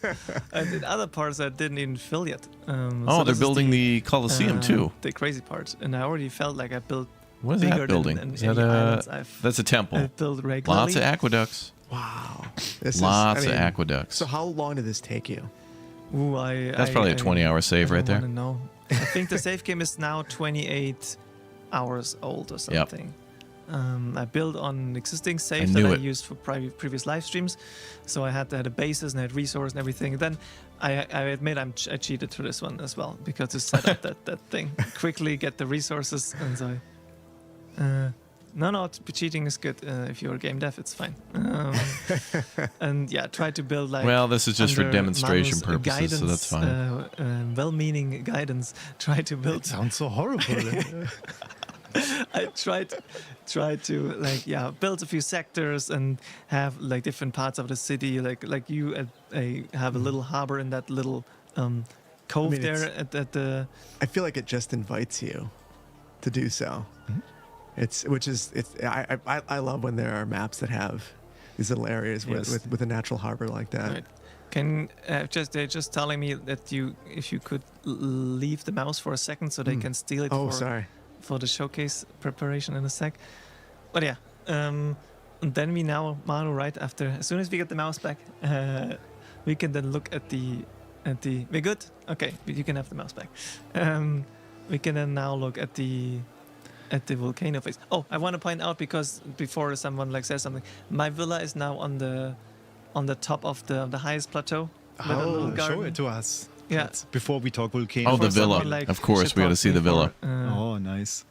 and in other parts I didn't even fill yet. So they're building the Colosseum too. The crazy part, and I already felt like I built. What is that building? That's a temple. I've built regularly. Lots of aqueducts. Wow. Lots of aqueducts. So how long did this take you? Ooh, that's probably a 20-hour save right there. No, I think the save game is now 28 hours old or something. I built on existing saves that I used for previous live streams, so I had a basis and I had resource and everything. Then I admit I cheated to this one as well because to set up that thing quickly, get the resources, and so. No, cheating is good. If you're a game dev, it's fine. And yeah, try to build like. Well, this is just for demonstration purposes, guidance, so that's fine. Well-meaning guidance. Try to build. It sounds so horrible. I tried to build a few sectors and have like different parts of the city. Like you have a little harbor in that little cove there at the. I feel like it just invites you to do so. Mm-hmm. I love when there are maps that have these little areas with a natural harbor like that. Right. They're just telling me that if you could leave the mouse for a second so they can steal it. For the showcase preparation in a sec. But yeah, and then we now, Manu, right after, as soon as we get the mouse back, we can then look at the. We're good? Okay, you can have the mouse back. We can then now look at the volcano face. Oh, I want to point out because before someone says something, my villa is now on the top of the highest plateau. Oh, show it to us. Yeah. That's before we talk volcano. Oh, the villa. Of course, we got to see the villa. Oh, nice.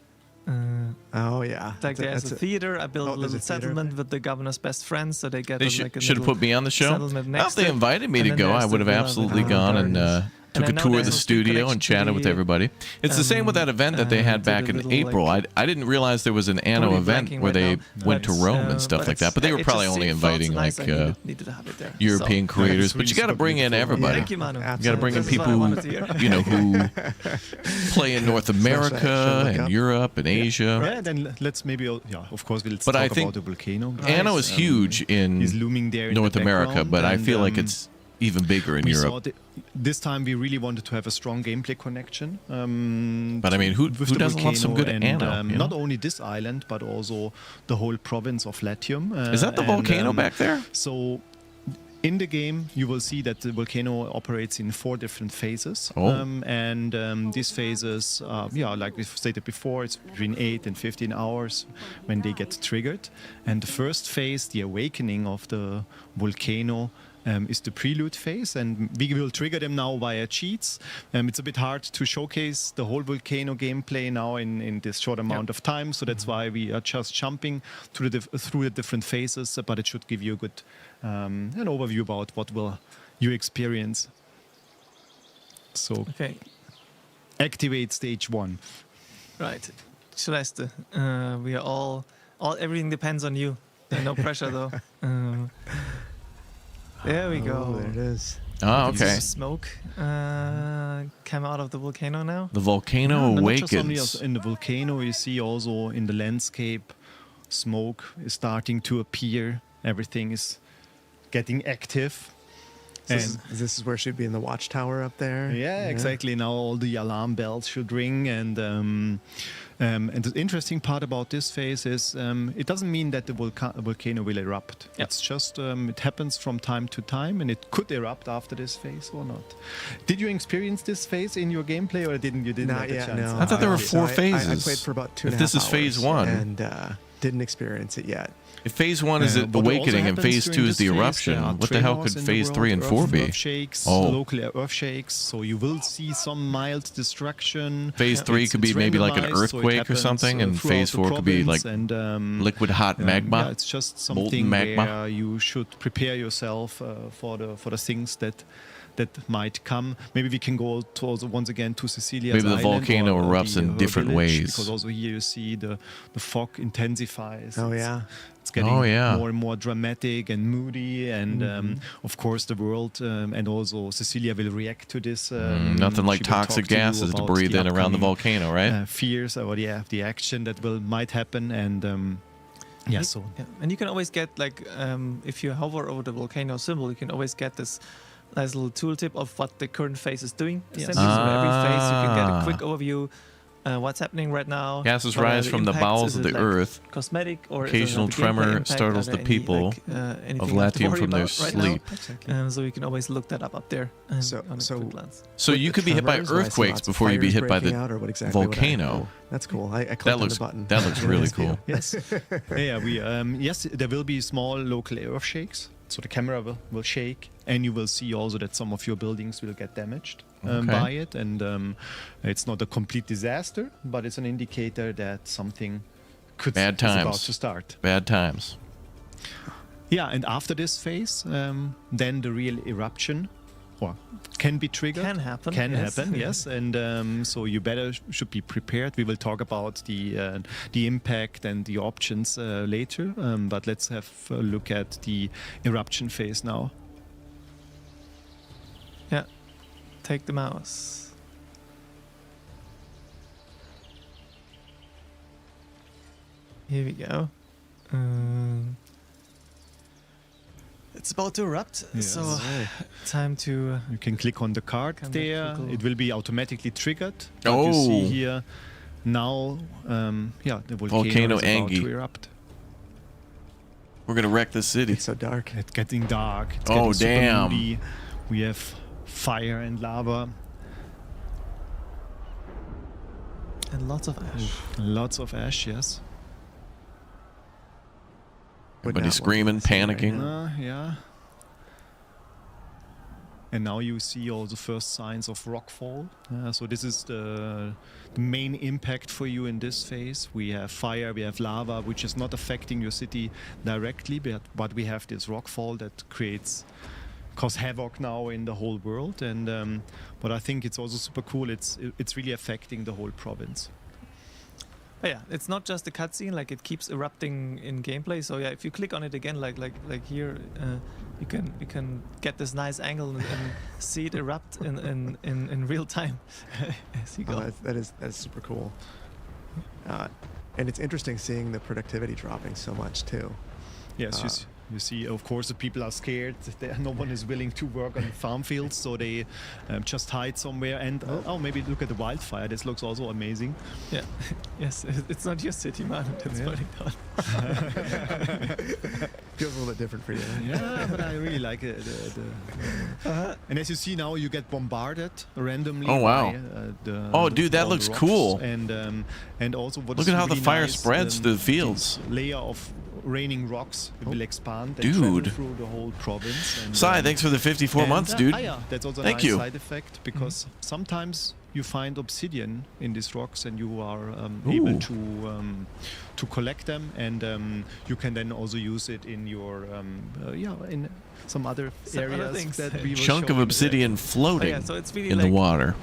Oh yeah. There's a theater. I built a little settlement with the governor's best friends, so they get. They should have put me on the show. If they invited me to go, I would have absolutely gone and took a tour of the studio and chatted with everybody. It's the same with that event that they had back in April. I didn't realize there was an Anno event where they went to Rome and stuff like that. But they were probably only inviting European creators. But you got to bring in everybody. You got to bring in people who play in North America and Europe and Asia. Yeah, then let's maybe of course we'll talk about the volcano. Anno is huge in North America, but I feel like it's even bigger in Europe. This time we really wanted to have a strong gameplay connection. But I mean, who doesn't love some good Anno? Not only this island, but also the whole province of Latium. Is that the volcano back there? So in the game, you will see that the volcano operates in 4 different phases. These phases, like we stated before, it's between 8 and 15 hours when they get triggered. And the first phase, the awakening of the volcano, is the prelude phase, and we will trigger them now via cheats. It's a bit hard to showcase the whole volcano gameplay now in this short amount of time, so that's why we are just jumping through the different phases, but it should give you a good an overview about what will you experience. So activate stage 1. Right. Celeste, we are all everything depends on you. No pressure though. There we go. There it is. Oh, okay. Smoke come out of the volcano now. The volcano awakens. Not just only in the volcano, you see also in the landscape, smoke is starting to appear. Everything is getting active. And this is where she'd be in the watchtower up there. Yeah, exactly. Now all the alarm bells should ring, and the interesting part about this phase is it doesn't mean that the volcano will erupt. Yep. It's just it happens from time to time, and it could erupt after this phase or not. Did you experience this phase in your gameplay, or didn't you? Didn't Not have the yet. chance? No. I thought there were 4 phases. I played for about 2.5 hours. If this is phase 1, and didn't experience it yet. If phase 1 is But awakening and also phase 2 is the happens eruption, during this phase, what the hell could tremors in the phase 3 and world, 4 be? Earth shakes, Oh, local earth shakes, so you will see some mild destruction. phase 3 could be maybe like an randomized, so it earthquake or happens, something, and throughout phase the 4 could be like province, and liquid hot magma. Yeah, it's just molten something magma. where you should prepare yourself for the things that might come. Maybe we can go to also once again to Cecilia's Maybe the island volcano or erupts in her different village, ways. Because also here you see the fog intensifies. Oh, It's- yeah. It's getting Oh, yeah. more and more dramatic and moody, and of course the world and also Cecilia will react to this. Nothing like she will toxic talk to you gases to about breathe the in around the upcoming, volcano, right? fears or the action that might happen, and so And you can always get like if you hover over the volcano symbol, you can always get this nice little tooltip of what the current phase is doing. Yes. Essentially, so every phase you can get a Ah. quick overview. What's happening right now? Gases What are rise the from the impacts? bowels Is of it, the like, earth. Cosmetic or is it Occasional like a gameplay tremor impact? startles Are the there any, people like, anything of you have to Latium worry from their about right now? sleep. So you can always look that up there. So- on a so- quick glance. So you could be hit by Tremors, when I see earthquakes lots of before you be fires hit by the breaking out, or what exactly would I- volcano. oh, that's cool. I clicked That on looks the button. that looks really cool. Yes. Yeah, yes, there will be small local earth shakes. So the camera will shake, and you will see also that some of your buildings will get damaged by it. And it's not a complete disaster, but it's an indicator that something is about to start. Bad times. Yeah, and after this phase, then the real eruption can be triggered. Can happen, Can yes. happen, yes. And so you should be prepared. We will talk about the impact and the options later. But let's have a look at the eruption phase now. Yeah. Take the mouse. Here we go. It's about to erupt, Yes. so time to... You can click on the card Can there. click It will be automatically triggered. But Oh. you see here now, the volcano is about Angie. to erupt. We're gonna wreck the city. It's so dark. It's getting dark. It's Oh, getting super damn. moody. We have fire and lava. And lots of ash. Lots of ash, yes. Everybody screaming, panicking. Yeah. And now you see all the first signs of rockfall. So this is the main impact for you in this phase. We have fire, we have lava, which is not affecting your city directly, but we have this rockfall that cause havoc now in the whole world. And but I think it's also super cool. It's really affecting the whole province. But yeah, it's not just a cutscene. Like it keeps erupting in gameplay. So yeah, if you click on it again, like here, you can get this nice angle and see it erupt in real time as you go. Oh, that is super cool. And it's interesting seeing the productivity dropping so much too. Yes, you see, of course, the people are scared. No one is willing to work on farm fields, so they just hide somewhere. And maybe look at the wildfire. This looks also amazing. Yeah, yes, it's not your city, man. It's burning down. Feels a little bit different for you. Yeah, but I really like it. And as you see now, you get bombarded randomly. Oh, wow. By, Dude, that all looks the rocks. cool. And also, what Look is at how the really fire nice, spreads through the fields. this layer of raining rocks will expand and Dude. travel through the whole province. And, Sai, thanks for the 54 months, dude. Yeah, that's also a Thank nice you. side effect because sometimes you find obsidian in these rocks, and you are able to collect them, and you can then also use it in your in some other areas that we will chunk show of in a obsidian sec. floating Yeah, so it's really in like, the water.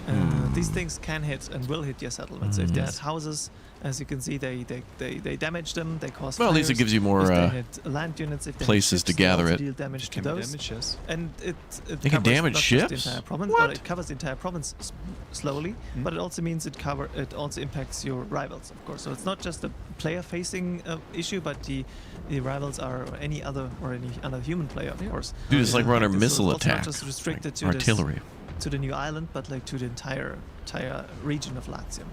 These things can hit and will hit your settlements. If they had houses, as you can see, they damage them. They cause Well, at least it fires. gives you more If they hit land units, if they hit places ships, to they gather also it. deal damage to Can be those. damaged, yes. And it They can covers damage not just the ships? entire province, What? but it covers the entire province slowly. But it also means it also impacts your rivals, of course. So it's not just a player-facing issue, but the rivals are any other human player, of course. Dude, it's like running a So missile it's also not attack, just restricted like to artillery. to the new island, but like to the entire region of Latium.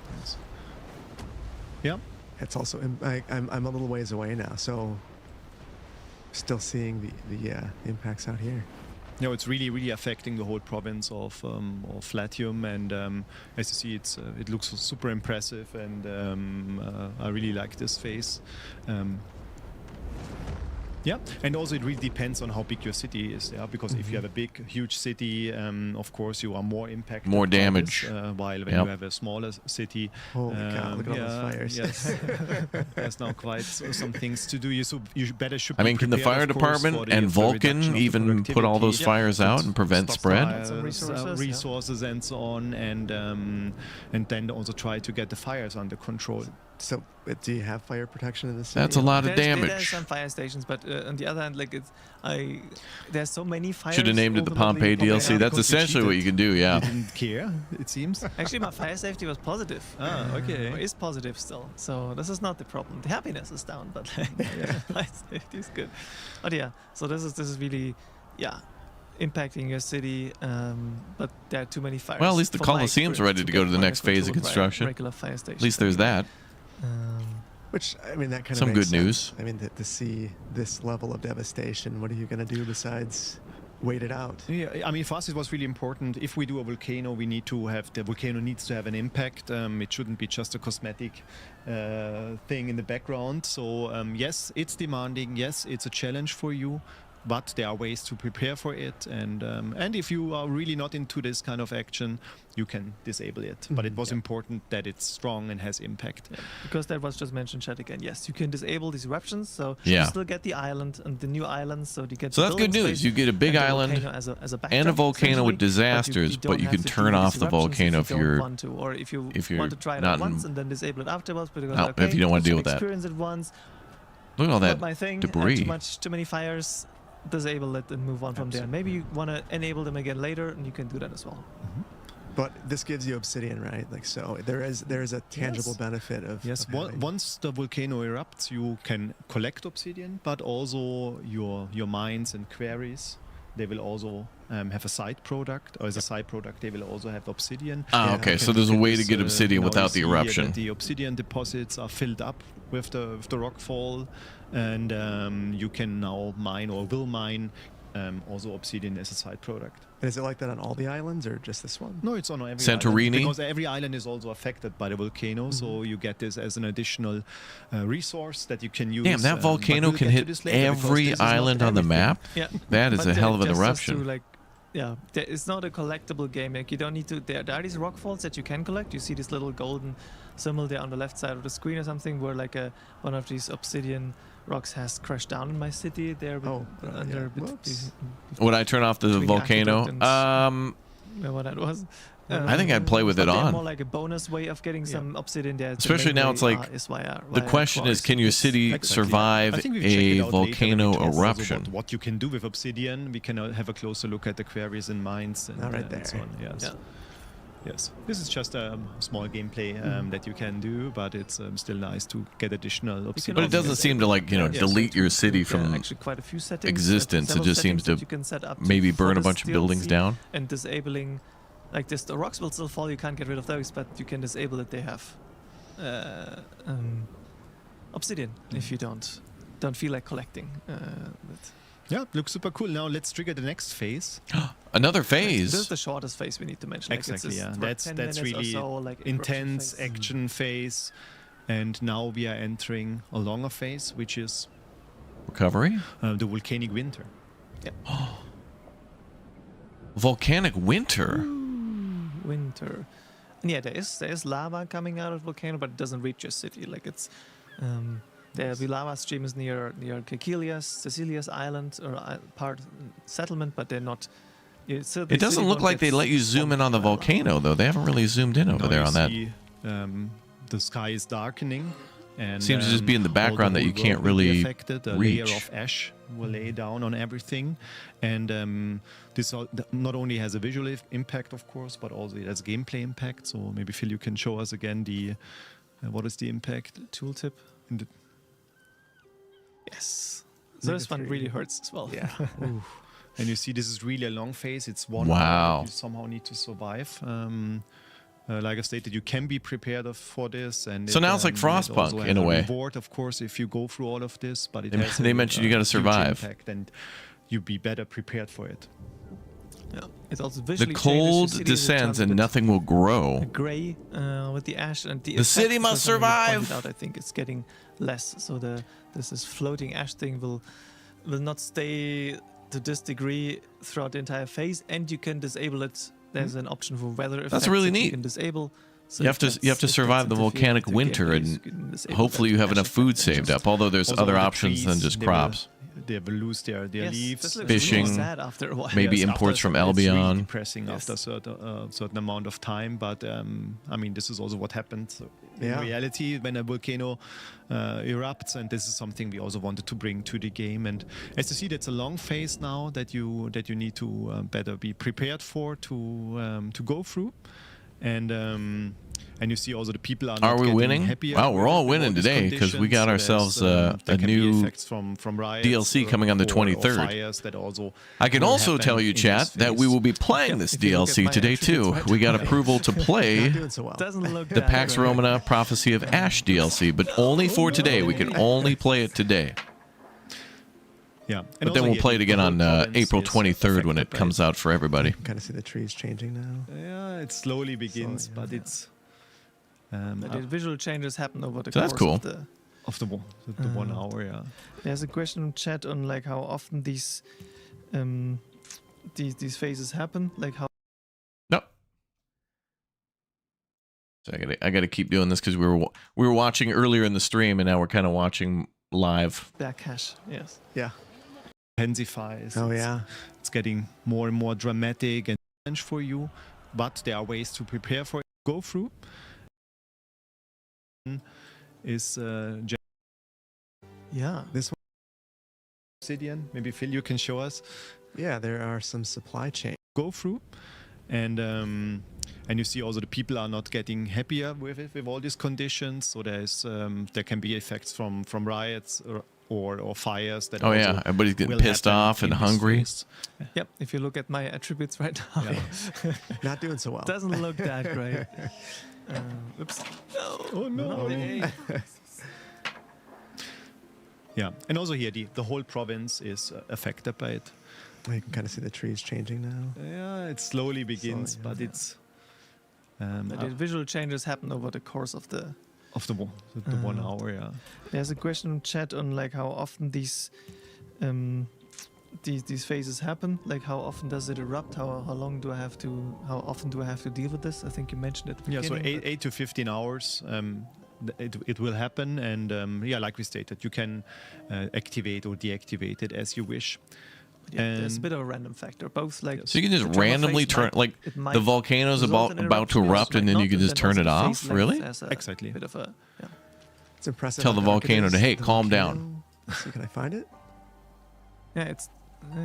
Yeah. It's also I'm a little ways away now, so still seeing the impacts out here. No, it's really affecting the whole province of Latium, and as you see, it looks super impressive, and I really like this phase. Yeah, and also it really depends on how big your city is. Yeah, because if you have a big, huge city, of course you are more impacted. More by damage. this, while when Yep. you have a smaller city, Holy cow, look at all those fires. Yes, there's now quite some things to do. You better should. I be mean, can the prepared, fire of course, department for the and reduction Vulcan of the even put all those productivity. fires out and prevent spread? Stockpiles, resources and so on, and then also try to get the fires under control. So, do you have fire protection in this city? That's a lot of There's damage. some fire stations, but on the other hand, like there's so many fires. Should have named it the over Pompeii DLC. That's essentially what you can do, yeah. You didn't care, it seems. Actually, my fire safety was positive. Ah, okay. Or is positive still. So this is not the problem. The happiness is down, but fire safety is good. But yeah, so this is really, impacting your city. But there are too many fires. Well, at least the from my Colosseum's experience, ready to go to the get next phase of controlled by a construction. regular fire station. At least there's that. Which, I mean, that kind of Some makes good news. sense. I mean, to see this level of devastation, what are you going to do besides wait it out? Yeah, I mean, for us it was really important. If we do a volcano, we need to have the volcano needs to have an impact. It shouldn't be just a cosmetic thing in the background. So yes, it's demanding. Yes, it's a challenge for you. But there are ways to prepare for it, and if you are really not into this kind of action, you can disable it. But it was important that it's strong and has impact. Yeah, because that was just mentioned, chat again. Yes, you can disable these eruptions, so Yeah. you still get the island and the new islands. So you get. So the that's good building news. space You get a big and the island volcano as a and a backdrop, volcano with essentially, disasters, but don't you have can to turn do off these the eruptions volcano if you you're don't want to, or if you if you're want to try it not out once in- and then disable it afterwards. Because No, okay, if you don't wanna let's deal with that. experience it once. Look at all Not that my thing. debris. Too many fires. Disable it and move on from there. Maybe you want to enable them again later, and you can do that as well. But this gives you obsidian, right? Like, so there is a tangible benefit of. Yes, of having- once the volcano erupts, you can collect obsidian, but also your mines and quarries. They will also have a side product, or as a side product, they will also have obsidian. Ah, okay, so there's a way to get obsidian now without you the see here eruption. that the obsidian deposits are filled up with the rockfall, and you can now mine or will mine also obsidian as a side product. And is it like that on all the islands or just this one? No, it's on every Santorini? island, because every island is also affected by the volcano, so you get this as an additional resource that you can use. Damn, that but volcano we'll can get to hit this later, because every this is not island on the everything. map? Yeah, That is but a hell of an just to, eruption. like, yeah, it's not a collectible game. Like, you don't need to. There are these rock falls that you can collect. You see this little golden symbol there on the left side of the screen or something, where like one of these obsidian rocks has crashed down in my city. There, under Would I turn off the between volcano? Aqueduct and what that was. I think I'd play with but it they're on. more like a bonus way of getting some obsidian there. The Especially main now way, it's like, is via the question is, can your city survive I think we'll check a it out later when we volcano test also eruption? what you can do with obsidian. We can have a closer look at the quarries and mines and, right and there. so on. Yes. Yeah. Yes, this is just a small gameplay that you can do, but it's still nice to get additional obsidian. But it doesn't seem to, like, Yes. delete your city Yeah, from actually quite a few settings, existence. It several just seems settings to that you can set up maybe for burn a this bunch of buildings DLC, down. and disabling, like this, the rocks will still fall. You can't get rid of those, but you can disable that they have obsidian if you don't feel like collecting. Yeah, looks super cool. Now let's trigger the next phase. Another phase. This is the shortest phase we need to mention. Exactly, like, yeah. it's 10 That's minutes or really so, like, eruption intense phase. action phase. And now we are entering a longer phase, which is Recovery? the volcanic winter. Volcanic winter. Winter. And yeah, there is lava coming out of Volcano, but it doesn't reach your city. Like it's the lava stream is near Cecilia's island or settlement, but they're not. So It doesn't look like they let you zoom in on the volcano, though. They haven't really zoomed in over there on that. The sky is darkening. And, seems to just be in the background that you can't really a reach. layer of ash will lay down on everything, and this not only has a visual impact, of course, but also it has gameplay impact. So maybe Phil, you can show us again the what is the impact tooltip. Yes, so this one really hurts as well. Yeah. And you see, this is really a long phase. It's 1 Wow. hour. You somehow need to survive. Like I stated, you can be prepared for this, and So now it's like Frostpunk in a way. Reward, of course, if you go through all of this, but it They mentioned you got to survive. Impact, and you'd be better prepared for it. Yeah, it's also The visually cold descends and nothing will grow. Gray with the ash, and The city effect, must as Emily survive. pointed out, I think it's getting less. So this floating ash thing will not stay to this degree throughout the entire phase, and you can disable it. There's an option for weather effects. That's really that neat. You can disable. So You have to survive the volcanic winter, and hopefully you have enough food saved up. Although there's Also, other all the options than trees, just they crops. They will lose their Yes, leaves. this looks Fishing, really sad after a while. maybe Yes, imports after from It's really Albion. depressing after a certain amount of time, but I mean, this is also what happened in Yeah. reality when a volcano erupts, and this is something we also wanted to bring to the game. And as you see, that's a long phase now that you need to better be prepared for to go through, and you see also the people are not Are we getting winning? happier Wow, we're with all all winning these today because we got conditions. So ourselves there's, a there can be new effects from riots DLC coming on the or 23rd. fires that also I can will also happen tell you, in this chat, that we phase. will be playing this if you look at DLC my today too. attributes, right? We got approval to play Not doing so well. Doesn't look the that Pax great. Romana Prophecy of Ash DLC, but only for today. We can only play it today. Yeah, But then we'll play it again on April 23rd when it comes out for everybody. You can kind of see the trees changing now. Yeah, it slowly begins, but it's But the visual changes happen over the So that's course cool. of the 1 hour. Yeah. There's a question in chat on like how often these phases happen, like how. No. So I got to keep doing this because we were watching earlier in the stream, and now we're kind of watching live. Back hash, yes. Yeah. Intensifies. Oh, It's- yeah. It's getting more and more dramatic and challenge for you, but there are ways to prepare for it. Go through. Is Yeah. This one. obsidian? Maybe Phil, you can show us. Yeah, there are some supply chain. Go through, and you see also the people are not getting happier with it, with all these conditions. So there can be effects from riots or fires that. Oh also yeah, everybody's getting will pissed happen off and in this hungry. phase. Yep. If you look at my attributes right now, Not doing so well. doesn't look that great. Oops. Oh no. Hey. Yeah, and also here the whole province is affected by it. You can kind of see the trees changing now. Yeah, it slowly begins, but it's But the visual changes happen over the course of the 1 hour. Yeah. There's a question in chat on like how often these phases happen. Like how often does it erupt? How often do I have to deal with this? I think you mentioned it. At the Yeah, so beginning, 8 to 15 hours. It will happen, and yeah, like we stated, you can activate or deactivate it as you wish. Yeah, there's a bit of a random factor. Both like So you can the just thermal randomly phase turn, might- like it might the volcano's result in an about to eruption, erupt, and might then you not, can but just then turn it also off. phase length Really? has a Exactly. Bit of a yeah. It's impressive. Tell how the dark it volcano is. to, hey, The calm volcano- down. Let's see, can I find it? Yeah, it's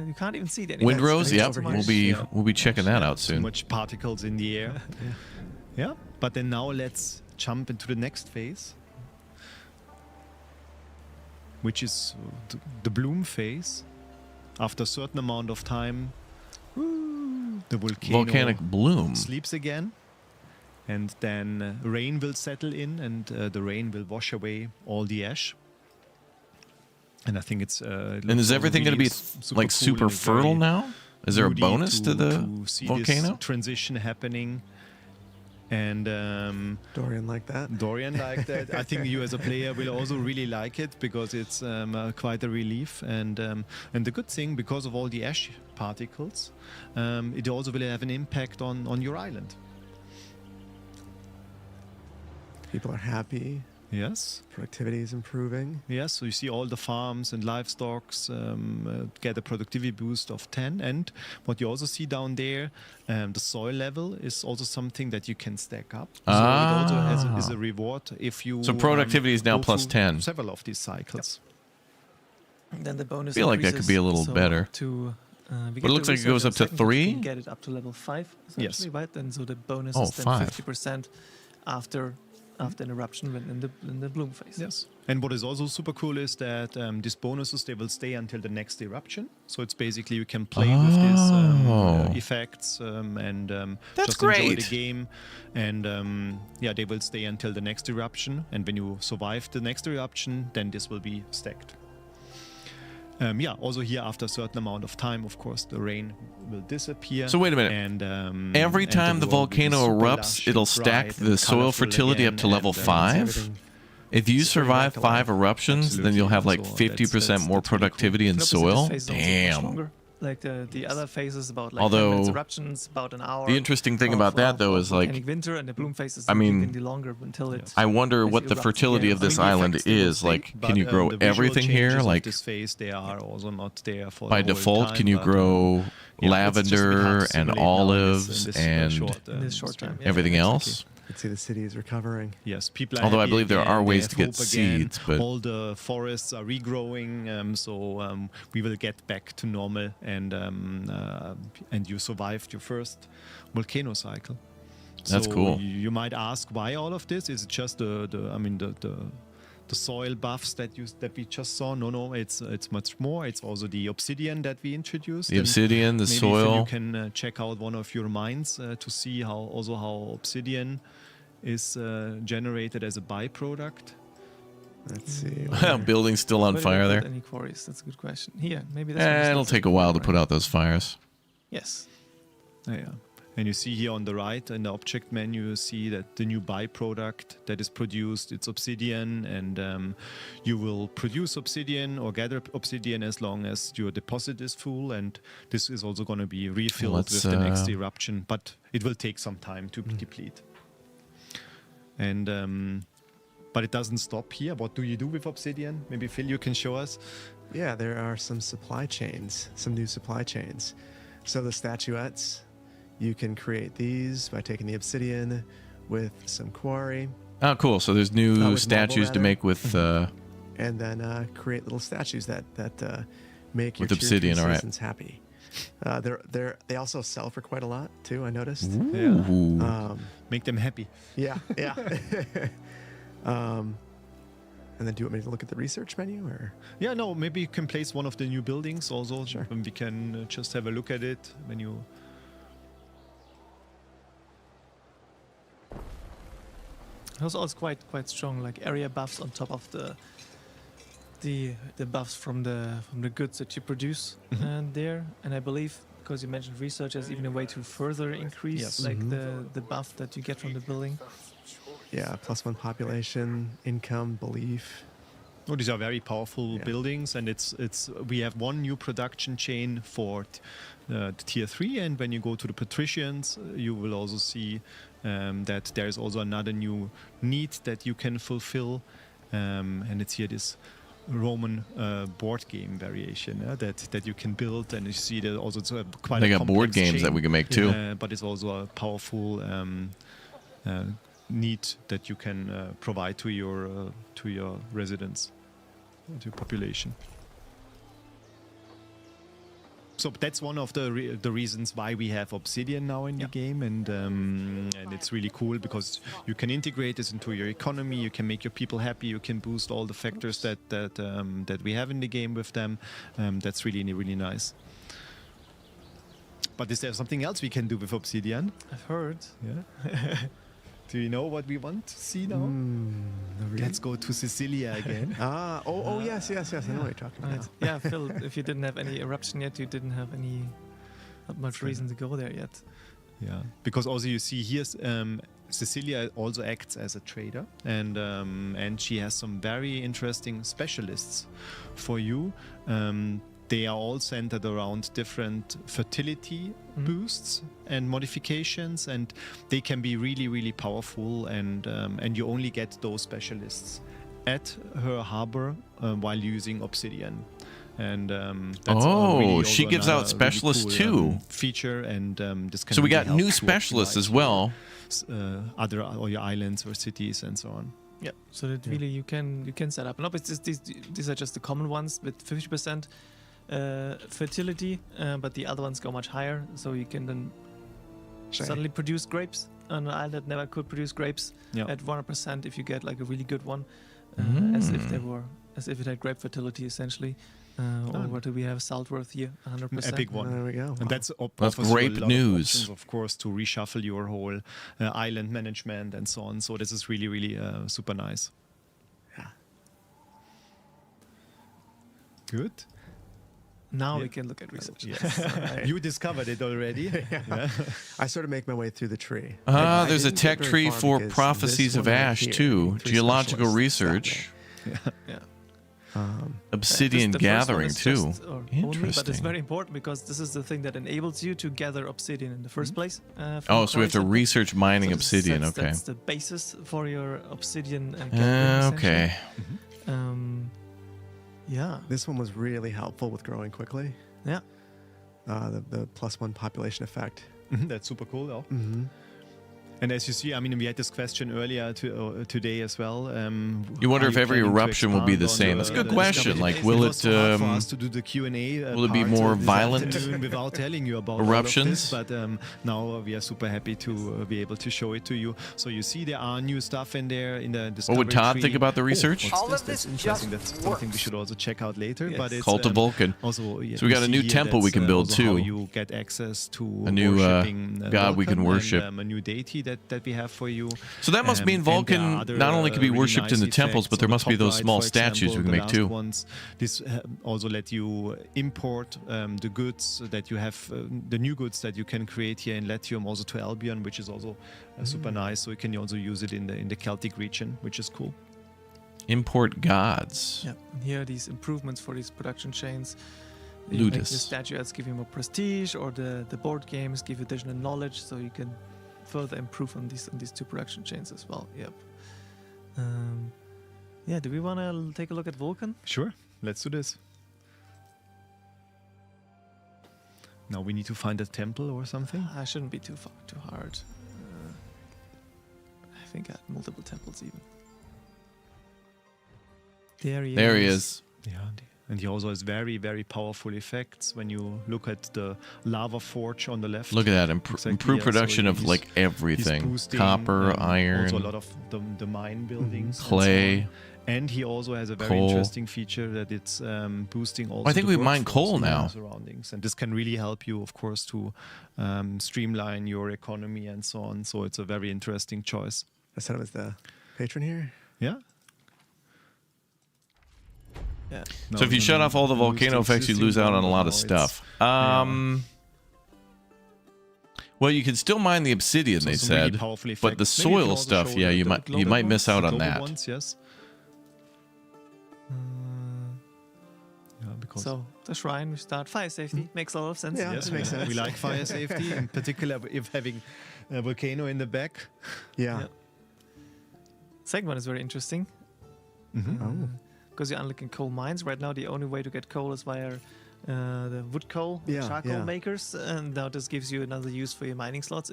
you can't even see it anymore. Windrows, It's yep. over We'll here. be checking that out Too soon. much particles in the air. Yeah, but then now let's jump into the next phase, which is the bloom phase. After a certain amount of time, the volcano Volcanic bloom. sleeps again, and then rain will settle in, and the rain will wash away all the ash. And I think it's. And is everything going to be like super fertile now? Is there a bonus to the see volcano? this transition happening? And Dorian like that. Dorian like that. I think you as a player will also really like it because it's quite a relief. And the good thing, because of all the ash particles, it also will have an impact on your island. People are happy. Yes. Productivity is improving. Yes, so you see all the farms and livestock get a productivity boost of 10. And what you also see down there, the soil level is also something that you can stack up. So it also is a reward if you. So productivity is now go plus through 10. Several of these cycles. And then the bonus. I feel like that could be a little better. But it looks like it goes up to 3. You can get it up to level 5, essentially, right? And so the bonus is then 5. 50% after an eruption when in the bloom phase. Yes. And what is also super cool is that these bonuses, they will stay until the next eruption. So it's basically you can play with these effects and That's just enjoy great. the game. And they will stay until the next eruption. And when you survive the next eruption, then this will be stacked. Also here after a certain amount of time, of course, the rain will disappear. So wait a minute. And every time the volcano erupts, it'll stack the soil fertility up to level 5? If you survive 5 eruptions, then you'll have like 50% more productivity in soil? Damn. Like the other phases about like Although, 10 minutes eruptions, about an hour. The interesting thing about that though is like, winter and the bloom phase is I mean, significantly longer until it. I wonder what the fertility of this island is. Like, can you grow everything here? Like, this phase, they are also not there for by the whole default, time, can you but, grow it's lavender just a bit hard to and simulate now olives in this and short time. everything else? You can see the city is recovering. Yes, people are Although I happy believe there again, are they ways have to get hope again. seeds, but all the forests are regrowing, so we will get back to normal, and you survived your first volcano cycle. That's cool. You might ask why all of this? Is it just the soil buffs that we just saw? No, it's much more. It's also the obsidian that we introduced. The obsidian, the maybe soil. You can check out one of your mines to see how obsidian is generated as a byproduct. Let's see. Building's still on fire there. Any quarries? That's a good question. Here, maybe that's. It'll take a while to put out those fires. Yes. Yeah. And you see here on the right in the object menu, you see that the new byproduct that is produced, it's obsidian, and you will produce obsidian or gather obsidian as long as your deposit is full, and this is also going to be refilled with the next eruption, but it will take some time to deplete. And but it doesn't stop here. What do you do with obsidian? Maybe Phil, you can show us. Yeah, there are some supply chains, some new supply chains. So the statuettes, you can create these by taking the obsidian with some quarry. Oh, cool. So there's new with statues marble, to make with... and then create little statues that make your with obsidian, all right. citizens happy. They also sell for quite a lot, too, I noticed. Ooh. Yeah. Make them happy. Yeah. And then do you want me to look at the research menu, or? Yeah, no, maybe you can place one of the new buildings also. Sure. And we can just have a look at it when you... It's also quite strong, like area buffs on top of the buffs from the goods that you produce there. And I believe, because you mentioned research as even a way to further increase the buff that you get from the building. Yeah, +1 population, income, belief. Oh, these are very powerful buildings, and we have one new production chain for the tier 3, and when you go to the patricians, you will also see that there is also another new need that you can fulfill, and it's here this Roman board game variation that you can build, and you see that also it's quite They a got board complex games chain, that we can make too. but it's also a powerful need that you can provide to your residents, to your population. So that's one of the reasons why we have obsidian now in the game, and it's really cool because you can integrate this into your economy. You can make your people happy. You can boost all the factors that we have in the game with them. That's really nice. But is there something else we can do with obsidian? I've heard. Yeah. Do you know what we want to see now? Let's go to Sicilia again. Yes. I know what you're talking about. Yeah, Phil, if you didn't have any eruption yet, you didn't have not much reason to go there yet. Yeah, because also you see here, Cecilia also acts as a trader, and she has some very interesting specialists for you. they are all centered around different fertility boosts and modifications, and they can be really, really powerful. And you only get those specialists at her harbor while using obsidian. And that's really she also gives out another specialists really cool, too. Feature, and this can So we really got help new to specialists as optimize well. your, other or your islands or cities and so on. Yeah, so that really you can set up. And obviously these are just the common ones with 50% fertility, but the other ones go much higher. So you can then suddenly produce grapes on an island that never could produce grapes at 100% if you get like a really good one, as if it had grape fertility essentially. Or what do we have? Saltworth here, 100%. Epic one. There we go. And That's offers you great a lot news. Of options, of course, to reshuffle your whole island management and so on. So this is really, really super nice. Yeah. Good. Now we can look at research. Yes. You discovered it already. Yeah. I sort of make my way through the tree. There's a tech tree for Prophecies of Ash too. Geological research. Yeah. Obsidian The first one gathering is too. just, or only, but it's Interesting. very important because this is the thing that enables you to gather obsidian in the first place. Oh, so we have to research mining So obsidian. That's, Okay. That's the basis for your obsidian. Gathering, Okay. Yeah. This one was really helpful with growing quickly. Yeah. The +1 population effect. That's super cool, though. And as you see, I mean, we had this question earlier today as well. You wonder if every eruption will be the same. That's a good question. Like, will it? For us to do the Q&A. Will it be more violent without telling you about eruptions? All of this, but now we are super happy to be able to show it to you. So you see, there are new stuff in there in the discovery What would Todd tree. think about the research? All of this? That's interesting. That's something we should also check out later. Yes. But it's Cult of Vulcan. Also, So we got a new temple we can build also too. How you get access to a new worshipping, god we can Vulcan worship. and, a new deity that we have for you. So that must mean Vulcan not only can be worshipped in the temples, but there must be those small statues we can make too. This also let you import the goods that you have, the new goods that you can create here in Latium, also to Albion, which is also super nice. So you can also use it in the Celtic region, which is cool. Import gods. Yeah. And here are these improvements for these production chains. You make the Ludus. statuettes give you more prestige, or the board games give you additional knowledge, so you can further improve on these two production chains as well. Yep. Yeah. Do we want to take a look at Vulcan? Sure. Let's do this. Now we need to find a temple or something. I shouldn't be too hard. I think I had multiple temples even. There he is. Yeah. And he also has very, very powerful effects when you look at the lava forge on the left. Look at that. Exactly, Improved production of like he's everything. boosting, Copper, iron. Also a lot of the mine buildings. Clay. And, so on. And he also has a very coal. interesting feature that it's boosting also I think the we mine workforce coal in now. the surroundings. And this can really help you, of course, to streamline your economy and so on. So it's a very interesting choice. I said it was the patron here. Yeah. Yeah. So if you shut off all the volcano effects, you lose out on a lot of stuff. Well, you can still mine the obsidian, they some really said, powerful but the effects. Maybe you can soil also stuff, show yeah, the you global might miss out on global that. ones, yes. Yeah, because So the shrine, we start fire safety. Makes a lot of sense. Yeah, yes, that makes sense. we like fire safety, in particular if having a volcano in the back. Yeah. Second one is very interesting. Oh. Because you're unlocking coal mines. Right now, the only way to get coal is via the wood coal charcoal makers, and now this gives you another use for your mining slots.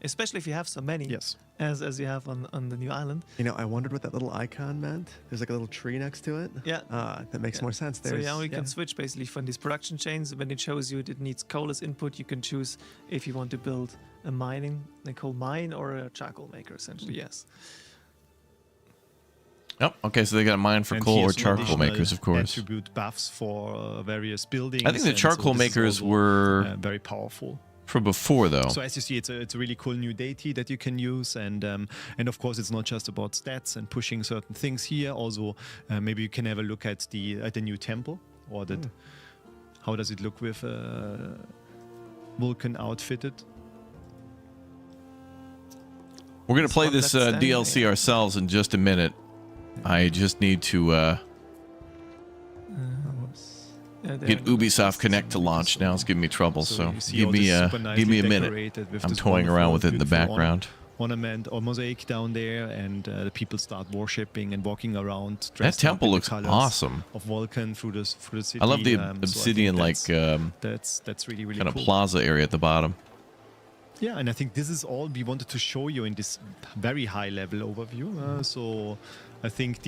Especially if you have so many, as you have on the new island. You know, I wondered what that little icon meant. There's like a little tree next to it. Yeah, that makes more sense. So now you can switch basically from these production chains. When it shows you it needs coal as input, you can choose if you want to build a coal mine or a charcoal maker. Essentially, yes. Oh, okay, so they got a mine for And coal or here's some charcoal additional makers, of course. Attribute buffs for various buildings. I think the and charcoal this is makers also, were very powerful. from before, though. So as you see, it's a really cool new deity that you can use, and of course it's not just about stats and pushing certain things here. Also, maybe you can have a look at the new temple, or that. How does it look with Vulcan outfitted? We're gonna play this DLC ourselves in just a minute. I just need to. get Ubisoft Connect to launch. Now it's giving me trouble, so you see give all me this a super nicely give me a minute. decorated with I'm this toying around with it in the beautiful background. Ornament or mosaic down there, and the people start worshipping and walking around. That dressed up temple in the looks colours awesome. Of Volcano through the city. I love the so I think obsidian that's really kind of cool. plaza area at the bottom. Yeah, and I think this is all we wanted to show you in this very high level overview. So I think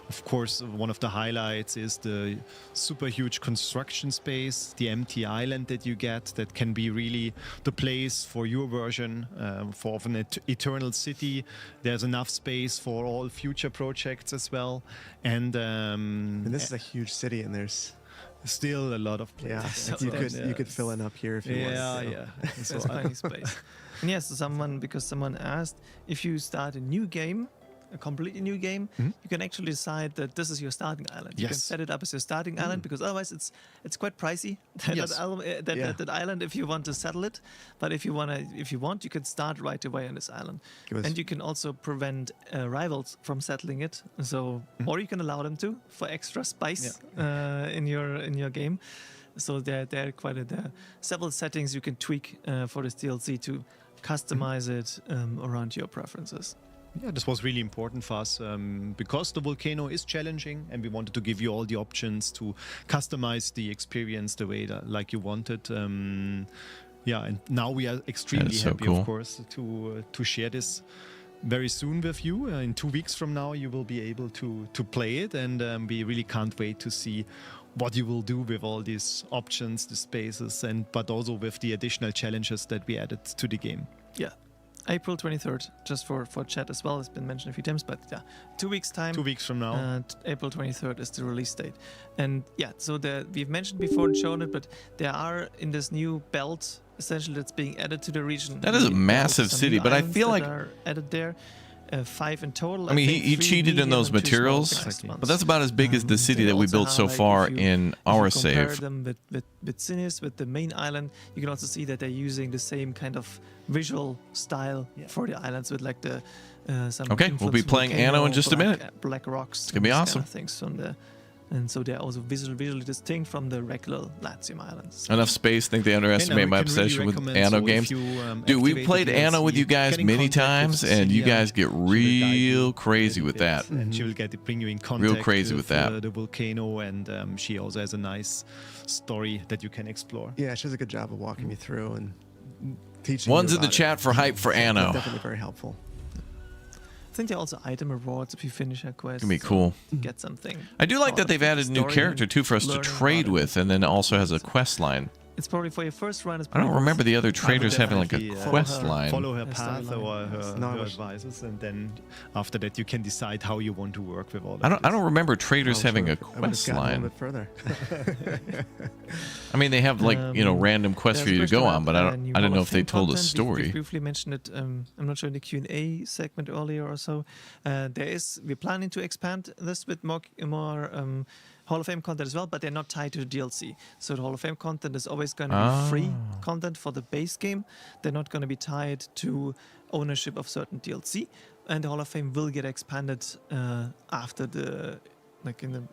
of course, one of the highlights is the super huge construction space, the empty island that you get, that can be really the place for your version of an eternal city. There's enough space for all future projects as well. And this is a huge city, and there's still a lot of yeah. places. You could fill it up here if you wanted. Yeah. There's plenty of space. And yes, someone asked, if you start a new game, a completely new game, you can actually decide that this is your starting island. You can set it up as your starting island, because otherwise it's quite pricey, that island, if you want to settle it. But if you want, you can start right away on this island. And you can also prevent rivals from settling it. So or you can allow them to, for extra spice in your game. So there are several settings you can tweak for this DLC to customize it around your preferences. Yeah, this was really important for us because the Volcano is challenging, and we wanted to give you all the options to customize the experience the way like you wanted. Yeah, and now we are extremely happy, of course, to share this very soon with you. In 2 weeks from now, you will be able to play it, and we really can't wait to see what you will do with all these options, the spaces, but also with the additional challenges that we added to the game. Yeah. April 23rd, just for chat as well. It's been mentioned a few times, but yeah, 2 weeks time. 2 weeks from now. April 23rd is the release date. And yeah, so we've mentioned before and shown it, but there are in this new belt, essentially, that's being added to the region. That is a massive city, but I feel like are added there. 5 in total. I mean, he cheated in those materials, but that's about as big as the city that we built so far in our save. Compare them with Sinis, with the main island, you can also see that they're using the same kind of visual style for the islands, with like the some. Okay, we'll be playing Anno in just a minute. Black rocks. It's gonna be awesome. Kind of things on the. And so they're also visually distinct from the regular Latium Islands. Enough space. I think they underestimate my obsession with Anno games. Dude, we've played Anno with you guys many times, and you guys get real crazy with that. And she will bring you in contact real crazy with that. The Volcano, and she also has a nice story that you can explore. Yeah, she does a good job of walking me through and teaching. One's in the chat for hype for Anno. Definitely very helpful. I think there are also item rewards if you finish a quest. It's gonna be cool. Get something. I do like that they've added a new character too for us to trade with, and then also has a quest line. It's probably for your first run. I don't remember the other traders having like a quest line. Follow her path or her advices, and then after that you can decide how you want to work with all of I don't remember traders having a quest line. A little bit further. I mean, they have like random quests for you to go on, but I don't know if they told a story. We briefly mentioned it. I'm not sure in the Q&A segment earlier or so. We're planning to expand this with more Hall of Fame content as well, but they're not tied to the DLC. So the Hall of Fame content is always going to be free content for the base game. They're not going to be tied to ownership of certain DLC. And the Hall of Fame will get expanded after in the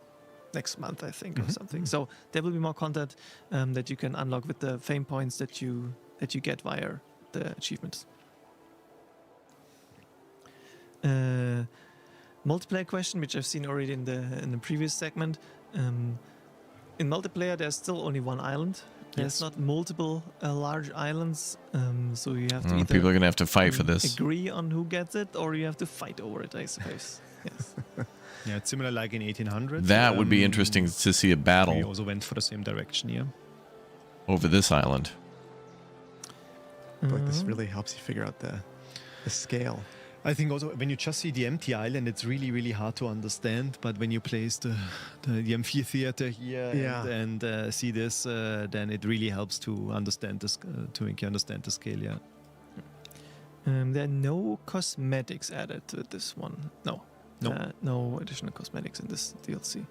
next month, I think, or something. So there will be more content that you can unlock with the fame points that you get via the achievements. Multiplayer question, which I've seen already in the previous segment. In multiplayer, there's still only one island. There's not multiple large islands, so you have to either people are gonna have to fight for this. Agree on who gets it, or you have to fight over it, I suppose. Yes. Yeah, it's similar like in 1800. That would be interesting to see a battle. We also went for the same direction, yeah. Over this island. But this really helps you figure out the scale. I think also when you just see the empty island, it's really, really hard to understand. But when you place the amphitheater here and see this, then it really helps to understand this, to make you understand the scale. Yeah. There are no cosmetics added to this one. No. No additional cosmetics in this DLC.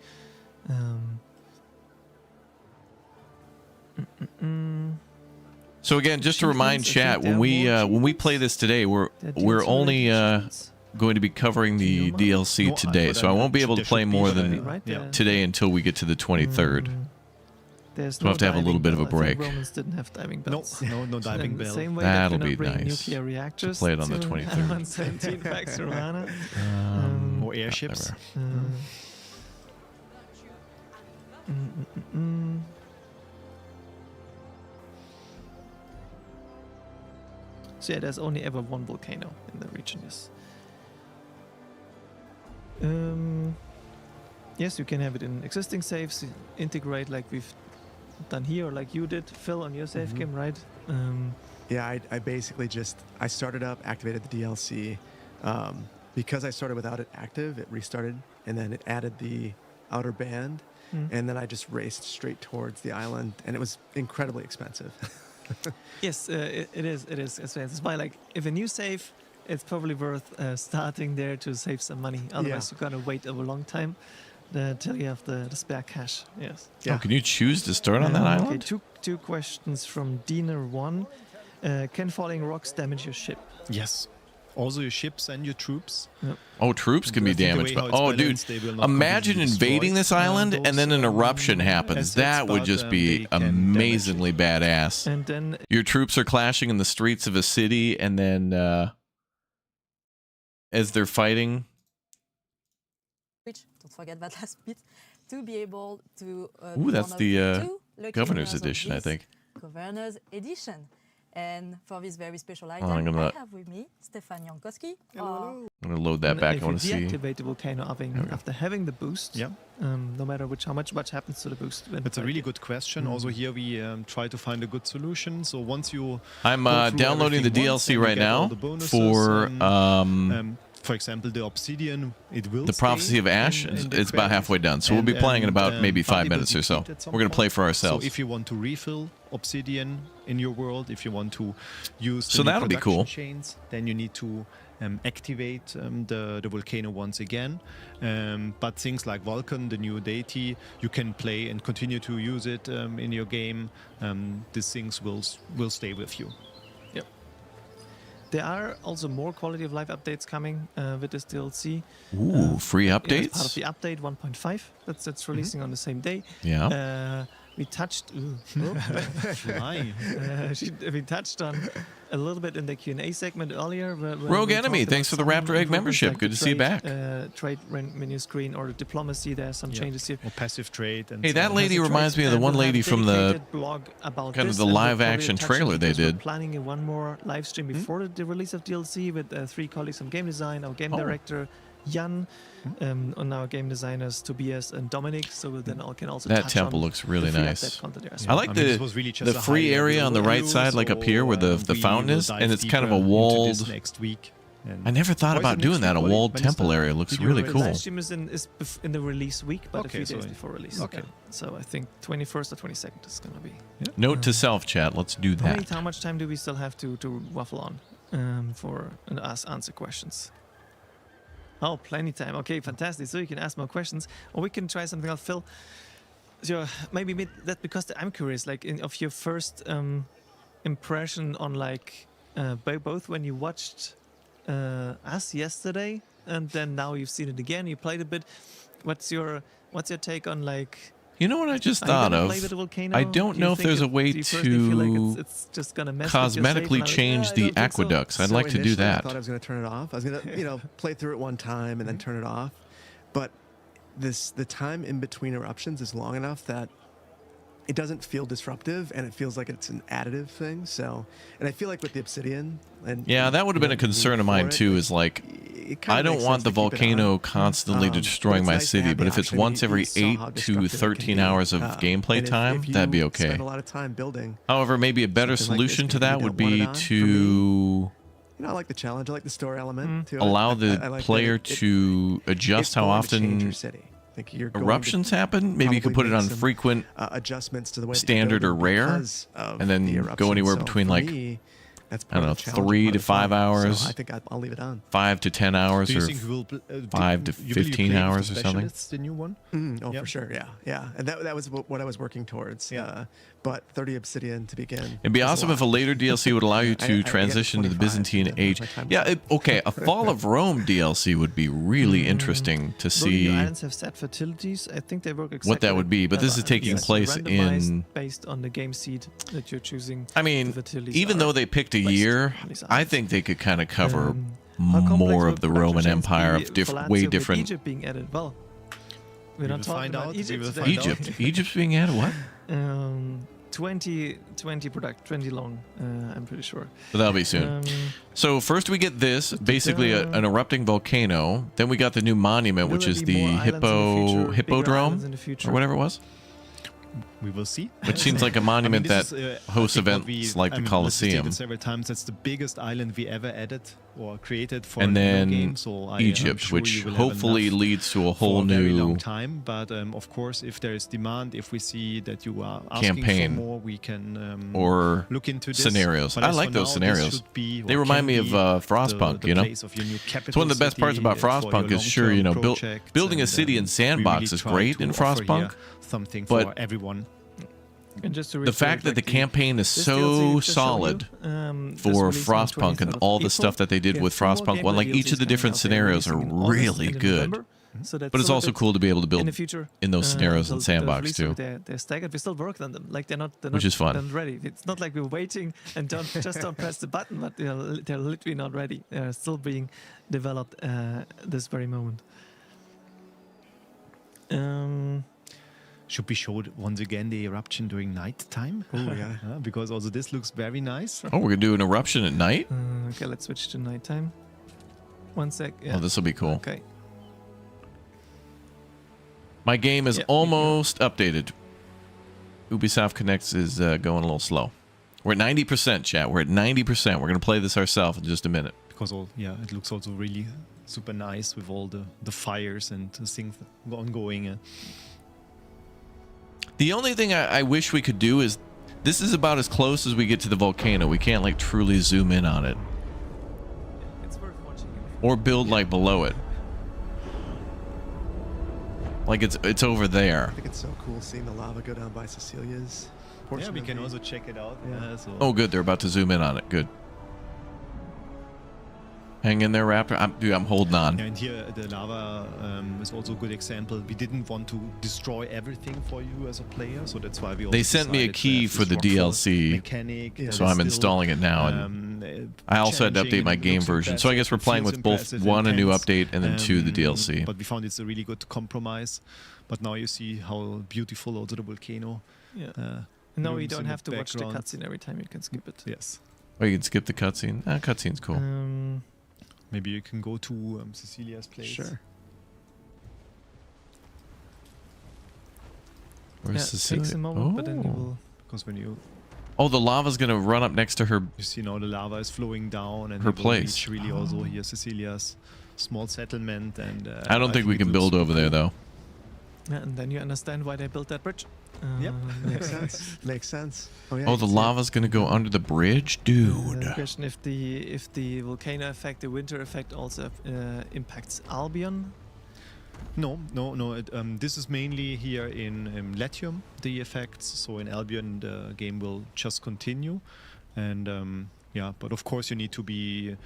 So again, just to remind chat, when we play this today, we're only going to be covering the DLC today, so I won't be able to play more than today until we get to the 23rd. There's So we'll have to have a little bit of a break. Romans didn't have diving bells. No diving bell. Same way That'll that be you bring nice nuclear to reactors play it on the to 23rd. 117 Pax Romana. Or airships. So yeah, there's only ever one volcano in the region. Yes. Yes, you can have it in existing saves, integrate like we've done here, or like you did, Phil, on your save game, right? Yeah, I basically I started up, activated the DLC. Because I started without it active, it restarted, and then it added the outer band, and then I just raced straight towards the island, and it was incredibly expensive. Yes, it is. It is expensive. That's why, like, if a new save, it's probably worth starting there to save some money. Otherwise, you're gonna wait a long time till you have the spare cash. Yes. Yeah. Oh, can you choose to start on that island? Okay, two questions from Diener1. Can falling rocks damage your ship? Yes. Also your ships and your troops. Oh, troops can be damaged. But, oh, dude, imagine invading this island and then an eruption happens. That would just be amazingly badass. And then your troops are clashing in the streets of a city, and then as they're fighting... Don't forget that last bit. To be able to... Ooh, that's the Governor's Edition, I think. Governor's Edition. And for this very special item, I have with me Stefan Jankowski. I'm going to load that back. I want to see. If you deactivate the volcano after having the boost, no matter how much happens to the boost. That's a really good question. Also here we try to find a good solution. So once you... I'm downloading the DLC right now for example, the obsidian, it will the Prophecy of Ash. It's about halfway done, so we'll be playing in about maybe 5 minutes or so. We're going to play for ourselves. So if you want to refill obsidian in your world, if you want to use the that'll be cool. chains, then you need to activate the volcano once again. But things like Vulcan, the new deity, you can play and continue to use it in your game. These things will stay with you. There are also more quality of life updates coming with this DLC. Ooh, free updates? Part of the update 1.5 that's releasing on the same day. Yeah. We touched we touched on a little bit in the Q&A segment earlier. Rogue Enemy, thanks for the Raptor Egg membership. Like good to see you back. Trade menu screen or diplomacy. There are some changes here. Or passive trade. And hey, that lady reminds me of the one lady from the kind of the live action trailer they did. We're planning one more live stream before the release of DLC with 3 colleagues from game design, our game director Jan, and our game designers Tobias and Dominic, so then I can also that temple looks really nice. I like the free area on the right side, like up here where the fountain is, and it's kind of a walled. I never thought about doing that. A walled temple area looks really cool. The live stream is in the release week, but a few days before release. Okay. So I think 21st or 22nd is gonna be. Note to self, chat. Let's do that. How much time do we still have to waffle on for answer questions? Oh, plenty time. Okay, fantastic. So you can ask more questions, or we can try something else. Phil, so maybe that's because I'm curious, like of your first impression on like both when you watched us yesterday, and then now you've seen it again. You played a bit. What's your take on like? You know what I just thought of? I don't know if there's a way to cosmetically change the aqueducts. I'd like to do that. I thought I was going to turn it off. I was going to, play through it one time and then turn it off. But the time in between eruptions is long enough that it doesn't feel disruptive, and it feels like it's an additive thing. So, and I feel like with the obsidian, and that would have been a concern of mine too. Is like, I don't want the volcano constantly destroying my city, but if it's once every 8 to 13 hours of gameplay time, that'd be okay. Spend a lot of time building. However, maybe a better solution to that would be to. I like the challenge. I like the story element too. Allow the player to adjust how often eruptions happen. Maybe you could put it on frequent, adjustments to the way standard or rare, and then go anywhere between like I don't know, 3 to 5 hours. So I think I'll leave it on. 5 to 10 hours, or 5 to 15 hours or something. The new one? For sure. Yeah. And that was what I was working towards. but 30 obsidian to begin. It'd be awesome if a later DLC would allow you to transition to the Byzantine age. Yeah, okay, a Fall of Rome DLC would be really interesting to see Islands have set fertilities. I think they work exactly what that would be, but this is taking place in... based on the game seed that you're choosing. I mean, even though they picked a year, I think they could kind of cover more of the Roman Empire of way different... Egypt being added, well, we're not talking about Egypt. Egypt's being added, what? 20 long, I'm pretty sure. But that'll be soon. So first we get this, basically an erupting volcano. Then we got the new monument, which is the Hippodrome, or whatever it was. We will see. Which seems like a monument that hosts events like the Colosseum. Several times, that's the biggest island we ever added or created for and a then game. So Egypt, sure which hopefully leads to a whole for a very new long time. But of course, if there is demand, if we see that you are asking campaign for more, we can or look into this. Scenarios. But I like those scenarios. They remind me of Frostpunk. You know, it's one of the best parts about Frostpunk is sure, you know, building a city in sandbox is great in Frostpunk, something but for everyone. And just to the fact that the campaign is so solid for Frostpunk and all the stuff that they did with Frostpunk 1, like each of the different scenarios are really good. But it's also cool to be able to build in those scenarios in Sandbox too. They're staggered. We still work on them. Like they're not which is fun. They're not ready. It's not like we're waiting and don't press the button, but they're literally not ready. They're still being developed this very moment. Should we show once again the eruption during night time? Oh, yeah. Because also this looks very nice. Oh, we're going to do an eruption at night? Okay, let's switch to nighttime. 1 sec. Yeah. Oh, this will be cool. Okay. My game is almost updated. Ubisoft Connects is going a little slow. We're at 90%, chat. We're at 90%. We're going to play this ourselves in just a minute. Because, it looks also really super nice with all the fires and the things ongoing. The only thing I wish we could do is, this is about as close as we get to the volcano. We can't like truly zoom in on it. It's worth watching. Or build like below it. Like it's over there. I think it's so cool seeing the lava go down by Cecilia's portion. Yeah, we can also check it out. Yeah. Oh, good. They're about to zoom in on it. Good. Hang in there, Raptor. I'm holding on. Yeah, and here the lava is also a good example. We didn't want to destroy everything for you as a player, so that's why we also They sent me a key for the DLC, so I'm installing it now. And I also had to update my game version, so I guess we're playing with both 1, a new update, and then 2, the DLC. But we found it's a really good compromise. But now you see how beautiful also the volcano. Yeah. No, you don't have to watch the cutscene every time. You can skip it. Yes. Oh, you can skip the cutscene. Cutscene's cool. Maybe you can go to Cecilia's place. Sure. Where's Cecilia? It takes a moment, but then you will... Because when you... Oh, the lava's going to run up next to her... You see now the lava is flowing down. And her place. Really also here Cecilia's small settlement. And I don't think we can build over there, though. Yeah, and then you understand why they built that bridge. Yep, makes sense. Makes sense. Oh, yeah, the lava's gonna go under the bridge, dude. The question if the volcano effect, the winter effect, also impacts Albion. No. This is mainly here in Latium, the effects. So in Albion, the game will just continue, and but of course you need to be.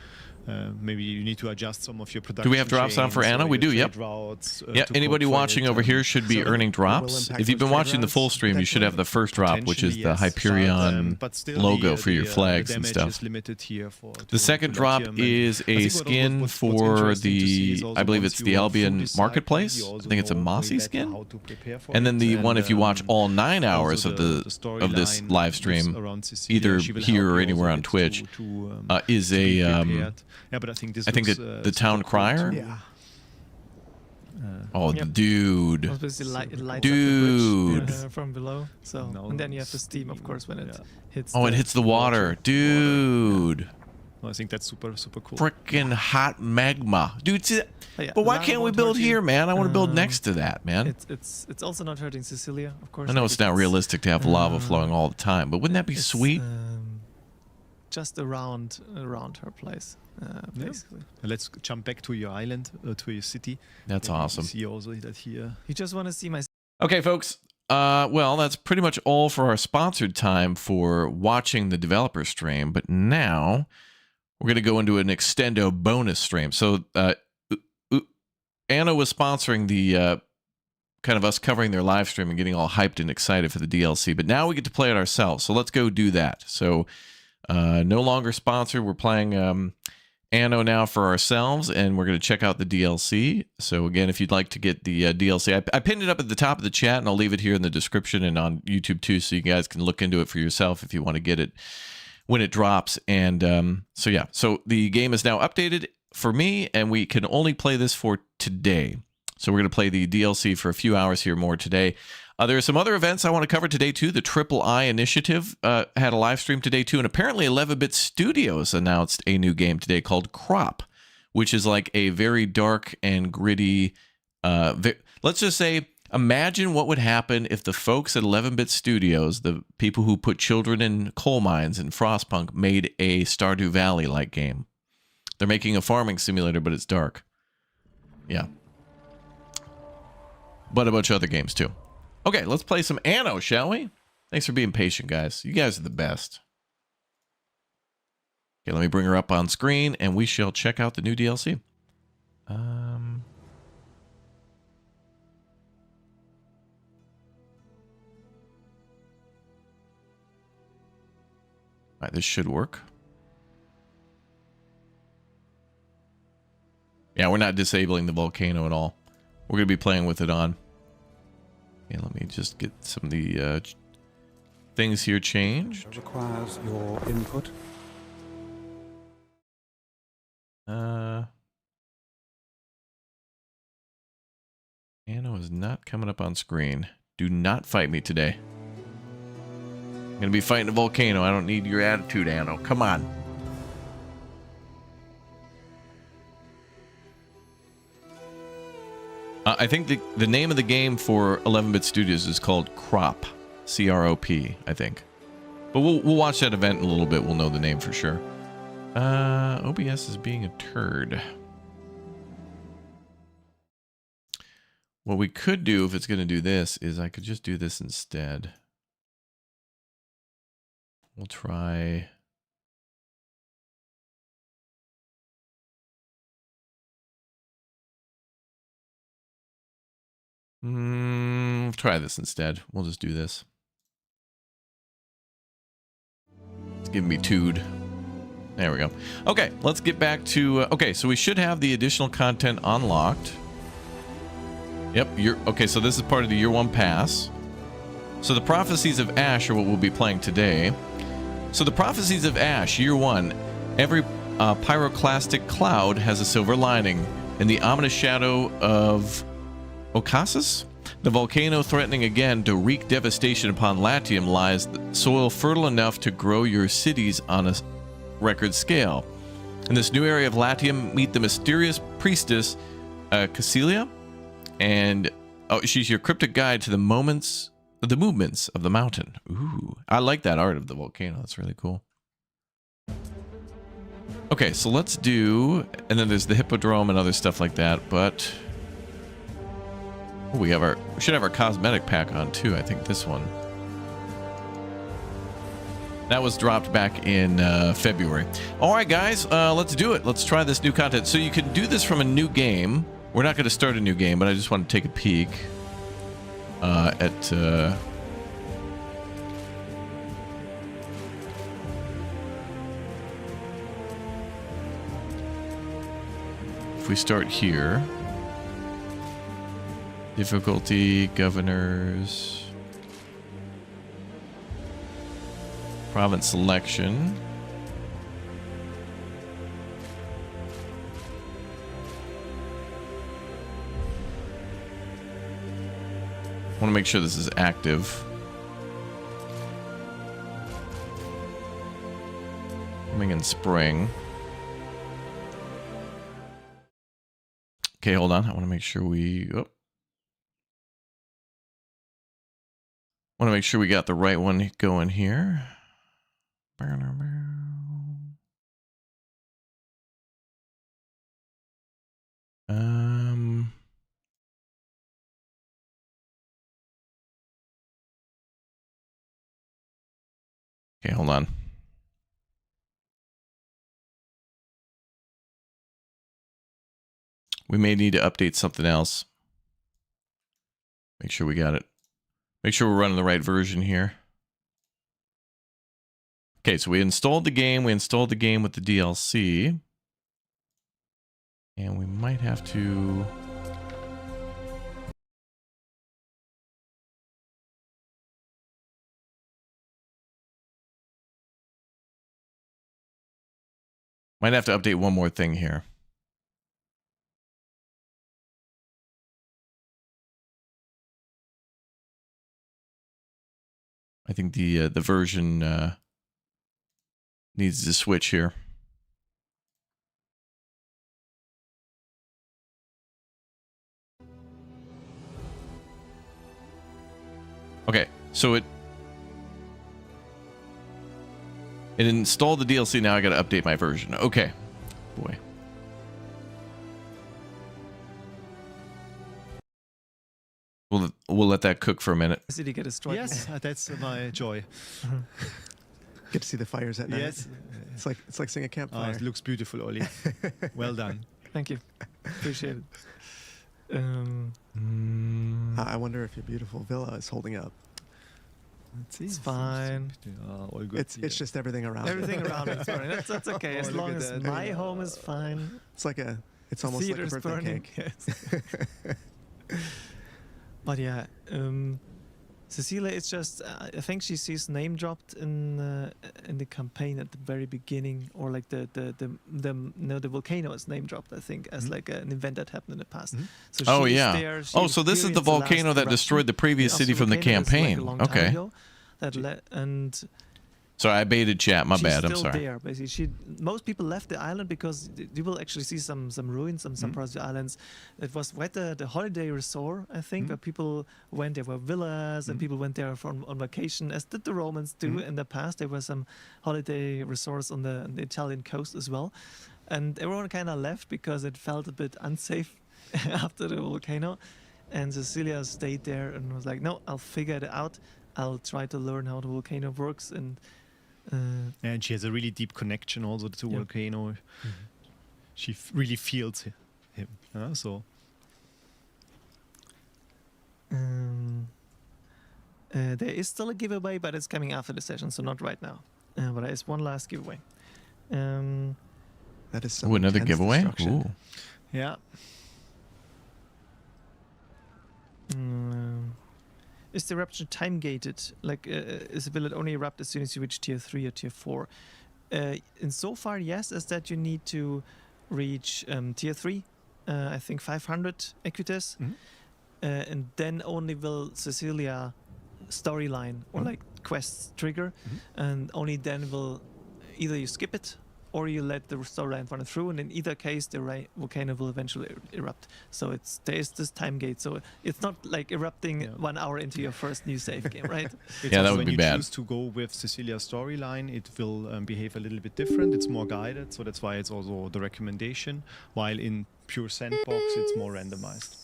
Maybe you need to adjust some of your production. Do we have drops on for Anno? We do, yep. Yeah, anybody watching over here should be earning drops. If you've been watching the full stream, you should have the first drop, which is the Hyperion logo for your flags and stuff. The second drop is a skin for the, I believe it's the Albion Marketplace. I think it's a mossy skin. And then the one, if you watch all 9 hours of this live stream, either here or anywhere on Twitch, is a... Yeah, but I think this. I think the town crier. Yeah. Dude. It lights dude. Up the bridge, from below. So and then you have the steam, of course, when it hits. Oh, it hits the water, dude. Well, I think that's super cool. Freaking hot magma, dude. But why can't we build here, man? I want to build next to that, man. It's also not hurting Cecilia, of course. I know it's not realistic to have lava flowing all the time, but wouldn't that be sweet? Just around her place, basically. Let's jump back to your island, to your city. That's awesome. See also that here. You just want to see my... Okay, folks. Well, that's pretty much all for our sponsored time for watching the developer stream. But now we're going to go into an extendo bonus stream. So Anno was sponsoring the kind of us covering their live stream and getting all hyped and excited for the DLC. But now we get to play it ourselves. So let's go do that. So no longer sponsored. We're playing Anno now for ourselves, and we're going to check out the DLC. So again, if you'd like to get the DLC, I pinned it up at the top of the chat, and I'll leave it here in the description and on YouTube too, so you guys can look into it for yourself if you want to get it when it drops. And so yeah, so the game is now updated for me, and we can only play this for today. So we're going to play the DLC for a few hours here more today. There are some other events I want to cover today, too. The Triple I Initiative had a live stream today, too. And apparently 11-Bit Studios announced a new game today called Crop, which is like a very dark and gritty... let's just say, imagine what would happen if the folks at 11-Bit Studios, the people who put children in coal mines in Frostpunk, made a Stardew Valley-like game. They're making a farming simulator, but it's dark. Yeah. But a bunch of other games, too. Okay, let's play some Anno, shall we? Thanks for being patient, guys. You guys are the best. Okay, let me bring her up on screen, and we shall check out the new DLC. All right, this should work. Yeah, we're not disabling the volcano at all. We're going to be playing with it on. Okay, let me just get some of the things here changed. It requires your input. Anno is not coming up on screen. Do not fight me today. I'm going to be fighting a volcano. I don't need your attitude, Anno. Come on. I think the name of the game for 11-Bit Studios is called Crop. C-R-O-P, I think. But we'll watch that event in a little bit. We'll know the name for sure. OBS is being a turd. What we could do if it's going to do this is I could just do this instead. We'll try... try this instead. We'll just do this. It's giving me tood. There we go. Okay, let's get back to... okay, so we should have the additional content unlocked. Yep, okay, so this is part of the Year 1 Pass. So the Prophecies of Ash are what we'll be playing today. So the Prophecies of Ash, Year 1. Every pyroclastic cloud has a silver lining. In the ominous shadow of Ocasas, the volcano threatening again to wreak devastation upon Latium, lies soil fertile enough to grow your cities on a record scale. In this new area of Latium, meet the mysterious priestess Cassilia, and she's your cryptic guide to the movements of the mountain. Ooh, I like that art of the volcano. That's really cool. Okay, so let's do, and then there's the hippodrome and other stuff like that, but we should have our cosmetic pack on too. I think this one. That was dropped back in February. All right, guys, let's do it. Let's try this new content. So you can do this from a new game. We're not going to start a new game, but I just want to take a peek at... if we start here... difficulty, governors, province selection. I want to make sure this is active. Coming in spring. Okay, hold on. I want to make sure we... oh. Want to make sure we got the right one going here. Okay, hold on. We may need to update something else. Make sure we got it. Make sure we're running the right version here. Okay, so we installed the game. We installed the game with the DLC. And we might have to... Might have to update one more thing here. I think the version needs to switch here. Okay, so it installed the DLC. Now I got to update my version. Okay, boy. We'll let that cook for a minute. Did he get a strike? Yes, that's my joy. Get to see the fires at night. Yes, it's like seeing a campfire. It looks beautiful, Ollie. Well done. Thank you. Appreciate it. I wonder if your beautiful villa is holding up. Let's see. It's fine. All good. It's just everything around. Everything around me is fine. That's okay. As long as my home is fine. It's almost like a birthday burning. cake. Yes. But yeah, Cecilia, it's just I think she sees name dropped in the campaign at the very beginning, or like the volcano is name dropped. I think as like an event that happened in the past. So Oh she's yeah. there, she Oh, so this is the experienced last volcano that eruption. destroyed the previous Yeah, city so from the volcano is, like, a campaign. long time Okay. ago and Sorry, I baited chat. My she's bad. I'm still sorry. there, basically. Most people left the island because you will actually see some ruins, some parts of the islands. It was quite the holiday resort, I think, where people went. There were villas, and people went there on vacation, as did the Romans do in the past. There were some holiday resorts on the Italian coast as well, and everyone kind of left because it felt a bit unsafe after the volcano. And Cecilia stayed there and was like, "No, I'll figure it out. I'll try to learn how the volcano works." And she has a really deep connection also to Volcano. She really feels him. So. There is still a giveaway, but it's coming after the session, so not right now. But there is one last giveaway. That is some Ooh, another intense giveaway? destruction. Ooh. Yeah. Is the eruption time gated? Like, will it only erupt as soon as you reach tier 3 or tier 4? And so far, yes, as that you need to reach tier 3, I think 500 equites, and then only will Cecilia storyline or like quests trigger, and only then will either you skip it or you let the storyline run through, and in either case the volcano will eventually erupt. So there is this time gate, so it's not like erupting 1 hour into your first new save game, right? Yeah, that would be bad. When you choose to go with Cecilia's storyline, it will behave a little bit different. It's more guided, so that's why it's also the recommendation, while in pure sandbox it's more randomized.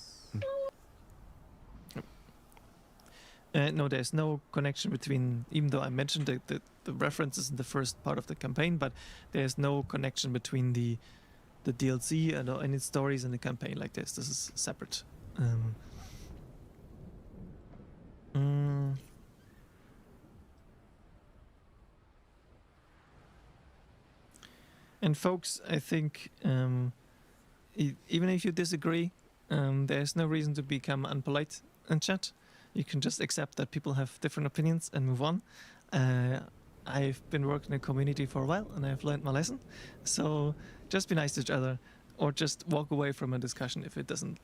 No, there's no connection between, even though I mentioned the references in the first part of the campaign, but there's no connection between the DLC and any stories in the campaign like this. This is separate. And folks, I think even if you disagree, there's no reason to become unpolite in chat. You can just accept that people have different opinions and move on. I've been working in a community for a while and I've learned my lesson. So just be nice to each other, or just walk away from a discussion if it doesn't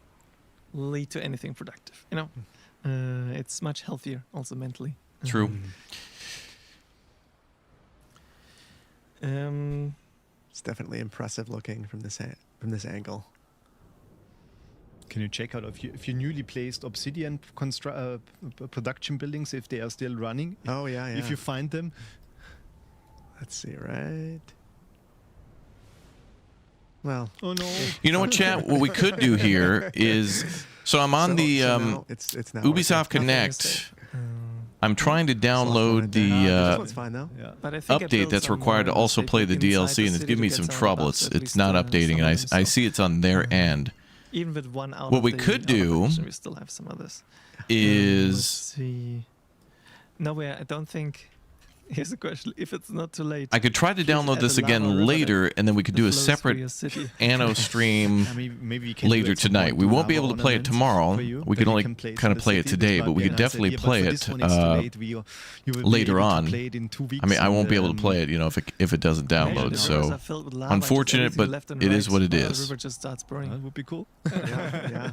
lead to anything productive. You know, it's much healthier also mentally. True. It's definitely impressive looking from this angle. Can you check out if you newly placed obsidian production buildings, if they are still running? Oh yeah, yeah. If you find them. Let's see, right? Well. Oh no. You know what, chat? What we could do here is, so I'm on the it's now Ubisoft Connect. I'm trying to download This the one's fine though. Yeah. But I think it update builds that's on required to more also play the stable inside DLC, and it's city giving me to some get trouble. buffs, at It's least, not updating, and some of them, I so, see it's on their end. Even with one out What of we the could other do collection, we still have some others. Let's is see. No, I don't think. Here's a question: if it's not too late, I could try to please download add this a lava again river later, and then we could do a that flows through separate your city. Anno stream Maybe we can do later at some tonight. point We do won't be lava able to play it ornaments tomorrow. for you We that can you only can place kind in of the play it city. today, This but might we be could a nice definitely idea, but play for it this one it's too late. You will be later able to on. play it in 2 weeks. I mean, I won't be and, able to play it, if it doesn't download. The rivers So are filled with lava, just unfortunate, everything but left and it is right, what it while The is. river just starts burning. That would be cool. Yeah.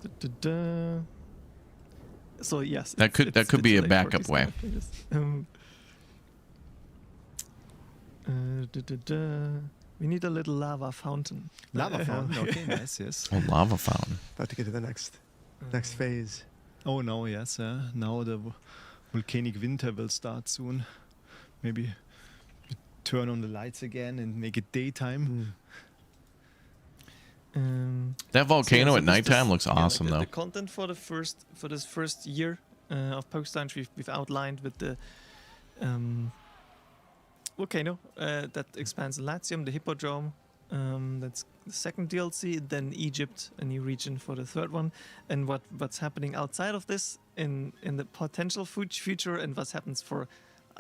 Da-da-da. So yes, That could it's be a late for backup these way. kind of players. Da-da-da. We need a little lava fountain. Lava fountain, okay, nice, yes. Oh, lava fountain. About to get to the next phase. Oh no, yes. Now the volcanic winter will start soon. Maybe we turn on the lights again and make it daytime. That volcano so at this- nighttime looks yeah, awesome, the though. content for this first year of Pokestance we've outlined with the volcano that expands in Latium, the Hippodrome. That's the second DLC. Then Egypt, a new region for the third one, and what's happening outside of this in the potential future, and what happens for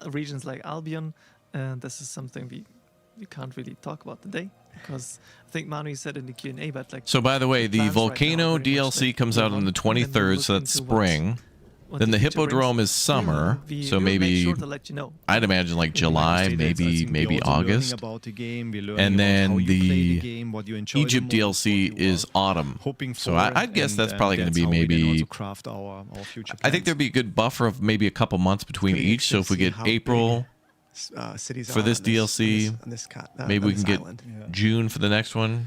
regions like Albion. This is something we can't really talk about today because I think Manu said in the Q&A, but like. So by the way, the plans right now Volcano are pretty much DLC like comes move out on the and then we'll 23rd, look so that's into what spring. Then the future brings. Hippodrome is summer, We so will make maybe sure to let you know. I'd imagine like July, maybe August. About the game, we're learning And about how then you play the game, what you enjoy Egypt the most, DLC what you is autumn. hoping So for, I'd guess and, that's probably going to be how we then maybe. also craft our future I think plans. there'd be a good buffer of maybe a couple months between Pretty each. So if we interesting get to see how April cities for are this on DLC, on this maybe on we this can get island. June for the next one.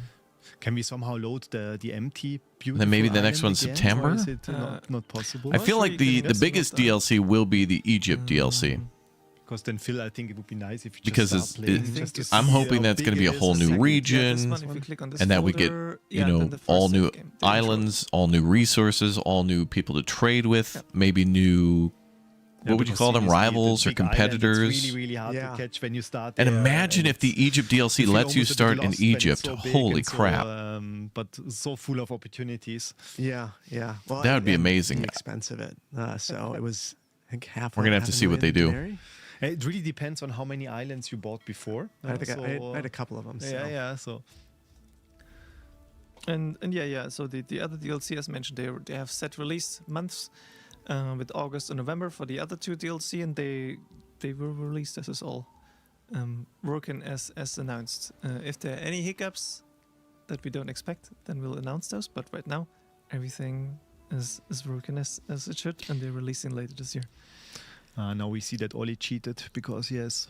Can we somehow load the empty beautiful Then maybe the next island one's again, September? or is it not possible? I feel like the biggest DLC will be the Egypt DLC. Because then, Phil, I think it would be nice if you Because just start playing just to I'm see hoping how that's going to big be a it whole is. new this region, one, if you click on this and that we get, folder, then the all first new save game, the intro. islands, all new resources, all new people to trade with, maybe new, what would you because call them, seriously, the rivals or big island, competitors? It's really hard to catch when you start And there, imagine if the Egypt you DLC feel lets you almost a bit start in lost when it's Egypt. so big Holy and so, crap. but so full of opportunities. Yeah. Well, That would be and amazing. The expense of it. So it was, I think, half. We're gonna have to see what they do. It really depends on how many islands you bought before. I think I had a couple of them. So. Yeah. So And yeah. So the other DLC, as mentioned, they have set release months with August and November for the other two DLC, and they were released. This is all working as announced. If there are any hiccups that we don't expect, then we'll announce those. But right now, everything is working as it should, and they're releasing later this year. now we see that Oli cheated because he has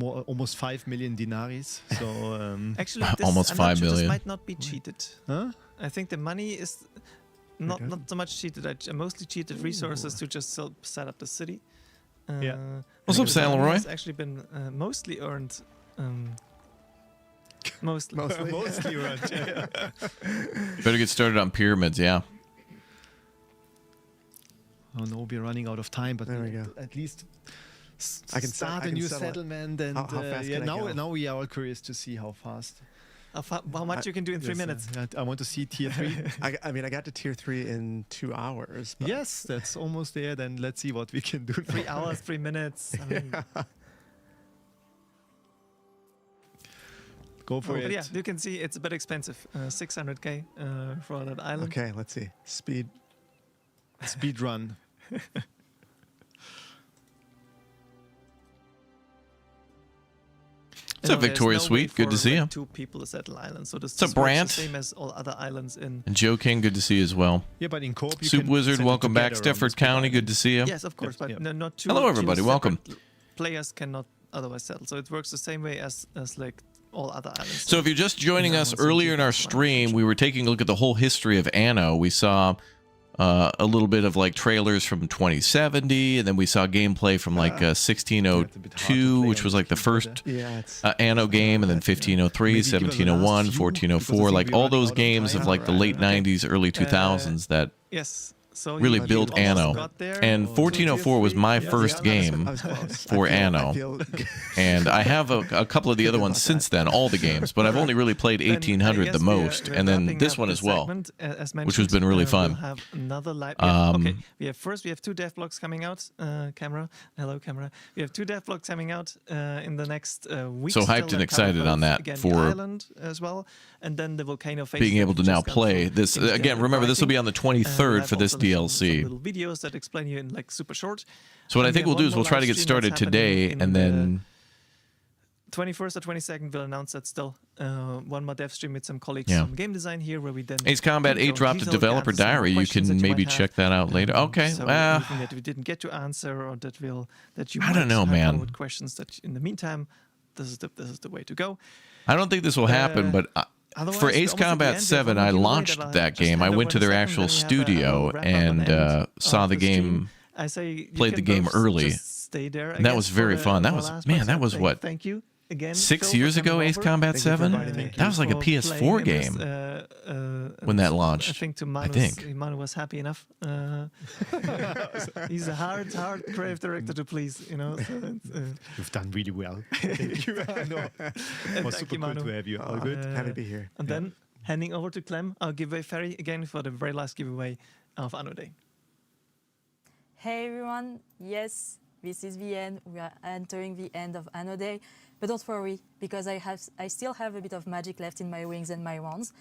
almost 5 million dinaris. So Actually, this, Almost I'm 5 not sure million. This might not be cheated. Huh? I think the money is not so much cheated. I mostly cheated resources to just set up the city. Yeah. What's up, the San money Leroy? has actually been mostly earned. Mostly earned. Yeah. Better get started on pyramids, yeah. Oh no, we're running out of time, but There we go. at least I can start I a can new settle it. settlement. And How fast yeah, can I go? now we are all curious to see how fast. how much you can do in 3 Yes, minutes. I want to see tier 3. I mean, I got to tier 3 in 2 hours. But Yes, that's almost there. Then let's see what we can do. 3 hours, 3 minutes. I mean, Go for it. but yeah, you can see it's a bit expensive. 600k for that island. Okay, let's see. Speed. Speed run. What's up, Victoria Sweet? Good to see you. 2 people to settle islands. So this What's up, this works Brant? the same as all other islands in. And Joe King, good to see you as well. Yeah, but in co-op you Soup can Wizard, settle welcome back. together on Stafford this big County, island. good to see you. Yes, of course, but not two. Hello, everybody, two welcome. separate Players cannot otherwise settle. So it works the same way as like all other islands. So if you're just joining us earlier in our stream, we were taking a look at the whole history of Anno. We saw a little bit of like trailers from 2070, and then we saw gameplay from like 1602, which was like the first Anno game, and then 1503, 1701, 1404, like all those games of like the late 90s, early 2000s that So really built Anno. And 1404 was my first game for Anno. And I have a couple of the other ones since then, all the games, but I've only really played 1800 the most, and then this one as well, which has been really fun. We'll have another okay, we have 2 dev blogs coming out. Camera, hello camera. We have 2 dev blogs coming out in the next week. So hyped and excited on that again, for Ireland as well, and then the Volcano phase being able to now play this again. Remember, this will be on the 23rd for this DLC. Little videos that explain you in like super short. So what I think we'll do is we'll try to get started today, and then 21st or 22nd we'll announce that still. One more dev stream with some colleagues from game design here, where we then Ace Combat 8 dropped a developer diary. You can maybe check that out later. Okay, so anything that we didn't get to answer, or that you I don't know, might have man. with questions that in the meantime, this is the way to go. I don't think this will happen, but for Ace Combat 7, I launched that game. I went to their actual studio and saw the game, played the game early. And that was very fun. That was what? Thank you. Again, 6 years ago, Ace Combat 7? That was like a PS4 game when that launched. I think Manu was happy enough. He's a hard creative director to please, you know. So You've done really well. Thank you. It was super cool to have you. All good. Happy to be here. And then handing over to Clem, our giveaway fairy, again for the very last giveaway of Anno Day. Hey everyone, yes, this is the end. We are entering the end of Anno Day. But don't worry, because I still have a bit of magic left in my wings and my wands.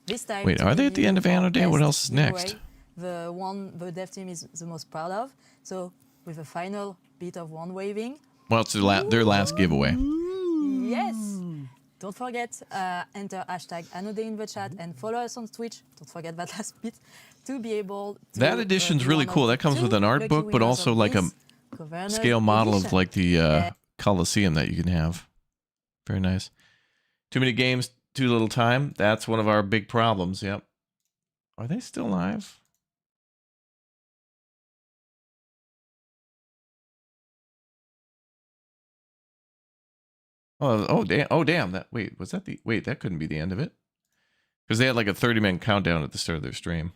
This time. Wait, are they at the end of Anno Day? What else is next? The one the dev team is the most proud of. So with a final bit of wand waving. Well, it's their last giveaway. Yes. Don't forget, enter hashtag Anno Day in the chat and follow us on Twitch. Don't forget that last bit to be able to. That edition's really cool. That comes with an art book, but also like a scale model of like the Colosseum that you can have. Very nice. Too many games, too little time. That's one of our big problems. Yep. Are they still live? Oh damn. That couldn't be the end of it. Because they had like a 30-minute countdown at the start of their stream.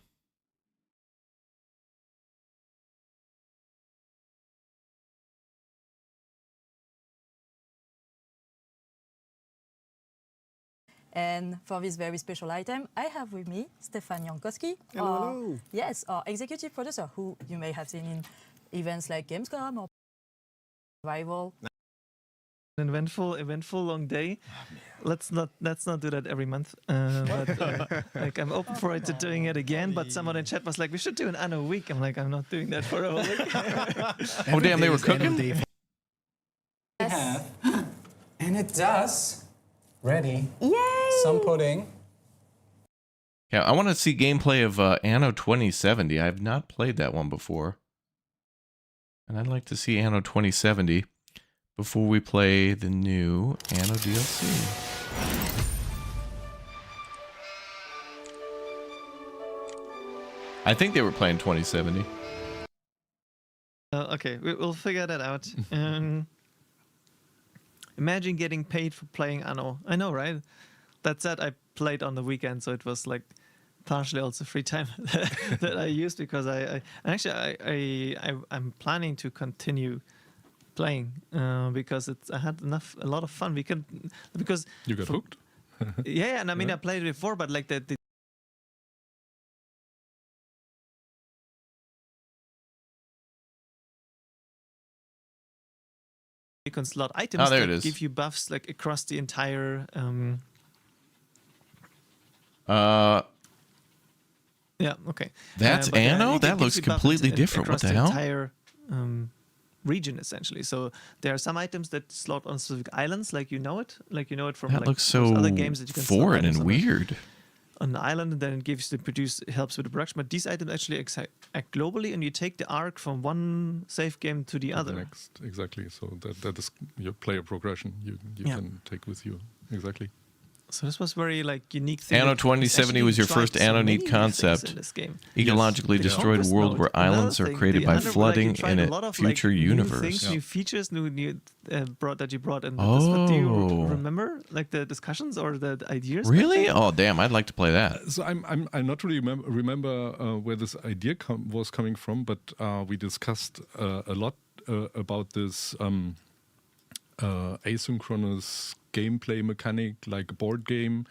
And for this very special item, I have with me Stefan Jankowski, our executive producer, who you may have seen in events like Gamescom or Rival. An eventful long day. Let's not do that every month. But like I'm open for it to doing it again. But someone in chat was like, we should do an Anno week. I'm like, I'm not doing that for a whole week. Oh damn, they were cooking. Yes. And it does. Ready. Yay! Some pudding. Yeah, I want to see gameplay of Anno 2070. I have not played that one before. And I'd like to see Anno 2070 before we play the new Anno DLC. I think they were playing 2070. Okay, we'll figure that out. Imagine getting paid for playing Anno. I know, right? That said, I played on the weekend, so it was like partially also free time that I used, because I'm planning to continue playing because I had a lot of fun. Because you got hooked. Yeah, and I mean I played it before, but like the you can slot items that give you buffs like across the entire yeah, okay. That's Anno? That looks completely different. What the hell? Entire region essentially. So there are some items that slot on specific islands, like you know it from that like looks so other games that you can foreign and weird. On the island, and then it helps with the production. But these items actually act globally, and you take the arc from one save game to the other. Exactly. So that is your player progression. You can take with you. Exactly. So this was very like unique thing. Anno 2070 was your first Anno neat concept. In this game. Ecologically destroyed Compass world mode. where islands are Another thing, created the by other, flooding like, you tried in a a lot of, future like, universe. New things, new features, new that you brought in. Oh. Do you remember like the discussions or the ideas? Really? Oh, damn! I'd like to play that. So I'm not really remember where this idea was coming from, but we discussed a lot about this asynchronous gameplay mechanic, like a board game,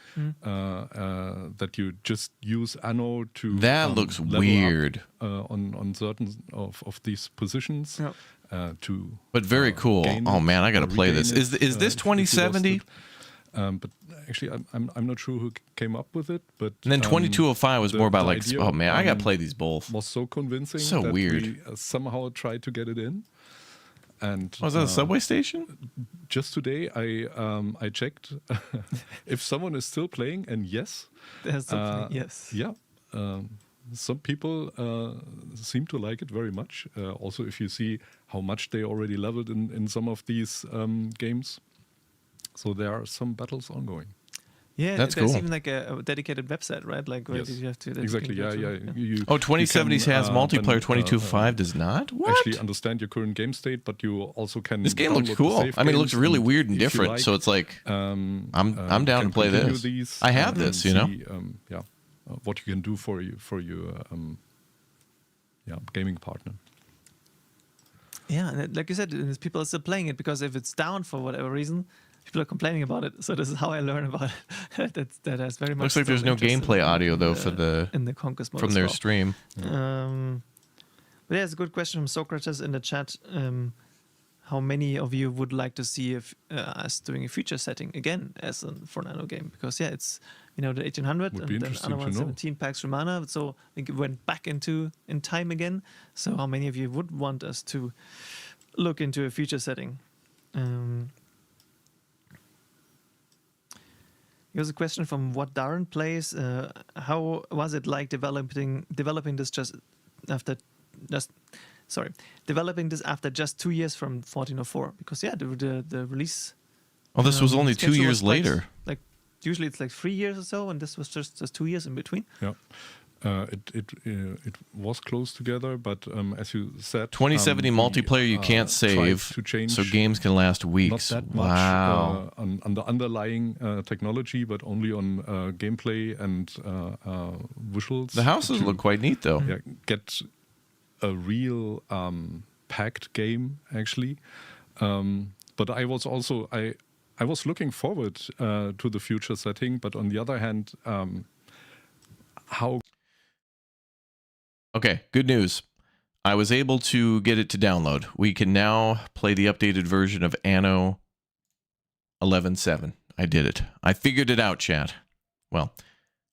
that you just use Anno to. That looks level weird. up, on certain of these positions. But very cool. Oh man, I got to play this. Is this 2070? But actually, I'm not sure who came up with it. But And then 2205 was more about like, oh man, I got to play these both. Was so convincing. So that weird. We somehow tried to get it in. And was that a subway station? Just today, I checked if someone is still playing, and yes, There's something, yes. yeah. Some people seem to like it very much. Also, if you see how much they already leveled in some of these games, so there are some battles ongoing. Yeah, That's there's cool. even like a dedicated website, right? Like where Yes. you have to Exactly. Yeah. 2070 has multiplayer. 2205 does not. What? Actually understand your current game state, but you also can. This game looks download the cool. save I mean, it looks games, really and weird and if you different. like, So it's like, I'm down can to play continue this. these I have and this, you know. see, what you can do for your gaming partner. Yeah, and like you said, there's people are still playing it because if it's down for whatever reason, people are complaining about it. So this is how I learn about it. that has very much. Looks like there's still no interest gameplay in audio though for the in the Conquest mode from as their well. stream. But yeah, it's a good question from Socrates in the chat. How many of you would like to see us doing a future setting again as for an Anno game? Because yeah, it's the 1800 Would be and then interesting Anno to know. 117 Pax Romana. So I think it went back in time again. So how many of you would want us to look into a future setting? Here's a question from what Darren plays. How was it like developing this developing this after just 2 years from 1404? Because yeah, the release. Oh, this was only 2 schedule years was quite, later. Like usually it's like 3 years or so, and this was just 2 years in between. Yeah. It was close together, but as you said, 2070 multiplayer you can't tried save, to change so games can last weeks. Not that much Wow. on the underlying technology, but only on gameplay and visuals. The houses look quite neat though. Yeah, get a real packed game actually. But I was also I was looking forward to the future setting, but on the other hand, how. Okay, good news. I was able to get it to download. We can now play the updated version of Anno 11.7. I did it. I figured it out, chat. Well,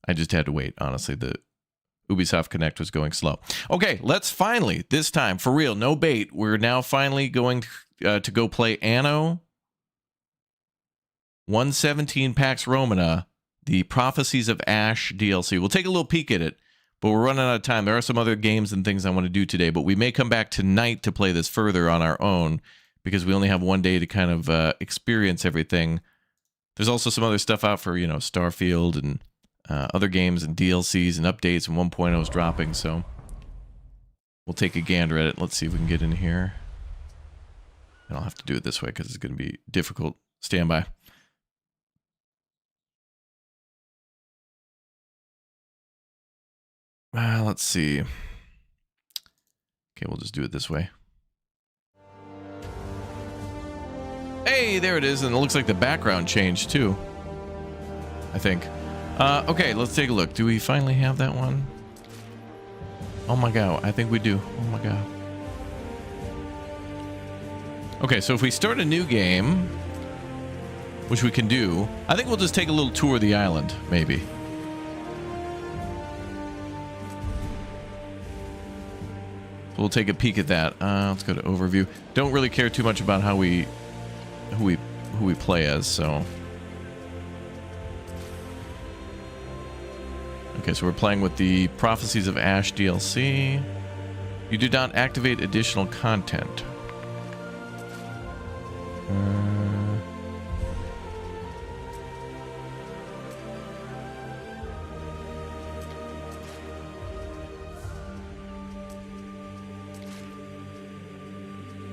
I just had to wait, honestly. The Ubisoft Connect was going slow. Okay, let's finally, this time, for real, no bait, we're now finally going to go play Anno 117 Pax Romana, the Prophecies of Ash DLC. We'll take a little peek at it. But we're running out of time. There are some other games and things I want to do today, but we may come back tonight to play this further on our own because we only have one day to kind of experience everything. There's also some other stuff out for, Starfield and other games and DLCs and updates, and 1.0 is dropping, so we'll take a gander at it. Let's see if we can get in here. And I'll have to do it this way because it's going to be difficult. Stand by. Let's see. Okay, we'll just do it this way. Hey, there it is, and it looks like the background changed too. I think. Okay, let's take a look. Do we finally have that one? Oh my god, I think we do. Oh my god. Okay, so if we start a new game, which we can do, I think we'll just take a little tour of the island, maybe. We'll take a peek at that. Let's go to overview. Don't really care too much about who we play as, so. Okay, so we're playing with the Prophecies of Ash DLC. You did not activate additional content.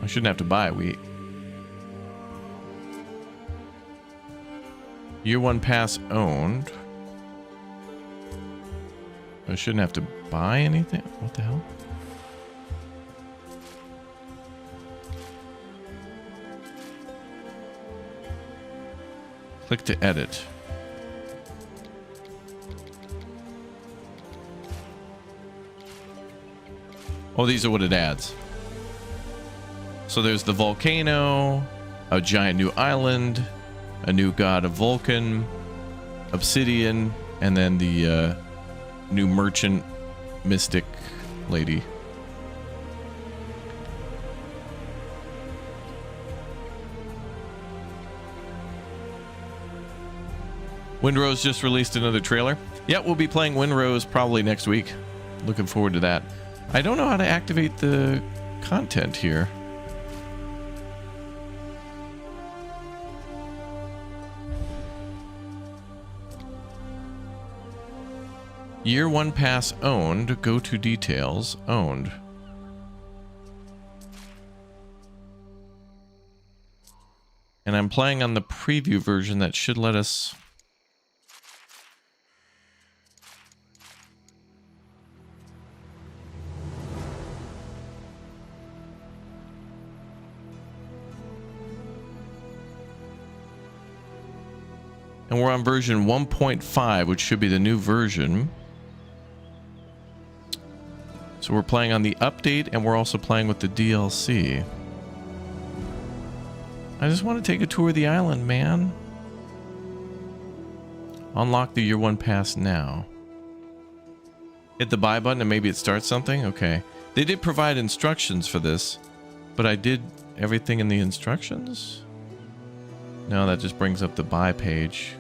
I shouldn't have to buy it. Year 1 pass owned. I shouldn't have to buy anything? What the hell? Click to edit. Oh, these are what it adds. So there's the volcano, a giant new island, a new god of Vulcan, obsidian, and then the new merchant mystic lady. Windrose just released another trailer. Yeah, we'll be playing Windrose probably next week. Looking forward to that. I don't know how to activate the content here. Year 1 pass owned. Go to details. Owned. And I'm playing on the preview version that should let us... And we're on version 1.5, which should be the new version. So we're playing on the update, and we're also playing with the DLC. I just want to take a tour of the island, man. Unlock the Year 1 pass now. Hit the buy button and maybe it starts something? Okay. They did provide instructions for this, but I did everything in the instructions? No, that just brings up the buy page.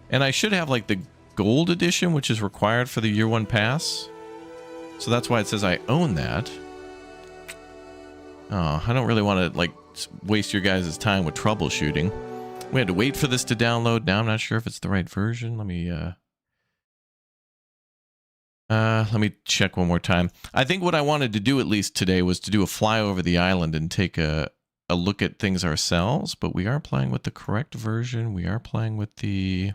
And I should have like the gold edition, which is required for the Year 1 pass. So that's why it says I own that. Oh, I don't really want to like waste your guys' time with troubleshooting. We had to wait for this to download. Now I'm not sure if it's the right version. Let me check one more time. I think what I wanted to do at least today was to do a fly over the island and take a look at things ourselves, but we are playing with the correct version. We are playing with the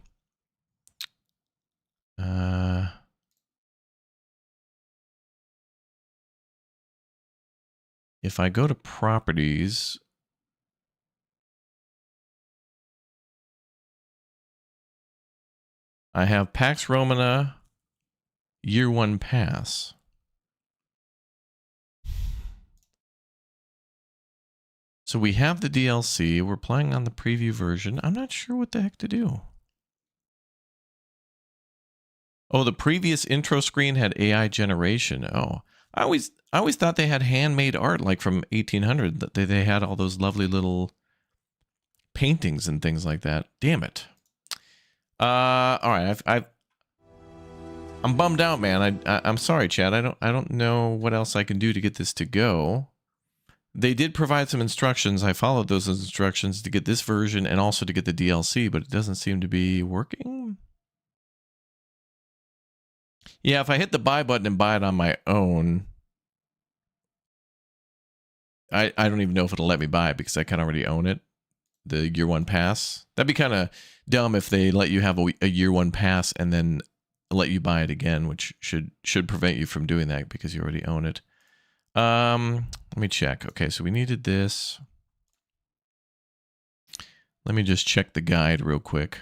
if I go to properties, I have Pax Romana Year 1 pass. So we have the DLC. We're playing on the preview version. I'm not sure what the heck to do. Oh, the previous intro screen had AI generation. Oh, I always thought they had handmade art like from 1800. That they had all those lovely little paintings and things like that. Damn it. All right. I'm bummed out, man. I'm sorry, Chad. I don't know what else I can do to get this to go. They did provide some instructions. I followed those instructions to get this version and also to get the DLC, but it doesn't seem to be working. Yeah, if I hit the buy button and buy it on my own, I don't even know if it'll let me buy it because I kind of already own it, the Year 1 pass. That'd be kind of dumb if they let you have a Year 1 pass and then let you buy it again, which should prevent you from doing that because you already own it. Let me check. Okay, so we needed this. Let me just check the guide real quick.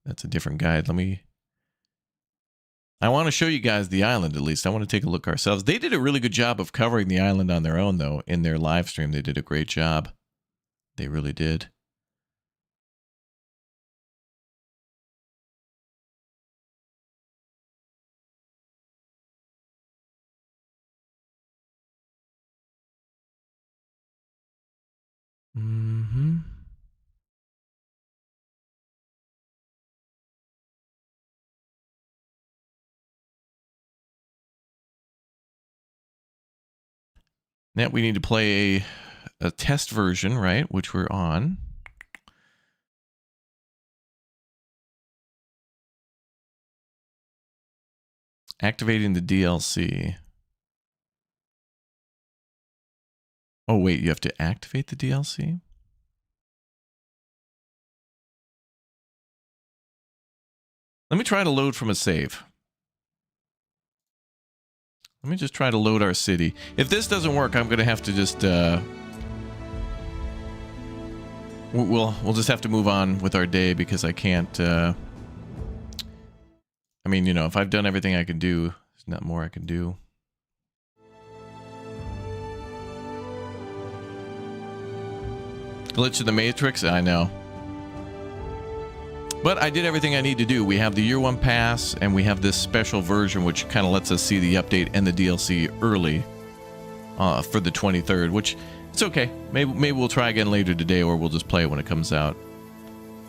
That's a different guide. I want to show you guys the island at least. I want to take a look ourselves. They did a really good job of covering the island on their own, though. In their live stream, they did a great job. They really did. Mm-hmm. Now we need to play a test version, right? Which we're on. Activating the DLC. Oh, wait, you have to activate the DLC? Let me try to load from a save. Let me just try to load our city. If this doesn't work, I'm going to have to just... We'll just have to move on with our day because I can't... I mean, you know, if I've done everything I can do, there's not more I can do. Glitch in the Matrix? I know. But I did everything I need to do. We have the year 1 pass, and we have this special version, which kind of lets us see the update and the DLC early for the 23rd, which it's okay. Maybe we'll try again later today, or we'll just play it when it comes out.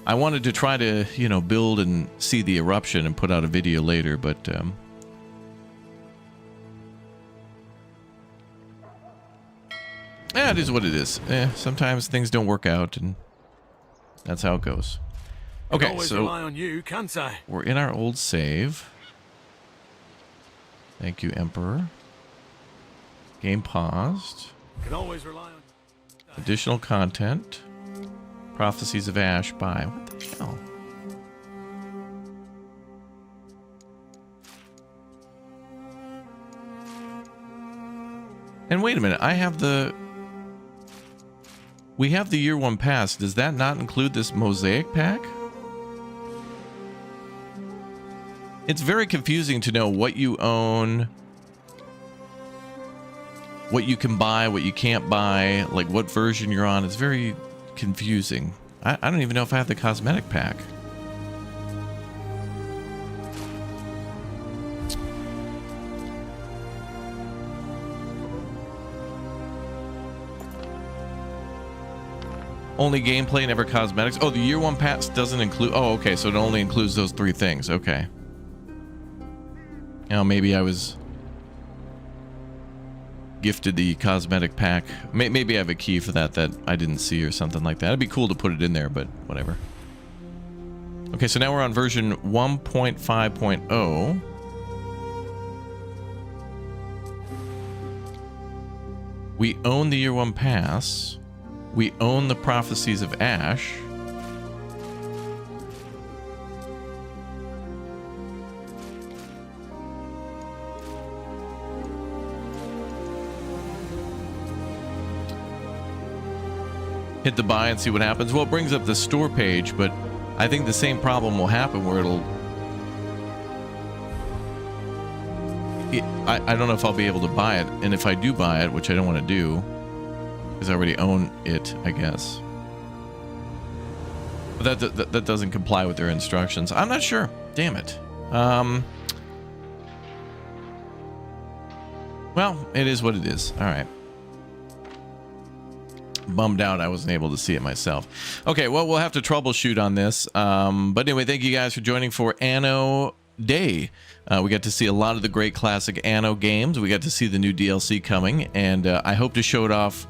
I wanted to try to, you know, build and see the eruption and put out a video later, but... yeah, it is what it is. Sometimes things don't work out, and that's how it goes. Okay, so rely on you, can't I? We're in our old save. Thank you, Emperor. Game paused. Can always rely on. Additional content. Prophecies of Ash by... What the hell? And wait a minute, I have the... We have the year 1 pass. Does that not include this mosaic pack? It's very confusing to know what you own, what you can buy, what you can't buy, like what version you're on. It's very confusing. I don't even know if I have the cosmetic pack. Only gameplay, never cosmetics. Oh, the year 1 pass doesn't include... Oh, okay, so it only includes those 3 things. Okay. Oh, maybe I was gifted the cosmetic pack. Maybe I have a key for that I didn't see or something like that. It'd be cool to put it in there, but whatever. Okay, so now we're on version 1.5.0. We own the year 1 pass. We own the Prophecies of Ash. Hit the buy and see what happens. Well, it brings up the store page, but I think the same problem will happen where it'll... I don't know if I'll be able to buy it, and if I do buy it, which I don't want to do, because I already own it, I guess. But that doesn't comply with their instructions. I'm not sure. Damn it. Well, it is what it is. All right. Bummed out I wasn't able to see it myself. Okay, well, we'll have to troubleshoot on this. But anyway, thank you guys for joining for Anno Day. We got to see a lot of the great classic Anno games. We got to see the new DLC coming, and I hope to show it off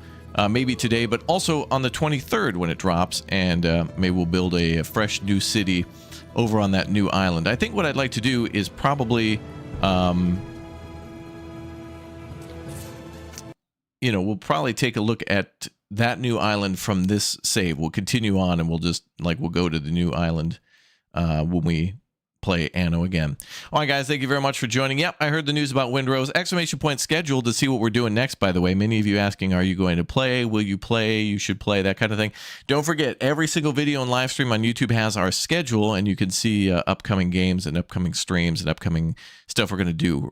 maybe today, but also on the 23rd when it drops, and maybe we'll build a fresh new city over on that new island. I think what I'd like to do is probably... you know, we'll probably take a look at that new island from this save. We'll continue on, and we'll just, like, we'll go to the new island when we play Anno again. All right, guys, thank you very much for joining. Yep, I heard the news about Windrose. Exclamation point scheduled to see what we're doing next, by the way. Many of you asking, are you going to play? Will you play? You should play, that kind of thing. Don't forget, every single video and live stream on YouTube has our schedule, and you can see upcoming games and upcoming streams and upcoming stuff we're going to do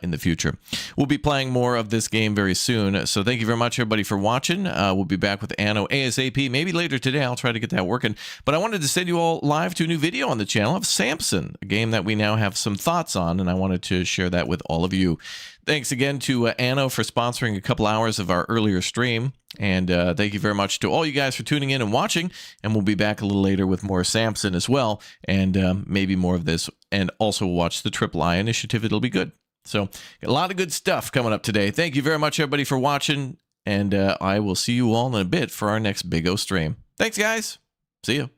in the future. We'll be playing more of this game very soon, so thank you very much, everybody, for watching. We'll be back with Anno ASAP, maybe later today. I'll try to get that working, but I wanted to send you all live to a new video on the channel of Samson, a game that we now have some thoughts on, and I wanted to share that with all of you. Thanks again to Anno for sponsoring a couple hours of our earlier stream, and thank you very much to all you guys for tuning in and watching, and we'll be back a little later with more Samson as well, and maybe more of this, and also watch the Triple I Initiative. It'll be good. So, a lot of good stuff coming up today. Thank you very much, everybody, for watching, and I will see you all in a bit for our next Big O stream. Thanks, guys. See you.